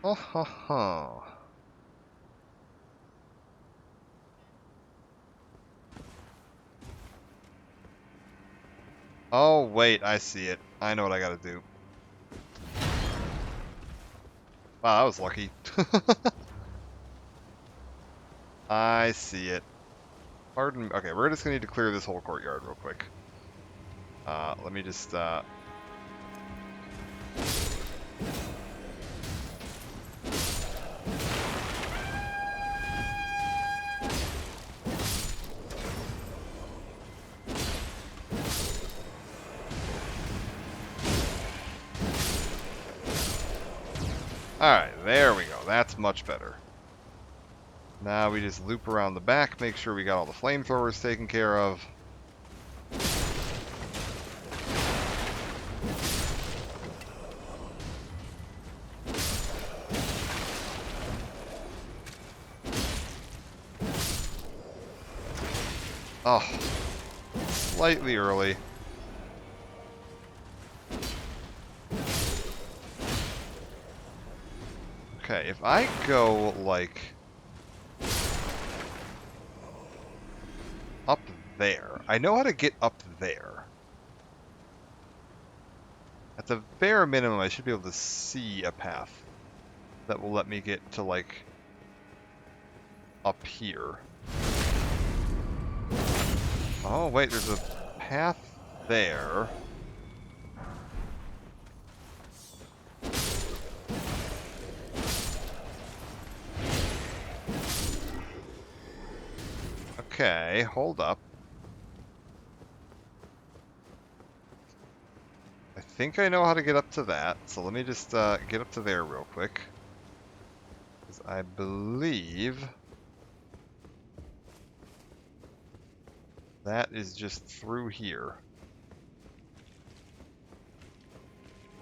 Oh, ha, ha. Oh, wait, I see it. I know what I gotta do. Wow, that was lucky. I see it. Pardon me. Okay, we're just gonna need to clear this whole courtyard real quick. Let me just, Alright, there we go. That's much better. Now we just loop around the back, make sure we got all the flamethrowers taken care of. Oh, slightly early. Okay, if I go, like, up there. I know how to get up there. At the bare minimum, I should be able to see a path that will let me get to, like, up here. Oh, wait, there's a path there. Okay, hold up. I think I know how to get up to that, so let me just get up to there real quick. 'Cause I believe that is just through here.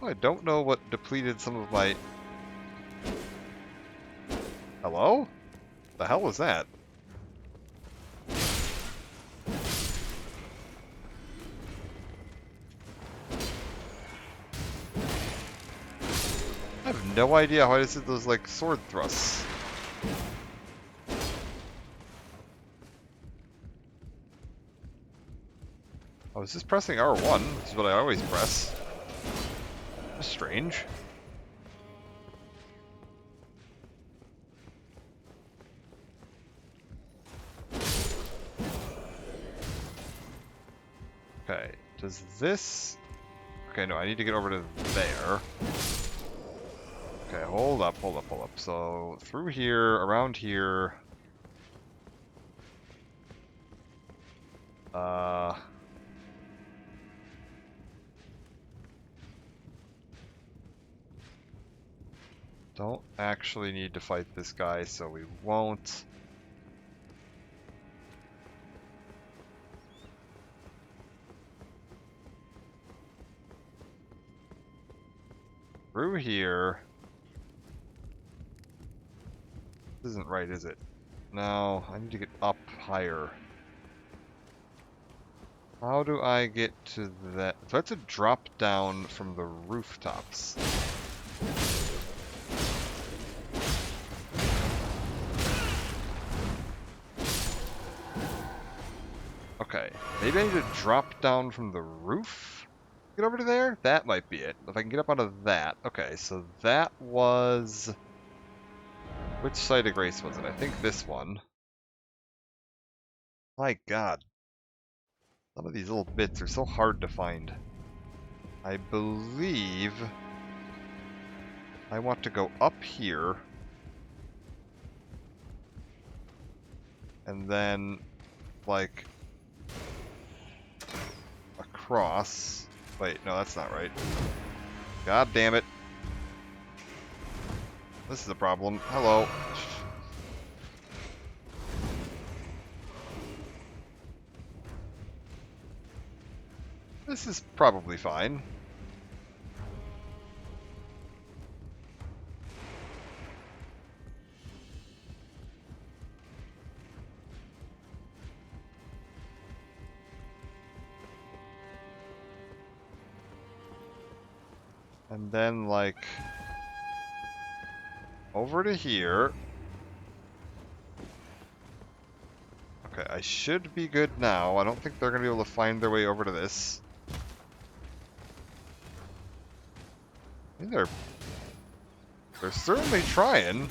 Oh, I don't know what depleted some of my... Hello? The hell was that? I have no idea how I just did those, like, sword thrusts. I was just pressing R1, which is what I always press. That's strange. Okay, does this... Okay, no, I need to get over to there. Okay, hold up, hold up, hold up. So, through here, around here... Don't actually need to fight this guy, so we won't. through here. This isn't right, is it? No, I need to get up higher. How do I get to that? So that's a drop down from the rooftops. Okay, maybe I need to drop down from the roof? Get over to there? That might be it. If I can get up out of that. Okay, so that was... Which site of grace was it? I think this one. My god. Some of these little bits are so hard to find. I believe I want to go up here. And then, like, across. Wait, no, that's not right. God damn it. This is a problem. Hello. This is probably fine. And then, like, over to here. Okay, I should be good now. I don't think they're going to be able to find their way over to this. I mean, they're certainly trying.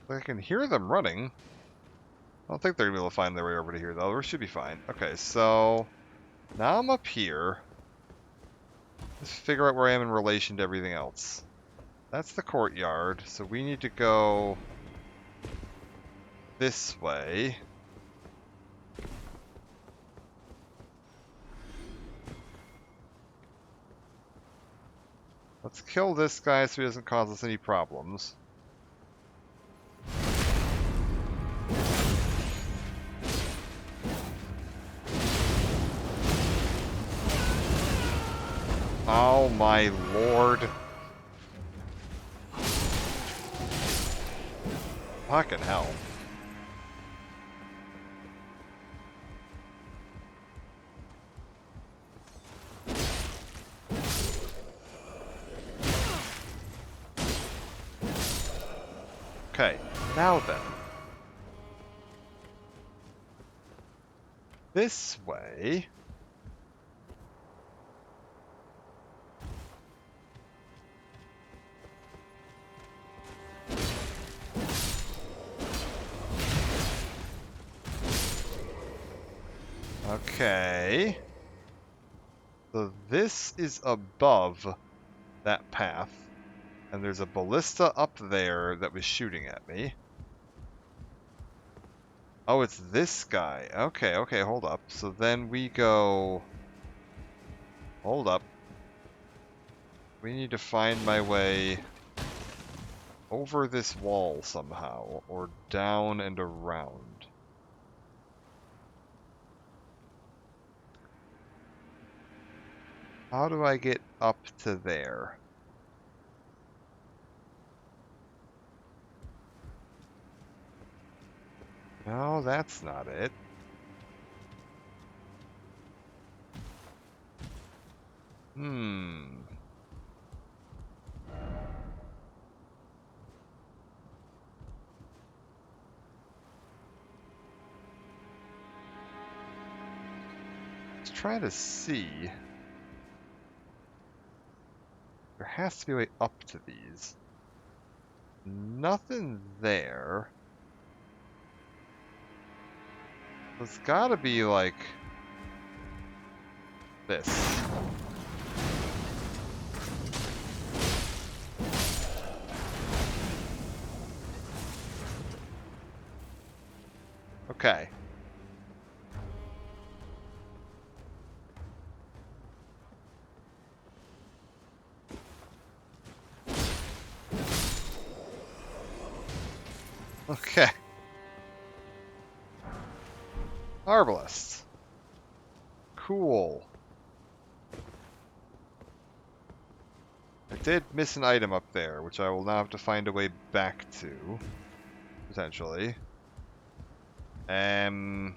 I can hear them running. I don't think they're going to be able to find their way over to here, though. We should be fine. Okay, so now I'm up here. Let's figure out where I am in relation to everything else. That's the courtyard, so we need to go this way. Let's kill this guy so he doesn't cause us any problems. Oh my lord. Fucking hell. Okay, now then. This way. Okay. So this is above that path. And there's a ballista up there that was shooting at me. Oh, it's this guy. Okay, okay, hold up. So then we go... Hold up. We need to find my way over this wall somehow, or down and around. How do I get up to there? No, that's not it. Let's try to see. There has to be a way up to these. Nothing there. It's gotta be like this. Okay. Marvelous. Cool. I did miss an item up there, which I will now have to find a way back to, potentially. Okay,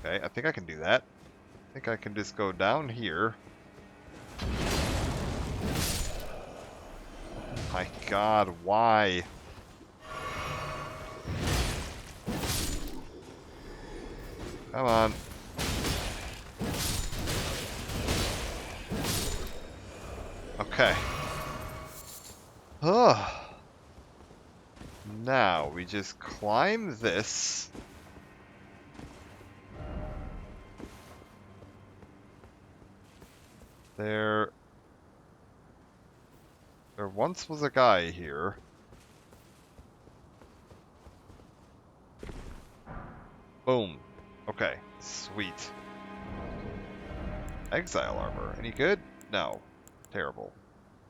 I think I can do that. I think I can just go down here. My god, why? Come on. Okay. Ugh. Now, we just climb this. There once was a guy here. Boom. Okay, sweet. Exile armor. Any good? No. Terrible.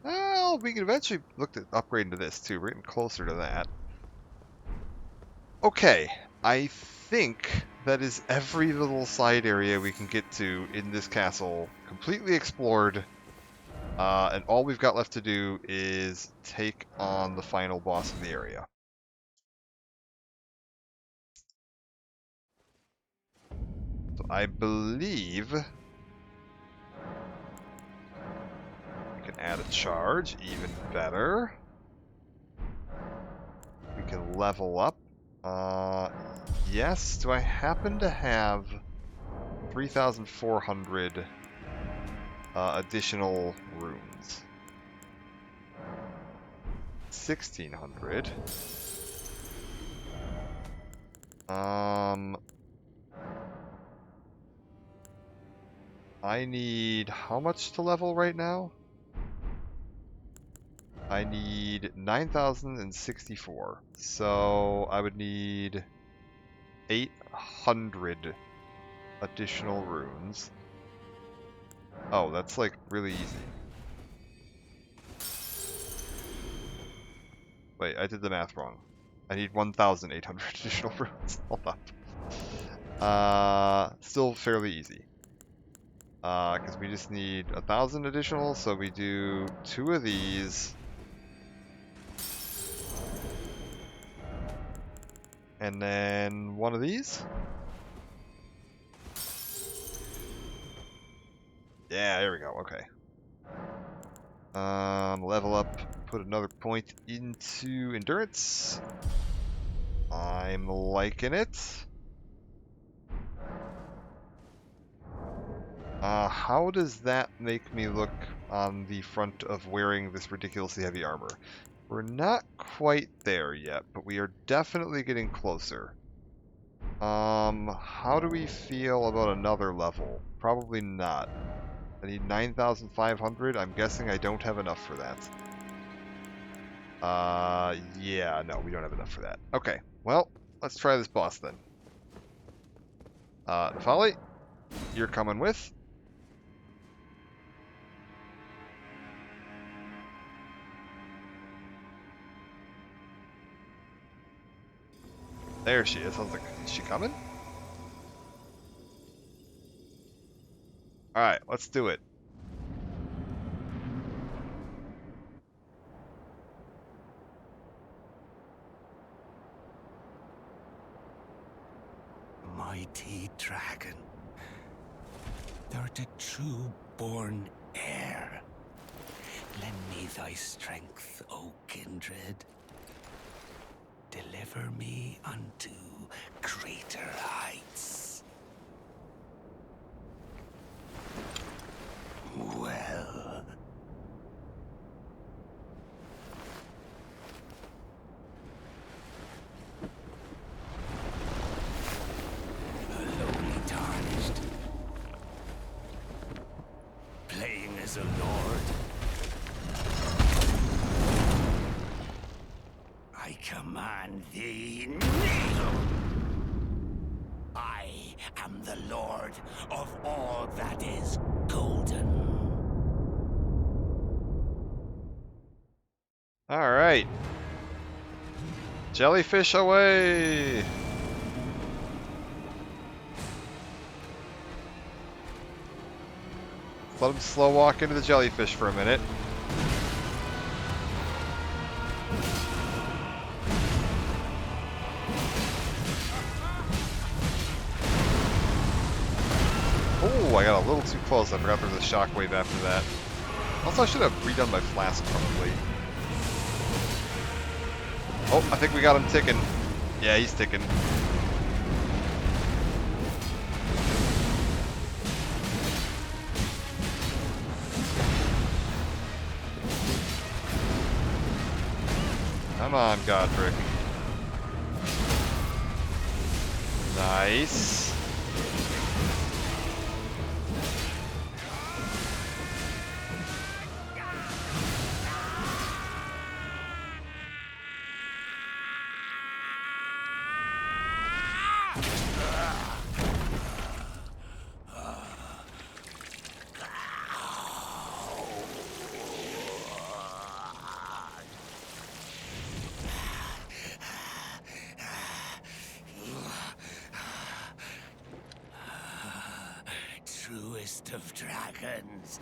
Well, we can eventually look at upgrading to this too. We're getting closer to that. Okay, I think that is every little side area we can get to in this castle completely explored. And all we've got left to do is take on the final boss of the area. So I believe we can add a charge, even better. We can level up. Yes, do I happen to have 3,400 additional runes? 1,600. I need how much to level right now? I need 9,064. So I would need 800 additional runes. Oh, that's like really easy. Wait, I did the math wrong. I need 1,800 additional runes. Hold up. Still fairly easy. Because we just need 1,000 additional, so we do 2 of these. And then 1 of these. Yeah, there we go, okay. Level up, put another point into endurance. I'm liking it. How does that make me look on the front of wearing this ridiculously heavy armor? We're not quite there yet, but we are definitely getting closer. How do we feel about another level? Probably not. I need 9,500. I'm guessing I don't have enough for that. Yeah, no, we don't have enough for that. Okay, well, let's try this boss then. Nefali, you're coming with. There she is. I was like, is she coming? Alright, let's do it. Mighty dragon, thou'rt a true-born heir. Lend me thy strength, O kindred. Deliver me unto greater heights. Well. Lowly tarnished. Playing as a lord. I command thee, kneel! I am the lord of all that is golden. Alright. Jellyfish away! Let him slow walk into the jellyfish for a minute. Oh, I got a little too close. I forgot there was a shockwave after that. Also, I should have redone my flask probably. Oh, I think we got him ticking. Yeah, he's ticking. Come on, Godric. Nice. Truest of dragons.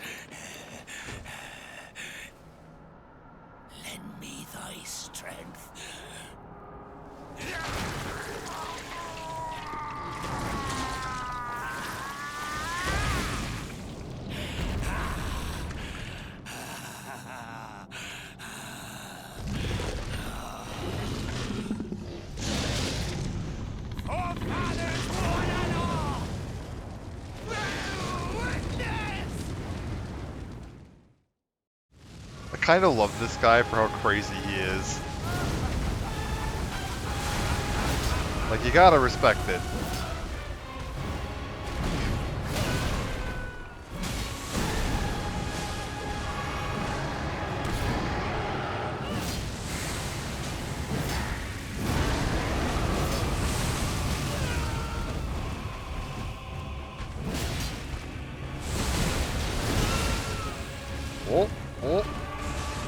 Lend me thy strength. I kind of love this guy for how crazy he is. Like, you gotta respect it. Oh, oh,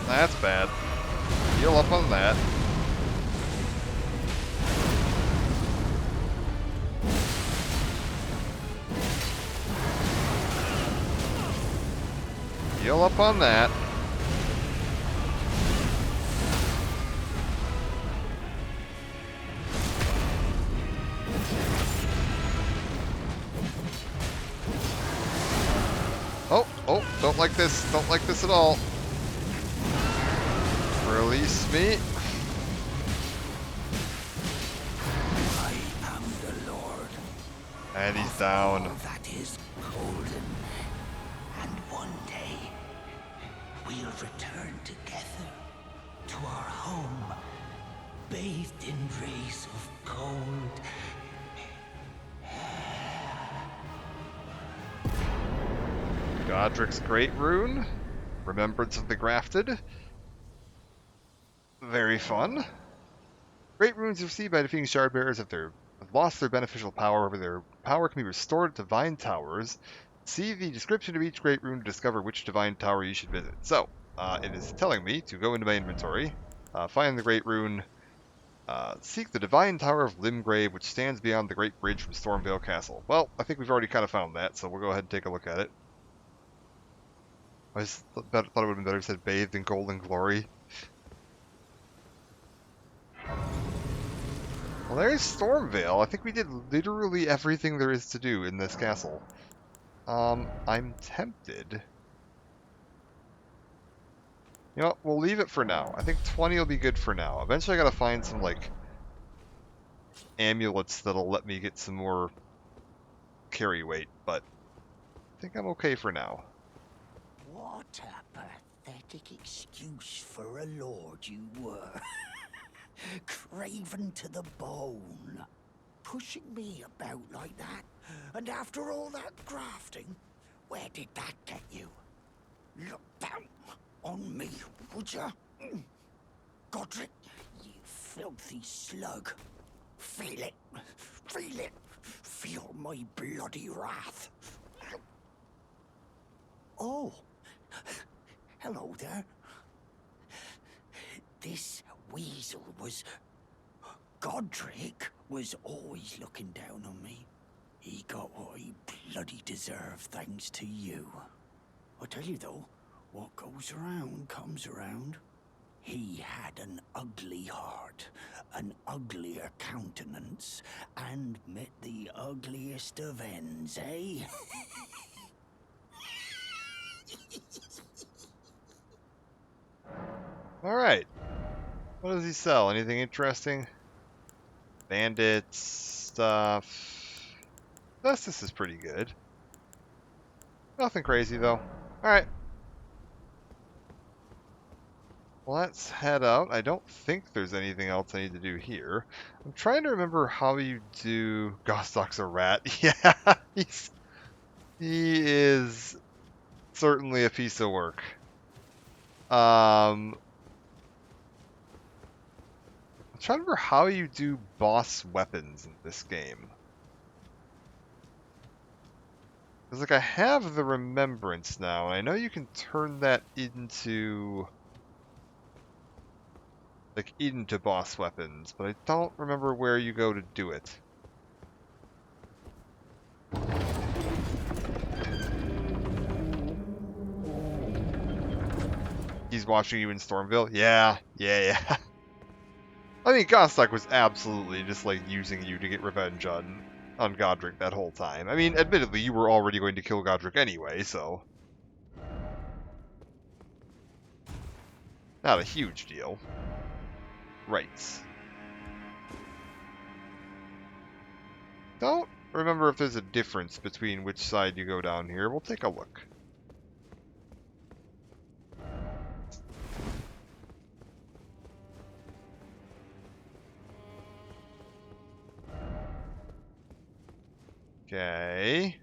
that's bad. Heal up on that. Heal up on that. Oh, oh, don't like this. Don't like this at all. Release me. I am the Lord. And he's down. All that is golden. And one day, we'll return together to our home, bathed in rays of gold. Godric's Great Rune. Remembrance of the Grafted. Very fun. Great runes are received by defeating shard bearers if they've lost their beneficial power. However, their power can be restored to divine towers. See the description of each great rune to discover which divine tower you should visit. So, it is telling me to go into my inventory, find the great rune, seek the divine tower of Limgrave, which stands beyond the great bridge from Stormvale Castle. Well, I think we've already kind of found that, so we'll go ahead and take a look at it. I just thought it would have been better if it said bathed in golden glory. Well, there's Stormvale. I think we did literally everything there is to do in this castle. I'm tempted. You know what? We'll leave it for now. I think 20 will be good for now. Eventually I gotta find some, like, amulets that'll let me get some more carry weight, but I think I'm okay for now. What a pathetic excuse for a lord you were. Craven to the bone. Pushing me about like that. And after all that grafting, where did that get you? Look down on me, would ya? Godric, you filthy slug. Feel it. Feel it. Feel my bloody wrath. Oh. Hello there. This weasel was... Godric was always looking down on me. He got what he bloody deserved thanks to you. I tell you though, what goes around comes around. He had an ugly heart, an uglier countenance, and met the ugliest of ends, eh? All right. What does he sell? Anything interesting? Bandits stuff. This is pretty good. Nothing crazy though. All right. Well, let's head out. I don't think there's anything else I need to do here. I'm trying to remember how you do. Gostock's a rat. Yeah, he is certainly a piece of work. I'm trying to remember how you do boss weapons in this game. Because, like, I have the remembrance now, and I know you can turn that into, like, into boss weapons, but I don't remember where you go to do it. He's watching you in Stormville? Yeah. I mean, Gostock was absolutely just, like, using you to get revenge on Godric that whole time. I mean, admittedly, you were already going to kill Godric anyway, so... Not a huge deal. Right. Don't remember if there's a difference between which side you go down here. We'll take a look. Okay.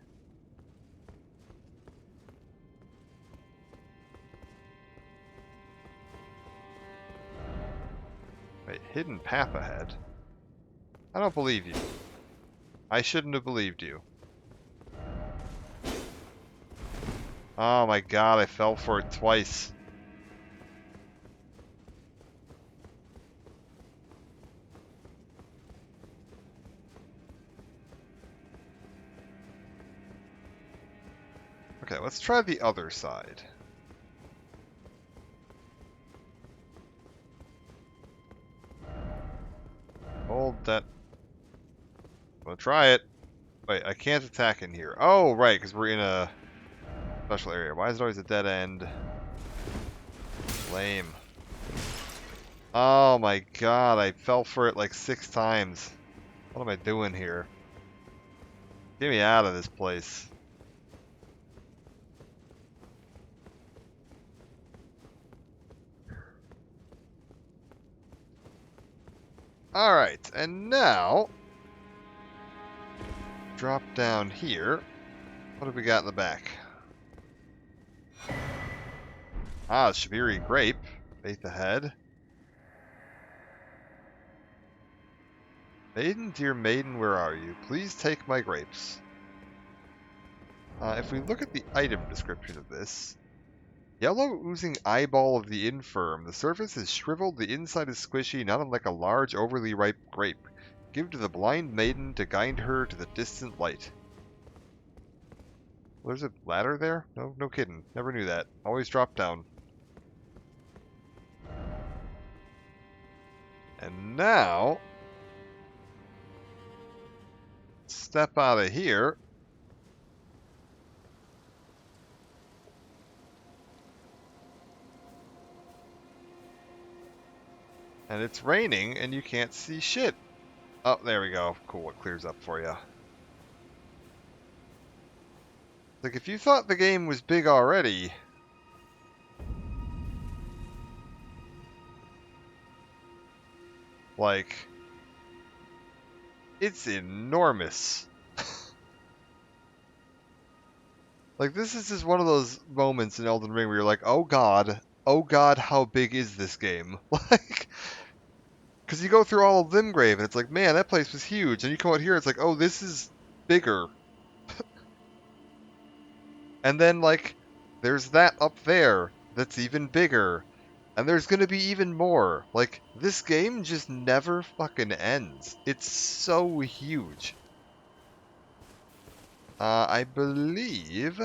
Wait, hidden path ahead? I don't believe you. I shouldn't have believed you. Oh my god, I fell for it twice. Okay, let's try the other side. Hold that. We'll try it. Wait, I can't attack in here. Oh, right, because we're in a special area. Why is it always a dead end? Lame. Oh my god, I fell for it like 6 times. What am I doing here? Get me out of this place. Alright, and now... drop down here. What have we got in the back? Ah, Shabiri Grape. Faith ahead. Maiden, dear maiden, where are you? Please take my grapes. If we look at the item description of this, yellow oozing eyeball of the infirm. The surface is shriveled, the inside is squishy, not unlike a large, overly ripe grape. Give to the blind maiden to guide her to the distant light. Well, there's a ladder there? No kidding. Never knew that. Always drop down. And now... step out of here. And it's raining, and you can't see shit. Oh, there we go. Cool, it clears up for you. Like, if you thought the game was big already... like... it's enormous. Like, this is just one of those moments in Elden Ring where you're like, oh god, how big is this game? Like... because you go through all of Limgrave, and it's like, man, that place was huge. And you come out here, it's like, oh, this is bigger. And then, like, there's that up there that's even bigger. And there's gonna be even more. Like, this game just never fucking ends. It's so huge. I believe...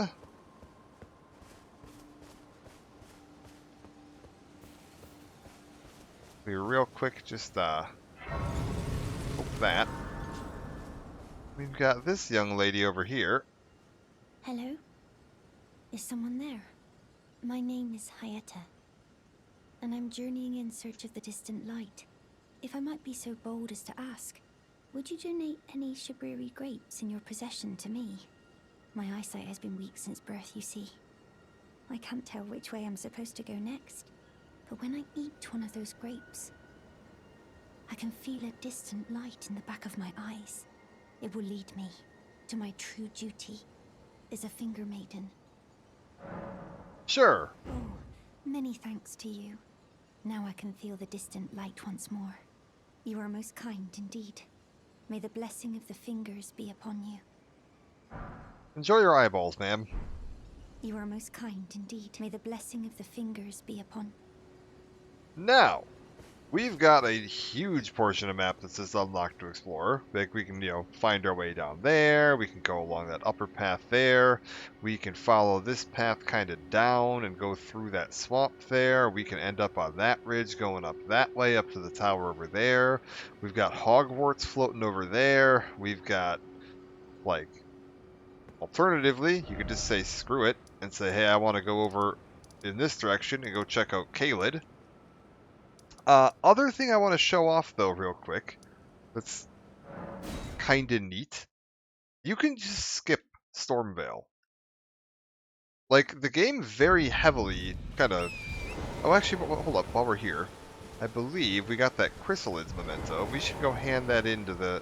be real quick, just hope that. We've got this young lady over here. Hello? Is someone there? My name is Hayata, and I'm journeying in search of the distant light. If I might be so bold as to ask, would you donate any Shabriri grapes in your possession to me? My eyesight has been weak since birth, you see. I can't tell which way I'm supposed to go next, but when I eat one of those grapes, I can feel a distant light in the back of my eyes. It will lead me to my true duty as a finger maiden. Sure. Oh, many thanks to you. Now I can feel the distant light once more. You are most kind indeed. May the blessing of the fingers be upon you. Enjoy your eyeballs, ma'am. You are most kind indeed. May the blessing of the fingers be upon. Now, we've got a huge portion of map that says unlocked to explore. Like we can, find our way down there. We can go along that upper path there. We can follow this path kind of down and go through that swamp there. We can end up on that ridge going up that way, up to the tower over there. We've got Hogwarts floating over there. We've got, like, alternatively, you could just say screw it and say, hey, I want to go over in this direction and go check out Caelid. Other thing I want to show off, though, real quick, that's kind of neat. You can just skip Stormvale. Like, the game very heavily kind of... Oh, actually, hold up, while we're here. I believe we got that Chrysalids memento. We should go hand that into the...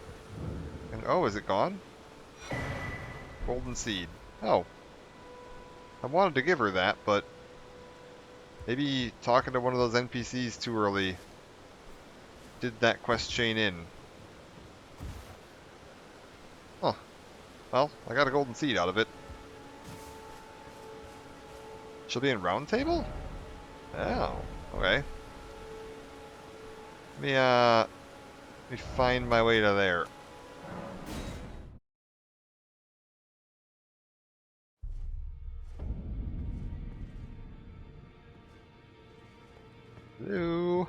Oh, is it gone? Golden Seed. Oh. I wanted to give her that, but... Maybe talking to one of those NPCs too early did that quest chain in. Huh. Well, I got a golden seed out of it. She'll be in Round Table? Oh, okay. Let me find my way to there. Hello.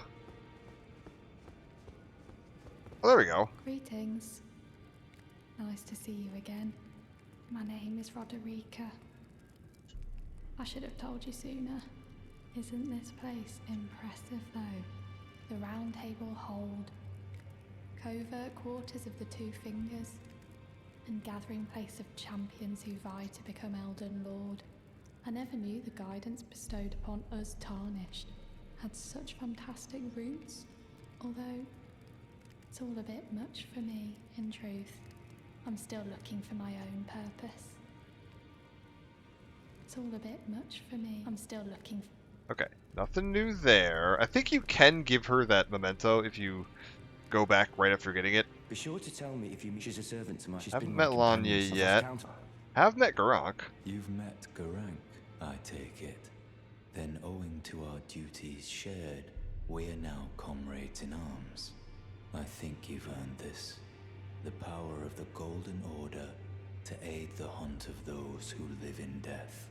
Oh, there we go. Greetings. Nice to see you again. My name is Roderica. I should have told you sooner. Isn't this place impressive though? The Round Table hold, covert quarters of the Two Fingers, and gathering place of champions who vie to become Elden Lord. I never knew the guidance bestowed upon us Tarnished had such fantastic roots, although it's all a bit much for me, in truth. I'm still looking for my own purpose. It's all a bit much for me. I'm still looking for... Okay, nothing new there. I think you can give her that memento if you go back right after getting it. Be sure to tell me if you meet. She's a servant to my. Haven't met Lanya yet. Have met Garank. You've met Garank, I take it. Then, owing to our duties shared, we are now comrades in arms. I think you've earned this. The power of the Golden Order to aid the hunt of those who live in death.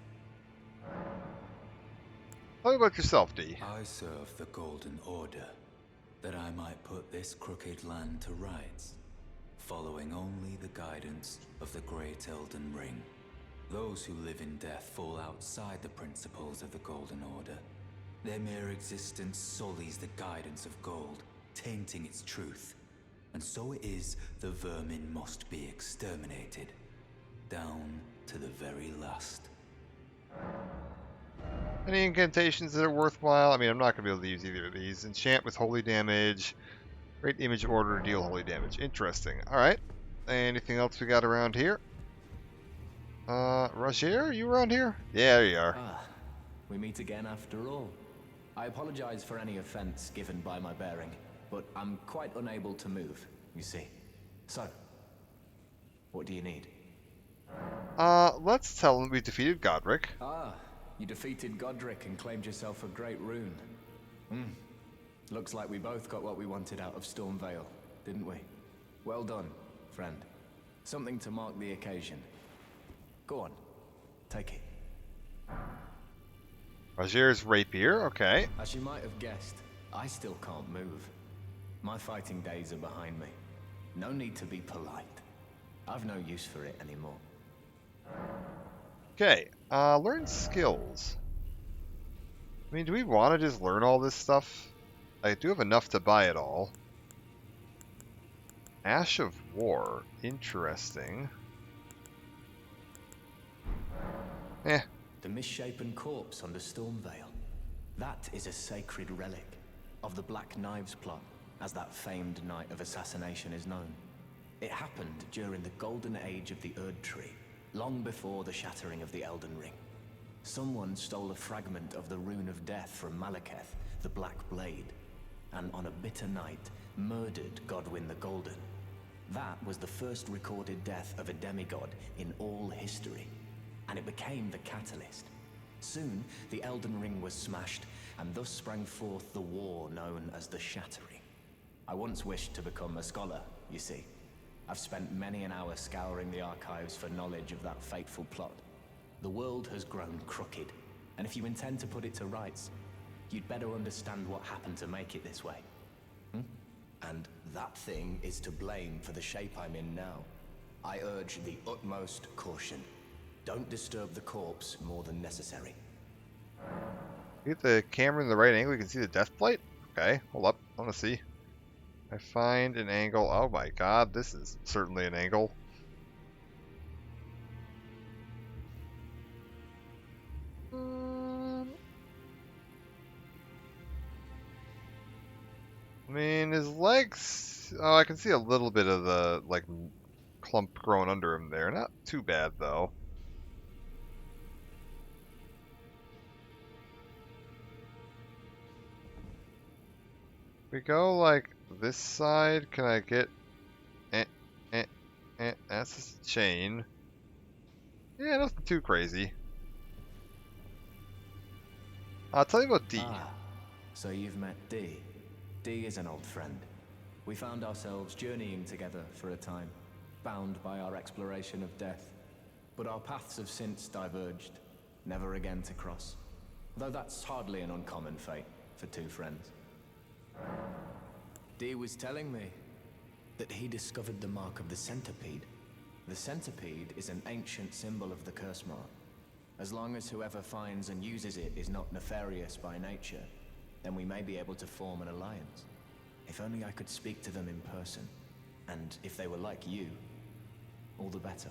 Tell me about yourself, D. I serve the Golden Order, that I might put this crooked land to rights, following only the guidance of the Great Elden Ring. Those who live in death fall outside the principles of the Golden Order. Their mere existence sullies the guidance of gold, tainting its truth. And so it is the vermin must be exterminated, down to the very last. Any incantations that are worthwhile? I mean, I'm not going to be able to use either of these. Enchant with holy damage. Great image order, deal holy damage. Interesting. Alright. Anything else we got around here? Roger, you around here? Yeah, there you are. Ah, we meet again after all. I apologize for any offense given by my bearing, but I'm quite unable to move, you see. So, what do you need? Let's tell him we defeated Godric. Ah, you defeated Godric and claimed yourself a great rune. Looks like we both got what we wanted out of Stormvale, didn't we? Well done, friend. Something to mark the occasion. Go on, take it. Roger's rapier, okay. As you might have guessed, I still can't move. My fighting days are behind me. No need to be polite. I've no use for it anymore. Okay, learn skills. I mean, do we want to just learn all this stuff? I do have enough to buy it all. Ash of War. Interesting. Eh. The misshapen corpse under Stormvale. That is a sacred relic of the Black Knives plot, as that famed night of assassination is known. It happened during the golden age of the Erd Tree, long before the shattering of the Elden Ring. Someone stole a fragment of the Rune of Death from Malekith, the Black Blade, and on a bitter night, murdered Godwyn the Golden. That was the first recorded death of a demigod in all history, and it became the catalyst. Soon, the Elden Ring was smashed, and thus sprang forth the war known as the Shattering. I once wished to become a scholar, you see. I've spent many an hour scouring the archives for knowledge of that fateful plot. The world has grown crooked, and if you intend to put it to rights, you'd better understand what happened to make it this way. And that thing is to blame for the shape I'm in now. I urge the utmost caution. Don't disturb the corpse more than necessary. Get the camera in the right angle, you can see the death plate? Okay, hold up. I want to see. I find an angle. Oh my god, this is certainly an angle. I mean, his legs... Oh, I can see a little bit of the, like, clump growing under him there. Not too bad, though. We go, like, this side. Can I get... That's just a chain. Yeah, nothing too crazy. I'll tell you about D. So you've met D. D is an old friend. We found ourselves journeying together for a time, bound by our exploration of death. But our paths have since diverged, never again to cross. Though that's hardly an uncommon fate for two friends. D was telling me that he discovered the mark of the centipede. The centipede is an ancient symbol of the curse mark. As long as whoever finds and uses it is not nefarious by nature, then we may be able to form an alliance. If only I could speak to them in person. And if they were like you, all the better.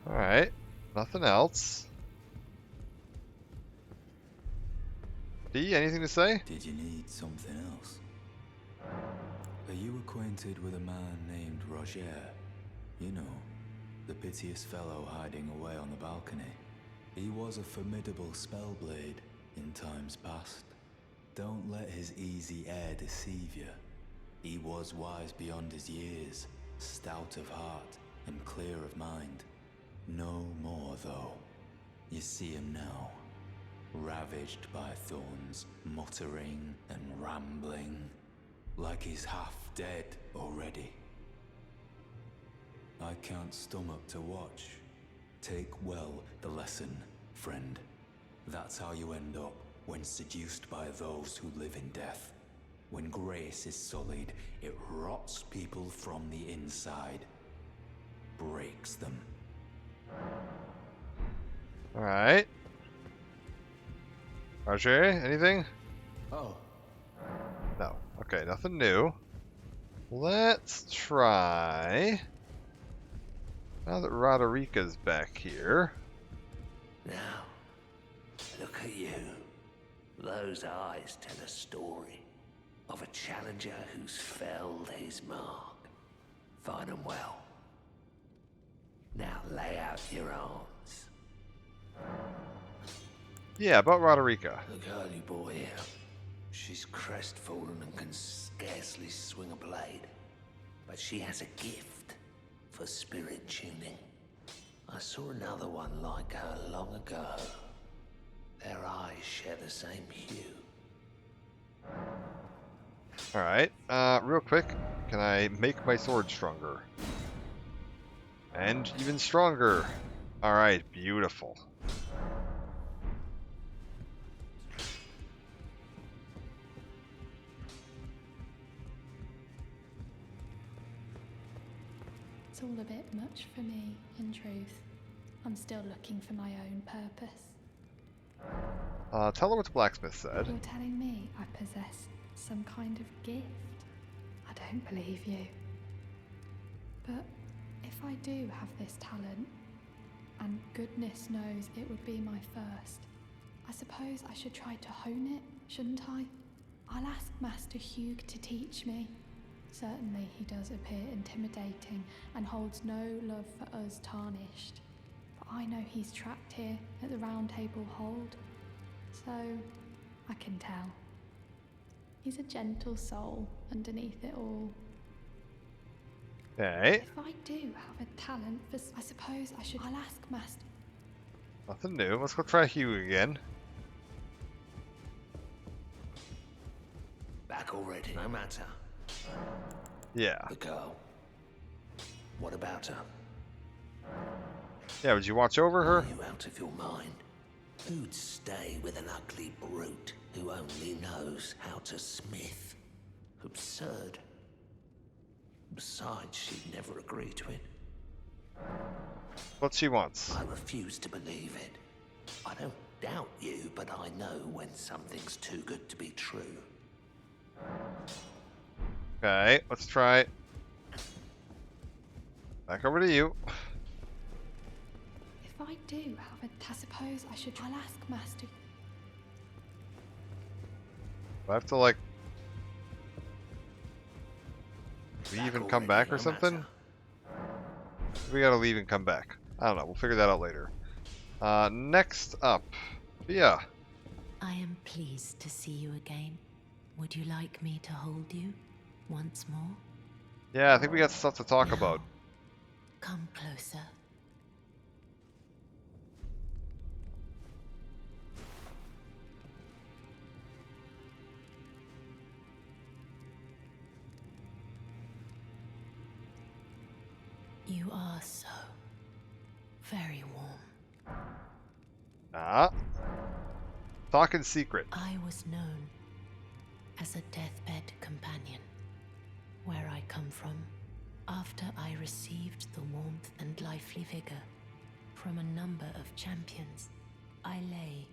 Alright. Nothing else. D, anything to say? Did you need something else? Are you acquainted with a man named Roger? You know, the piteous fellow hiding away on the balcony. He was a formidable spellblade in times past. Don't let his easy air deceive you. He was wise beyond his years, stout of heart and clear of mind. No more, though. You see him now, ravaged by thorns, muttering and rambling, like he's half dead already. I can't stomach to watch. Take well the lesson, friend. That's how you end up when seduced by those who live in death. When grace is sullied, it rots people from the inside, breaks them. Alright. Roger, anything? Oh. No. Okay, nothing new. Let's try... Now that Roderica's back here. Now, look at you. Those eyes tell a story of a challenger who's felled his mark. Find 'em well. Now lay out your arms. Yeah, about Roderica. The girly boy here. She's crestfallen and can scarcely swing a blade. But she has a gift for spirit tuning. I saw another one like her long ago. Their eyes share the same hue. Alright, real quick, can I make my sword stronger? And even stronger. Alright, beautiful. all a bit much for me, in truth. I'm still looking for my own purpose. Tell her what the blacksmith said. You're telling me I possess some kind of gift? I don't believe you. But if I do have this talent, and goodness knows it would be my first, I suppose I should try to hone it, shouldn't I? I'll ask Master Hugh to teach me. Certainly he does appear intimidating and holds no love for us tarnished. But I know he's trapped here at the Round Table Hold, so I can tell. He's a gentle soul underneath it all. Okay. If I do have a talent for, I suppose I'll ask Master. Nothing new. Let's go try Hugh again. Back already, no matter. Yeah. The girl. What about her? Yeah, would you watch over her? Are you out of your mind? Who'd stay with an ugly brute who only knows how to smith? Absurd. Besides, she'd never agree to it. What she wants. I refuse to believe it. I don't doubt you, but I know when something's too good to be true. Okay, let's try it. Back over to you. If I do have a, I suppose I'll ask Master. Do I have to like leave and come back or something? We gotta leave and come back. I don't know, we'll figure that out later. Next up, yeah. I am pleased to see you again. Would you like me to hold you once more? Yeah, I think we got stuff to talk about. Come closer. You are so very warm. Ah. Talk in secret. I was known as a deathbed companion. Where I come from, after I received the warmth and lively vigor from a number of champions, I lay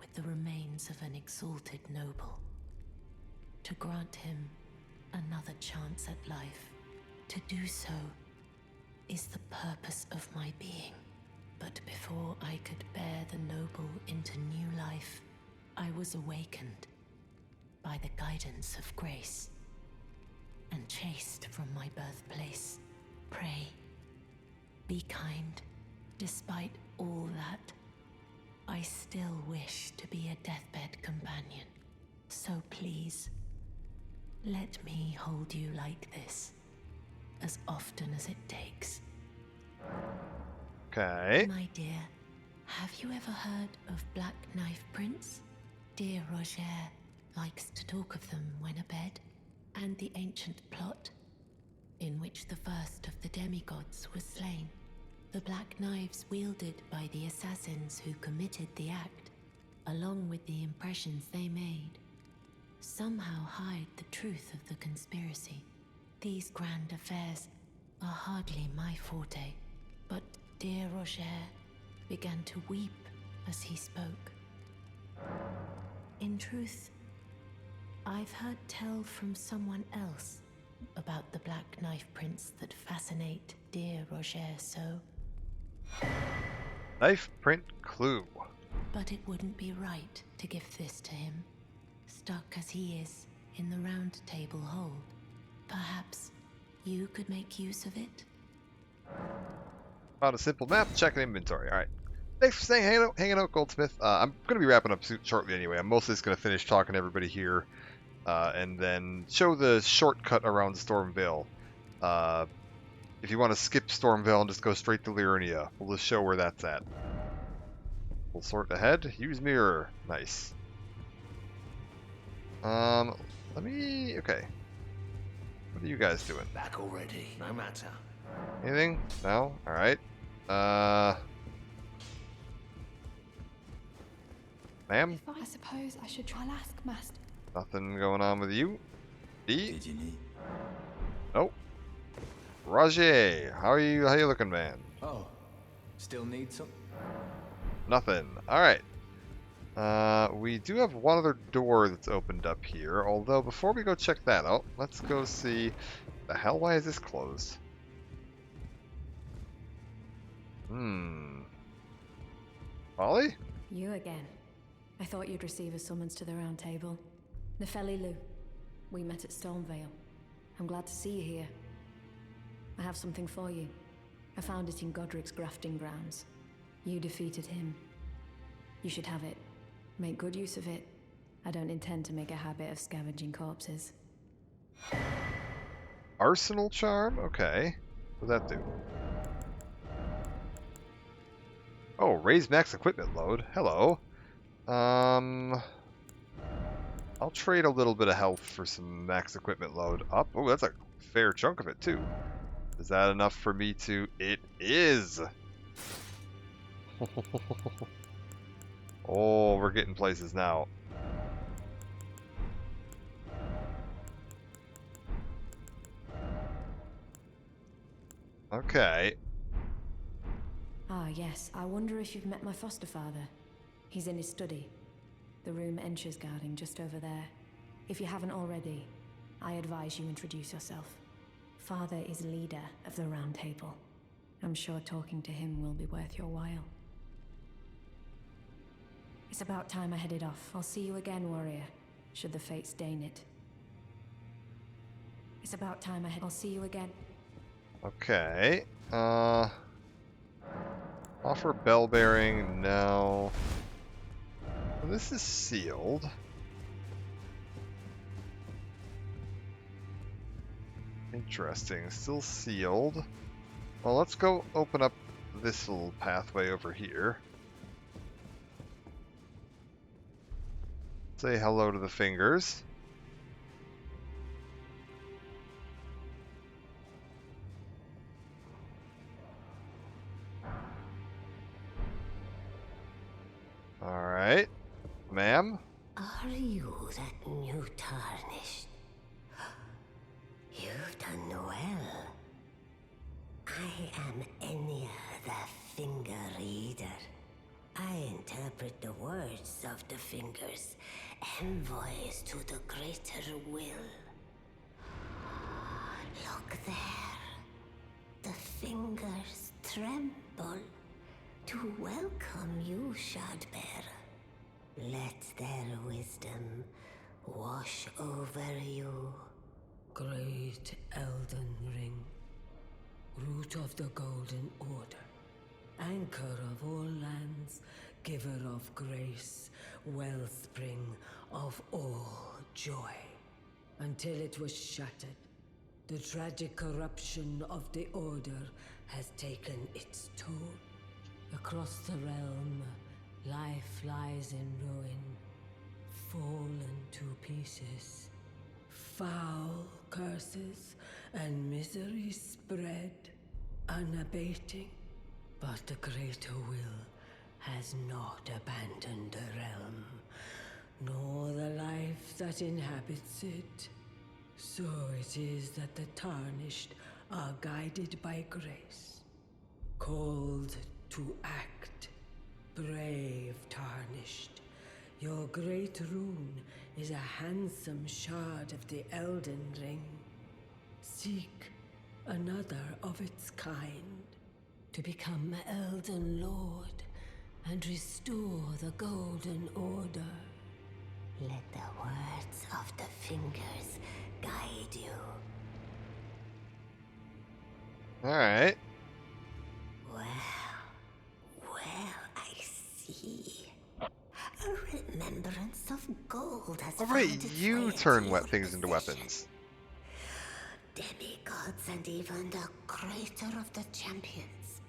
with the remains of an exalted noble. To grant him another chance at life, to do so is the purpose of my being. But before I could bear the noble into new life, I was awakened by the guidance of grace and chased from my birthplace. Pray, be kind. Despite all that, I still wish to be a deathbed companion. So please, let me hold you like this, as often as it takes. Okay. My dear, have you ever heard of Black Knife Prince? Dear Roger likes to talk of them when abed, and the ancient plot in which the first of the demigods was slain. The black knives wielded by the assassins who committed the act, along with the impressions they made, somehow hide the truth of the conspiracy. These grand affairs are hardly my forte, but dear Roger began to weep as he spoke. In truth, I've heard tell from someone else about the Black Knife Prince that fascinate dear Roger so. Knife print clue. But it wouldn't be right to give this to him, stuck as he is in the Round Table Hold. Perhaps you could make use of it? Found a simple map, check an inventory. Alright. Thanks for staying, hanging out, Goldsmith. I'm going to be wrapping up shortly anyway. I'm mostly just going to finish talking to everybody here, and then show the shortcut around Stormvale. If you want to skip Stormvale and just go straight to Liurnia, we'll just show where that's at. We'll sort ahead. Use mirror. Nice. Okay. What are you guys doing? Back already, no matter. Anything? No? Alright. Ma'am? I suppose I should try and ask Master. Nothing going on with you? D? Did you need? Nope. Roger, how are you? How you looking, man? Oh, still need some? Nothing. All right. We do have one other door that's opened up here. Although before we go check that out, let's go see. The hell? Why is this closed? Ollie? You again. I thought you'd receive a summons to the round table. Nefeli Lu. We met at Stonevale. I'm glad to see you here. I have something for you. I found it in Godric's grafting grounds. You defeated him. You should have it. Make good use of it. I don't intend to make a habit of scavenging corpses. Arsenal charm? Okay. What does that do? Oh, raise max equipment load. Hello. I'll trade a little bit of health for some max equipment load up. Oh, that's a fair chunk of it, too. Is that enough for me to... It is! Oh, we're getting places now. Okay. Ah, yes. I wonder if you've met my foster father. He's in his study. The room Encher's guarding just over there. If you haven't already, I advise you introduce yourself. Father is leader of the Round Table. I'm sure talking to him will be worth your while. It's about time I headed off. I'll see you again, warrior, should the fates deign it. It's about time I'll see you again. Okay. Offer bell bearing, no. Well, this is sealed. Interesting, still sealed. Well, let's go open up this little pathway over here. Say hello to the fingers. Alright. Ma'am? Are you that new tarnished? You've done well. I am Enya the Finger Reader. I interpret the words of the fingers, envoys to the greater will. Look there. The fingers tremble to welcome you, Shardbearer. Let their wisdom wash over you. Great Elden Ring, root of the Golden Order, anchor of all lands, giver of grace, wellspring of all joy. Until it was shattered, the tragic corruption of the Order has taken its toll. Across the realm, life lies in ruin, fallen to pieces. Foul curses and misery spread, unabating. But the greater will has not abandoned the realm, nor the life that inhabits it. So it is that the tarnished are guided by grace, called to act. Brave tarnished, your great rune is a handsome shard of the Elden Ring. Seek another of its kind to become Elden Lord and restore the Golden Order. Let the words of the fingers guide you. Alright. Well, I see. A remembrance of gold has Alright, found its you way turn into wet your things into possession. weapons. Demigods and even the greater of the champions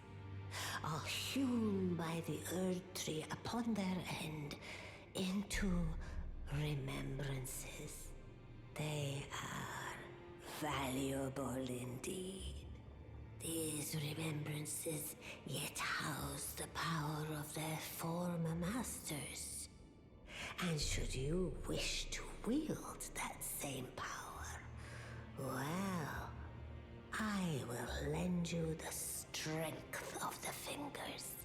are hewn by the Earth Tree upon their end into remembrances. They are valuable indeed. These remembrances yet house the power of their former masters. And should you wish to wield that same power, well, I will lend you the strength of the fingers.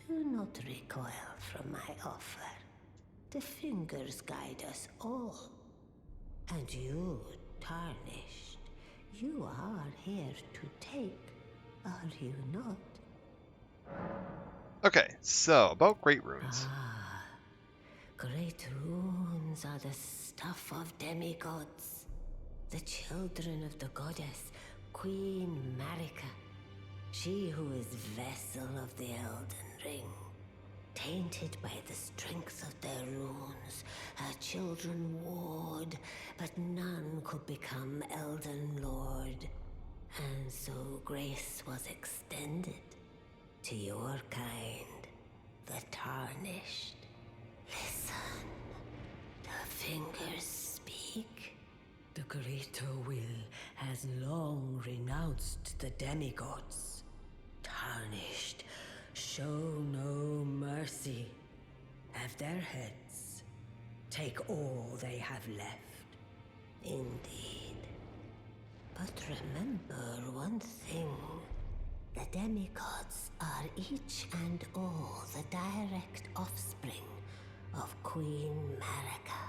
Do not recoil from my offer. The fingers guide us all. And you, Tarnished, you are here to take, are you not? Okay, so about Great Runes. Great runes are the stuff of demigods, the children of the goddess, Queen Marika. She who is vessel of the Elden Ring. Tainted by the strength of their runes, her children warred, but none could become Elden Lord. And so grace was extended to your kind, the Tarnished. Listen, the fingers speak. The greater will has long renounced the demigods. Tarnished, show no mercy. Have their heads. Take all they have left. Indeed. But remember one thing. The demigods are each and all the direct offspring of Queen Marika.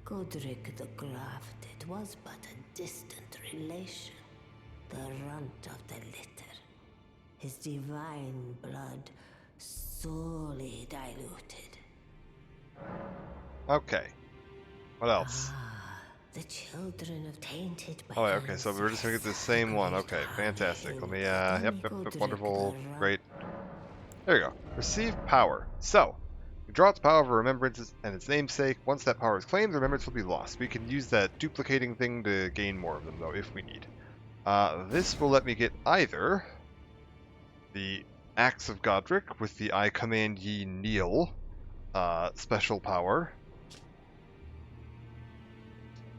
Godric the Grafted was but a distant relation, the runt of the litter. His divine blood sorely diluted. Okay. What else? The children of tainted by Oh, yeah, okay, so we're just gonna get the same one. Okay, fantastic. Let me, yep, wonderful, great. There you go. Receive power. So, you draw its power of remembrance and its namesake. Once that power is claimed, the remembrance will be lost. We can use that duplicating thing to gain more of them, though, if we need. This will let me get either the Axe of Godric with the I Command Ye Kneel special power.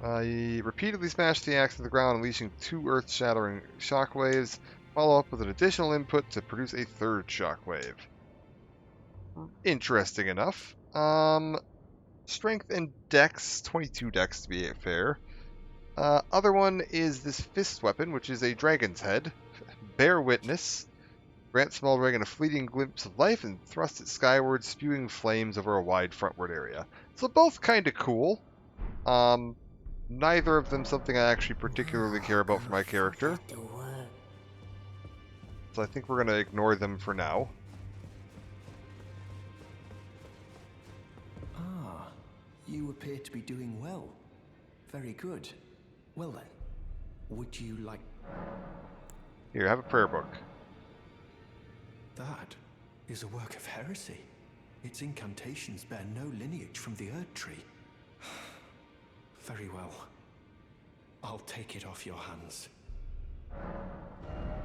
You repeatedly smash the axe to the ground, unleashing 2 earth-shattering shockwaves. Follow up with an additional input to produce a 3rd shockwave. Interesting enough. Strength and dex, 22 dex to be fair. Other one is this fist weapon, which is a dragon's head. Bear witness. Grant small dragon a fleeting glimpse of life and thrust it skyward, spewing flames over a wide frontward area. So both kind of cool. Neither of them something I actually particularly care about for my character. So I think we're going to ignore them for now. Ah, you appear to be doing well. Very good. Well then, would you like... Here, have a prayer book. That is a work of heresy. Its incantations bear no lineage from the Erd Tree. Very well. I'll take it off your hands.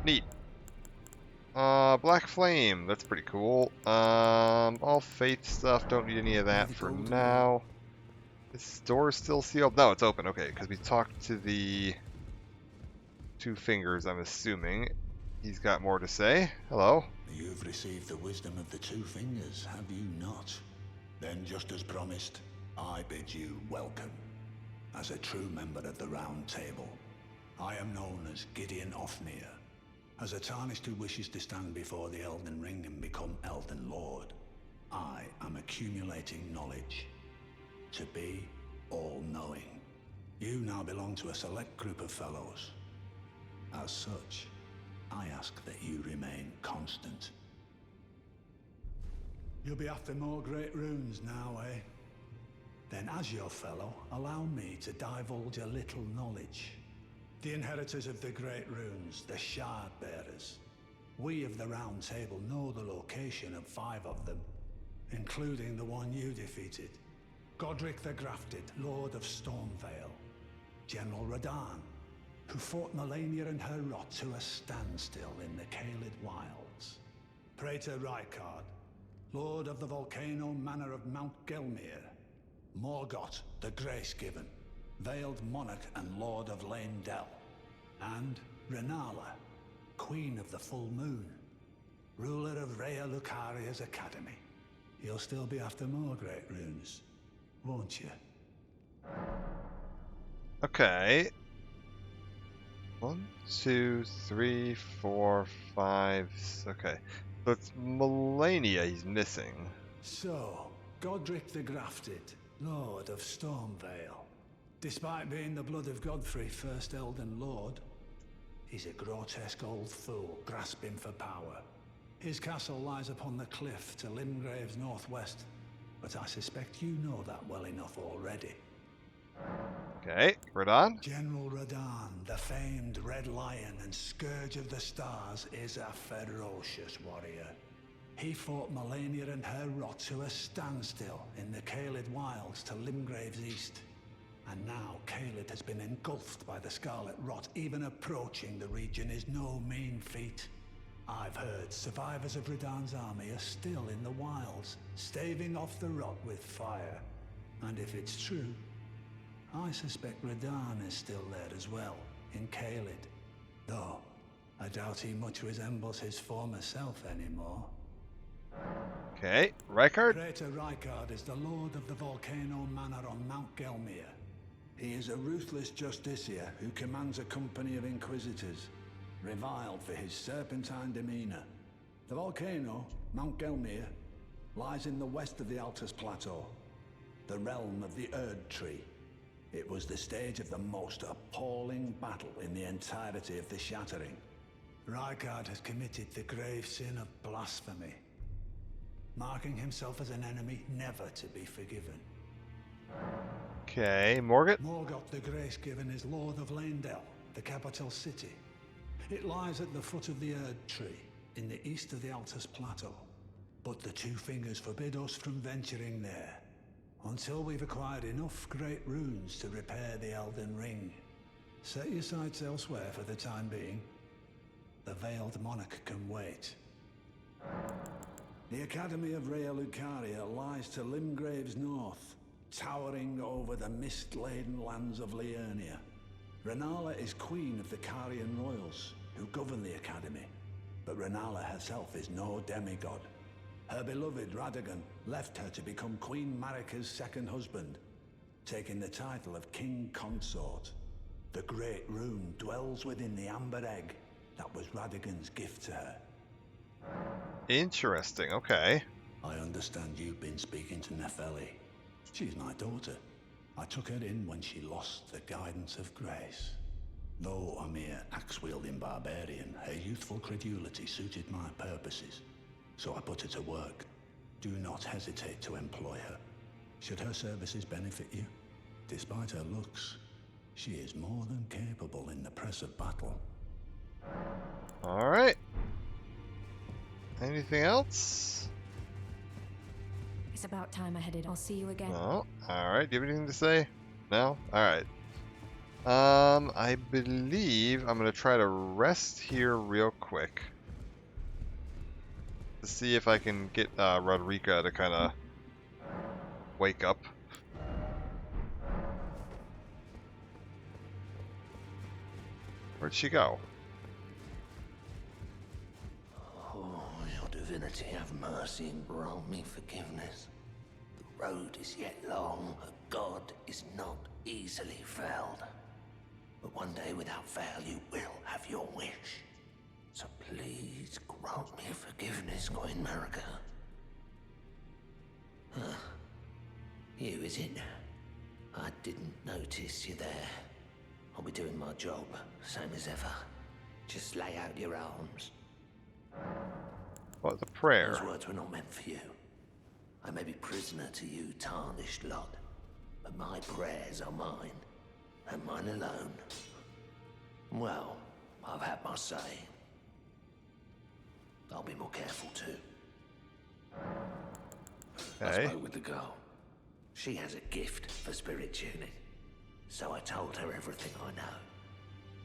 Neat. Black Flame. That's pretty cool. All faith stuff. Don't need any of that for now. This door is still sealed? No, it's open. Okay, because we talked to the 2 fingers, I'm assuming. He's got more to say. Hello. You've received the wisdom of the 2 fingers, have you not? Then, just as promised, I bid you welcome. As a true member of the Round Table, I am known as Gideon Ofnir. As a Tarnished who wishes to stand before the Elden Ring and become Elden Lord, I am accumulating knowledge. To be all-knowing. You now belong to a select group of fellows. As such, I ask that you remain constant. You'll be after more great runes now, eh? Then as your fellow, allow me to divulge a little knowledge. The inheritors of the great runes, the Shard Bearers. We of the Round Table know the location of 5 of them, including the one you defeated. Godric the Grafted, Lord of Stormvale. General Radahn, who fought Melania and her rot to a standstill in the Caelid Wilds. Praetor Rykard, Lord of the Volcano Manor of Mount Gelmir. Morgott, the Grace-Given, Veiled Monarch and Lord of Leyndell. And Renala, Queen of the Full Moon, ruler of Rhea Lucaria's Academy. You'll still be after more great runes, won't you? Okay. 1, 2, 3, 4, 5. Okay. So it's Melania he's missing. So, Godric the Grafted, Lord of Stormvale. Despite being the blood of Godfrey, first Elden Lord, he's a grotesque old fool grasping for power. His castle lies upon the cliff to Limgrave's northwest, but I suspect you know that well enough already. Okay, Radon. General Radon, the famed Red Lion and Scourge of the Stars, is a ferocious warrior. He fought Melania and her rot to a standstill in the Caelid Wilds to Limgrave's east. And now Caelid has been engulfed by the Scarlet Rot. Even approaching the region is no mean feat. I've heard survivors of Radon's army are still in the wilds, staving off the rot with fire. And if it's true, I suspect Radon is still there as well, in Caelid. Though, I doubt he much resembles his former self anymore. Okay, Rykard. Praetor Rykard is the lord of the Volcano Manor on Mount Gelmir. He is a ruthless justiciar who commands a company of inquisitors, reviled for his serpentine demeanor. The volcano, Mount Gelmir, lies in the west of the Altus Plateau, the realm of the Erd Tree. It was the stage of the most appalling battle in the entirety of the Shattering. Rykard has committed the grave sin of blasphemy, marking himself as an enemy never to be forgiven. Okay, Morgoth. Morgoth the Grace-Given is Lord of Leyndell, the capital city. It lies at the foot of the Erd Tree, in the east of the Altus Plateau. But the Two Fingers forbid us from venturing there, until we've acquired enough great runes to repair the Elden Ring. Set your sights elsewhere for the time being. The Veiled Monarch can wait. The Academy of Rea Lucaria lies to Limgrave's north, towering over the mist-laden lands of Liurnia. Renala is queen of the Carian royals, who govern the Academy. But Renala herself is no demigod. Her beloved Radagon left her to become Queen Marika's second husband, taking the title of King Consort. The Great Rune dwells within the Amber Egg that was Radagon's gift to her. Interesting, okay. I understand you've been speaking to Nefeli. She's my daughter. I took her in when she lost the guidance of grace. Though a mere axe-wielding barbarian, her youthful credulity suited my purposes. So I put her to work. Do not hesitate to employ her. Should her services benefit you, despite her looks, she is more than capable in the press of battle. Alright. Anything else? It's about time I headed. I'll see you again. No. Alright, do you have anything to say? No? Alright. I believe I'm gonna try to rest here real quick. To see if I can get Rodrika to kind of wake up. Where'd she go? Oh, your divinity, have mercy and grant me forgiveness. The road is yet long, a god is not easily felled. But one day without fail you will have your wish. So please grant me forgiveness, Queen Marika. You, is it? I didn't notice you there. I'll be doing my job, same as ever. Just lay out your arms. What, the prayer? Those words were not meant for you. I may be prisoner to you, tarnished lot, but my prayers are mine, and mine alone. Well, I've had my say. I'll be more careful too. Okay. I spoke with the girl. She has a gift for spirit tuning, so I told her everything I know.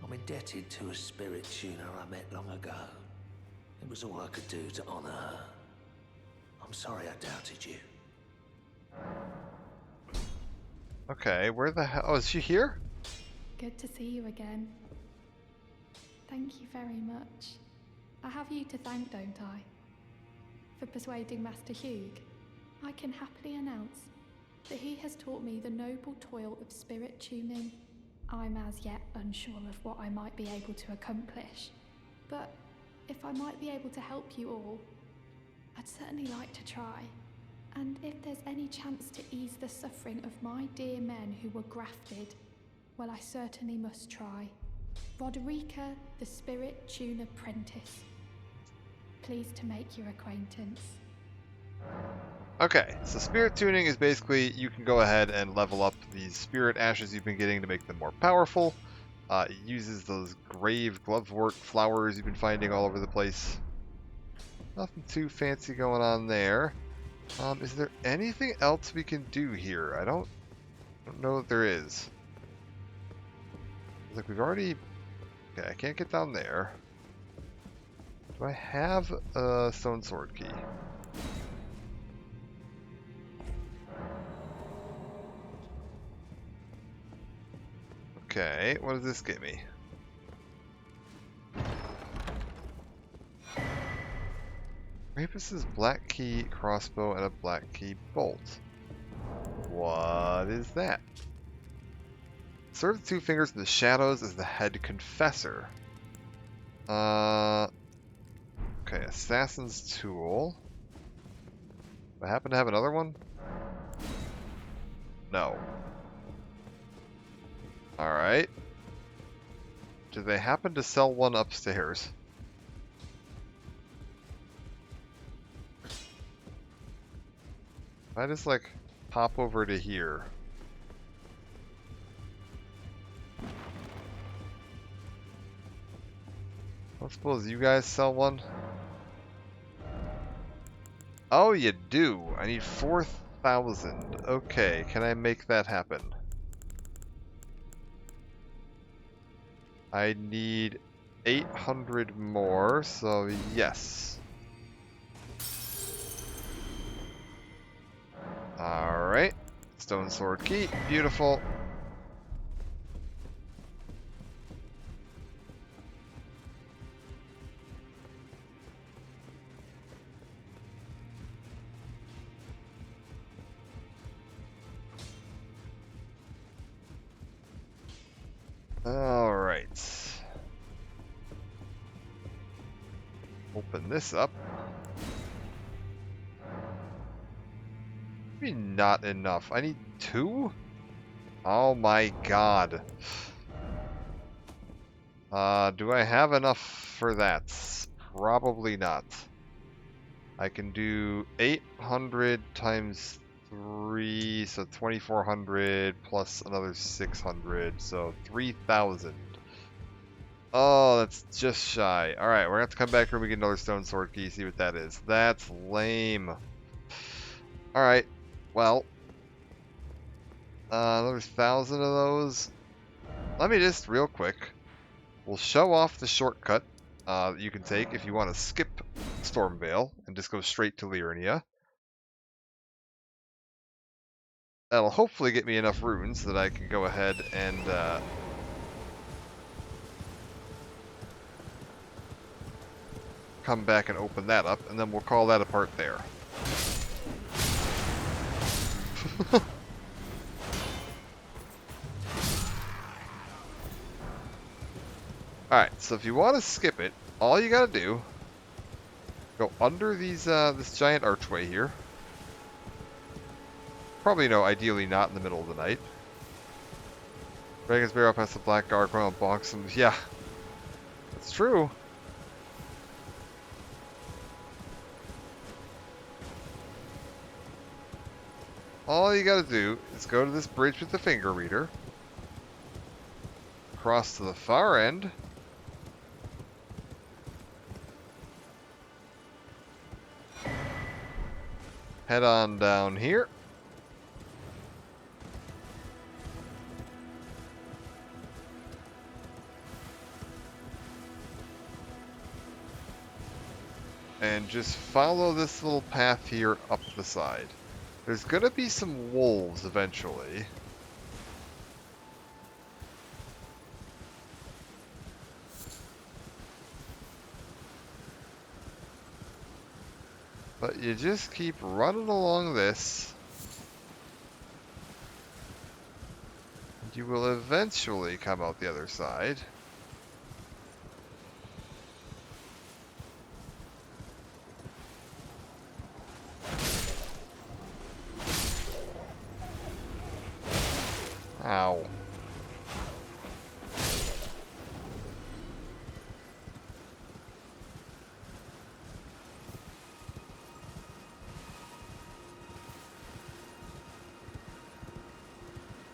I'm indebted to a spirit tuner I met long ago. It was all I could do to honor her. I'm sorry I doubted you. Okay, where the hell? Oh, is she here? Good to see you again. Thank you very much. I have you to thank, don't I? For persuading Master Hugh. I can happily announce that he has taught me the noble toil of spirit tuning. I'm as yet unsure of what I might be able to accomplish. But if I might be able to help you all, I'd certainly like to try. And if there's any chance to ease the suffering of my dear men who were grafted, well, I certainly must try. Roderica, the Spirit Tune Apprentice. Pleased to make your acquaintance. Okay, so spirit tuning is basically you can go ahead and level up these spirit ashes you've been getting to make them more powerful. It uses those grave glovewort flowers you've been finding all over the place. Nothing too fancy going on there. Is there anything else we can do here? I don't know that there is. Look, we've already... Okay, I can't get down there. Do I have a stone sword key? Okay, what does this get me? Rapus's black key crossbow and a black key bolt. What is that? Serve the two fingers in the shadows as the head confessor. Okay, assassin's tool. Do I happen to have another one? No. Alright. Do they happen to sell one upstairs? If I just like pop over to here. I don't suppose you guys sell one? Oh, you do. I need 4,000. Okay, can I make that happen? I need 800 more, so yes. Alright. Stone sword key. Beautiful. Alright. Open this up. Maybe not enough. I need 2? Oh my god. Do I have enough for that? Probably not. I can do 800 times 3, so 2,400 plus another 600, so 3,000. Oh, that's just shy. Alright, we're gonna have to come back here and we get another stone sword key, see what that is. That's lame. Alright, well. Another 1,000 of those. Let me just, real quick, we'll show off the shortcut that you can take if you want to skip Stormvale and just go straight to Liurnia. That'll hopefully get me enough runes that I can go ahead and come back and open that up, and then we'll call that a part there. Alright, so if you want to skip it, all you gotta do, go under these this giant archway here. Probably, ideally not in the middle of the night. Dragon's barrel past the black gargoyle bonks him. Yeah, that's true. All you gotta do is go to this bridge with the finger reader, cross to the far end, head on down here. And just follow this little path here up the side. There's gonna be some wolves eventually. But you just keep running along this. You will eventually come out the other side. Ow.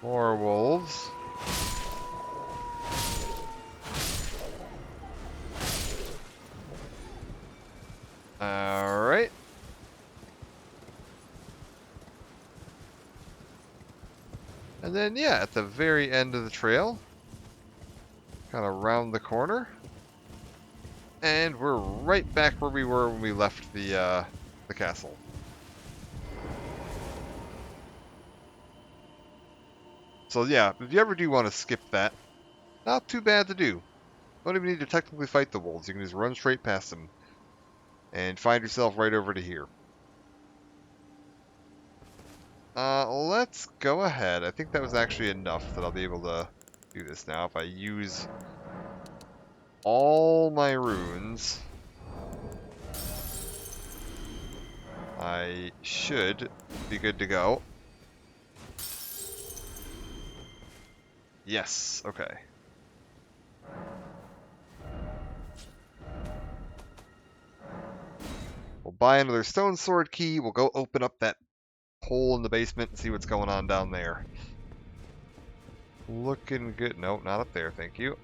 More wolves. Alright. And then, yeah, at the very end of the trail, kind of round the corner, and we're right back where we were when we left the castle. So yeah, if you ever do want to skip that, not too bad to do. Don't even need to technically fight the wolves. You can just run straight past them and find yourself right over to here. Let's go ahead. I think that was actually enough that I'll be able to do this now. If I use all my runes, I should be good to go. Yes, okay. We'll buy another stone sword key. We'll go open up that hole in the basement and see what's going on down there. Looking good. Nope, not up there, thank you.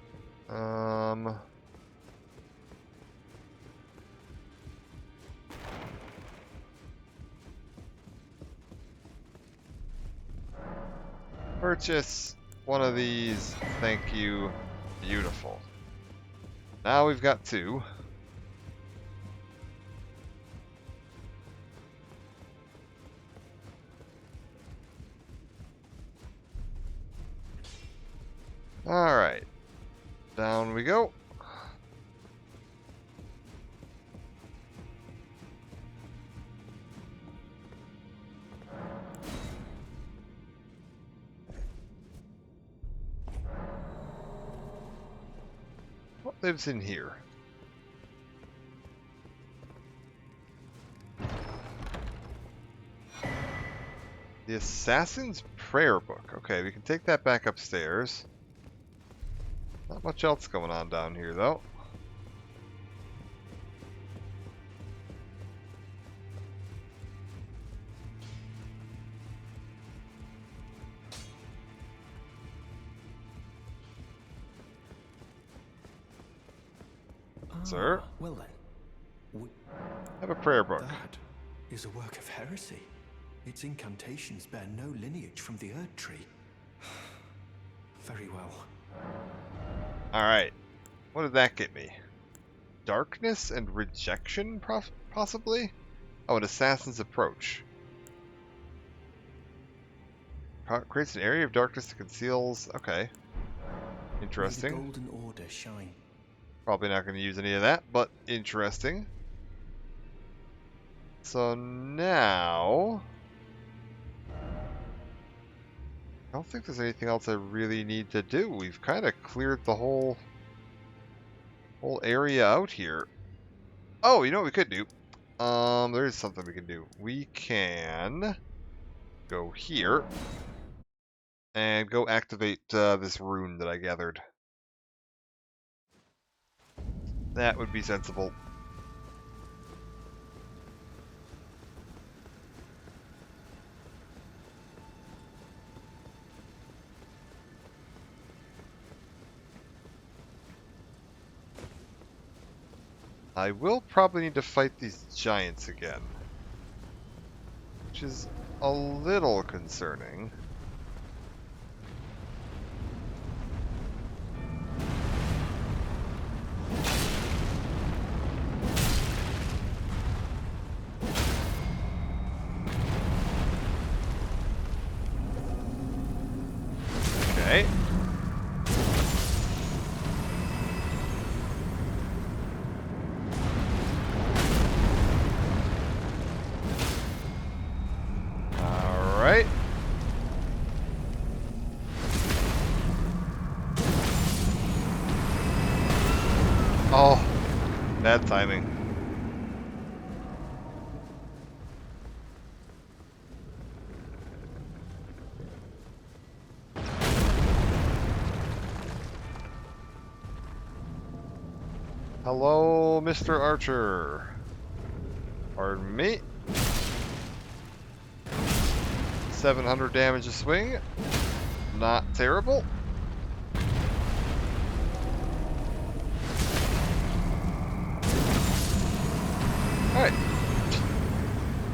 Purchase one of these. Thank you. Beautiful. Now we've got two. Alright. Down we go. What lives in here? The Assassin's Prayer Book. Okay, we can take that back upstairs. Not much else going on down here, though. Sir? Well then, we have a prayer book. That is a work of heresy. Its incantations bear no lineage from the Erd Tree. Very well. Alright. What did that get me? Darkness and rejection, possibly? Oh, an assassin's approach. Creates an area of darkness that conceals... Okay. Interesting. May the Golden Order shine. Probably not going to use any of that, but interesting. So now... I don't think there's anything else I really need to do. We've kind of cleared the whole area out here. Oh, you know what we could do? There is something we can do. We can go here and go activate this rune that I gathered. That would be sensible. I will probably need to fight these giants again, which is a little concerning. Okay. Alright. Oh, bad timing. Hello, Mr. Archer. Pardon me. 700 damage a swing. Not terrible. Alright.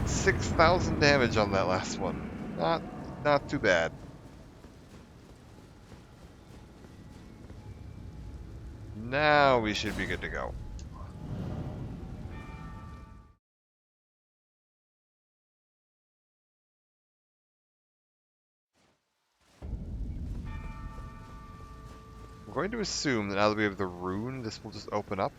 6,000 damage on that last one. Not too bad. Now we should be good to go. I'm going to assume that now that we have the rune, this will just open up.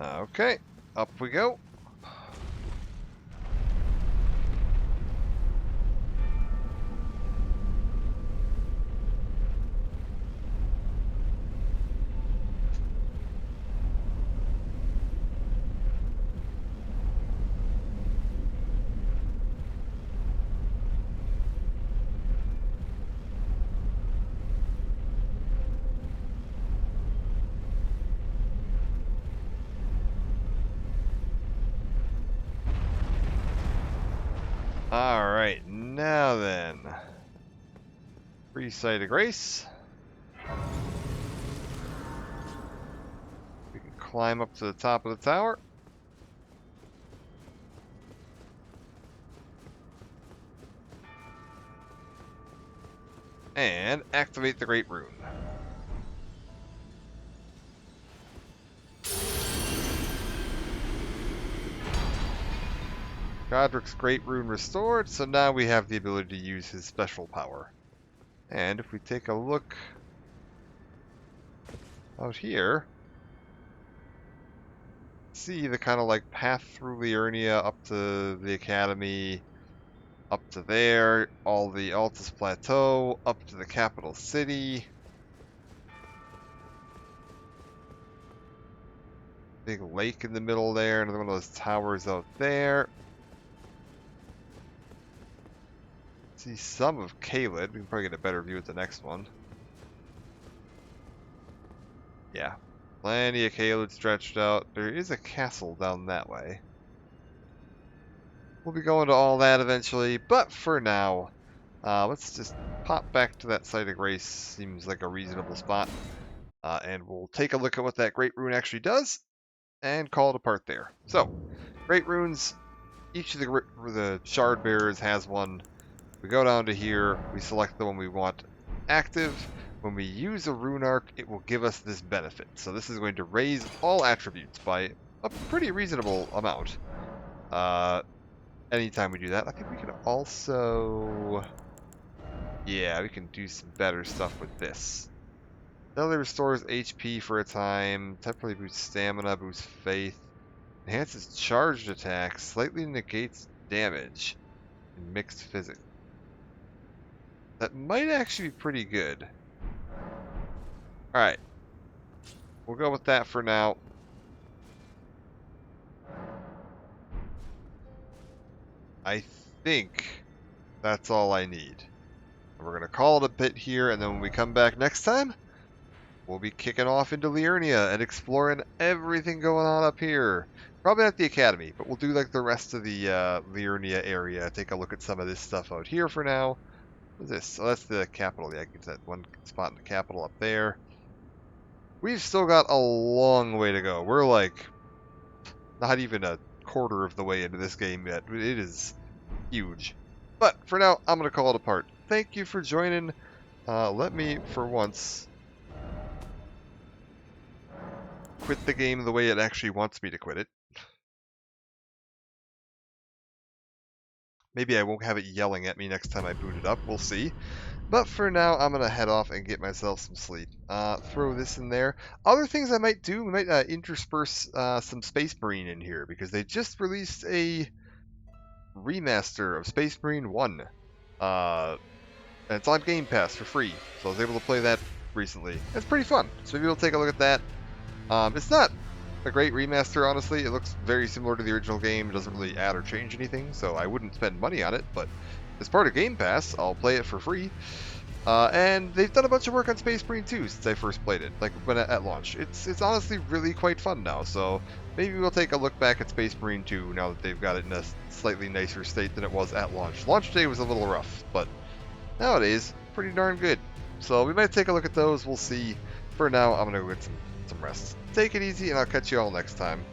Okay, up we go. Alright, now then. Free Sight of Grace. We can climb up to the top of the tower. And activate the Great Rune. Godric's Great Rune restored, so now we have the ability to use his special power. And if we take a look out here, see the kind of like path through Liurnia up to the Academy, up to there, all the Altus Plateau, up to the capital city. Big lake in the middle there, another one of those towers out there. See some of Caelid. We can probably get a better view at the next one. Yeah, plenty of Caelid stretched out. There is a castle down that way. We'll be going to all that eventually, but for now, let's just pop back to that Site of Grace. Seems like a reasonable spot. And we'll take a look at what that Great Rune actually does, and call it apart there. So, Great Runes, each of the Shard Bearers has one. We go down to here, we select the one we want active. When we use a rune arc, it will give us this benefit. So this is going to raise all attributes by a pretty reasonable amount. Anytime we do that, I think we can also... Yeah, we can do some better stuff with this. Steadily restores HP for a time, temporarily boosts stamina, boosts faith, enhances charged attacks, slightly negates damage, and mixed physics. That might actually be pretty good. Alright. We'll go with that for now. I think that's all I need. We're going to call it a bit here, and then when we come back next time, we'll be kicking off into Liurnia and exploring everything going on up here. Probably not the Academy, but we'll do like the rest of the Liurnia area. Take a look at some of this stuff out here for now. What's this? Oh, that's the capital. Yeah, get that one spot in the capital up there. We've still got a long way to go. We're like not even a quarter of the way into this game yet. It is huge. But for now, I'm going to call it apart. Thank you for joining. Let me, for once, quit the game the way it actually wants me to quit it. Maybe I won't have it yelling at me next time I boot it up. We'll see. But for now, I'm going to head off and get myself some sleep. Throw this in there. Other things I might do, we might intersperse some Space Marine in here, because they just released a remaster of Space Marine 1. And it's on Game Pass for free, so I was able to play that recently. It's pretty fun, so maybe we'll take a look at that. It's not a great remaster, honestly. It looks very similar to the original game. It doesn't really add or change anything, so I wouldn't spend money on it, but as part of Game Pass, I'll play it for free. And they've done a bunch of work on Space Marine 2 since I first played it, like when at launch. It's honestly really quite fun now, so maybe we'll take a look back at Space Marine 2 now that they've got it in a slightly nicer state than it was at launch. Launch day was a little rough, but nowadays, pretty darn good. So we might take a look at those, we'll see. For now, I'm going to go get some rest. Take it easy, and I'll catch you all next time.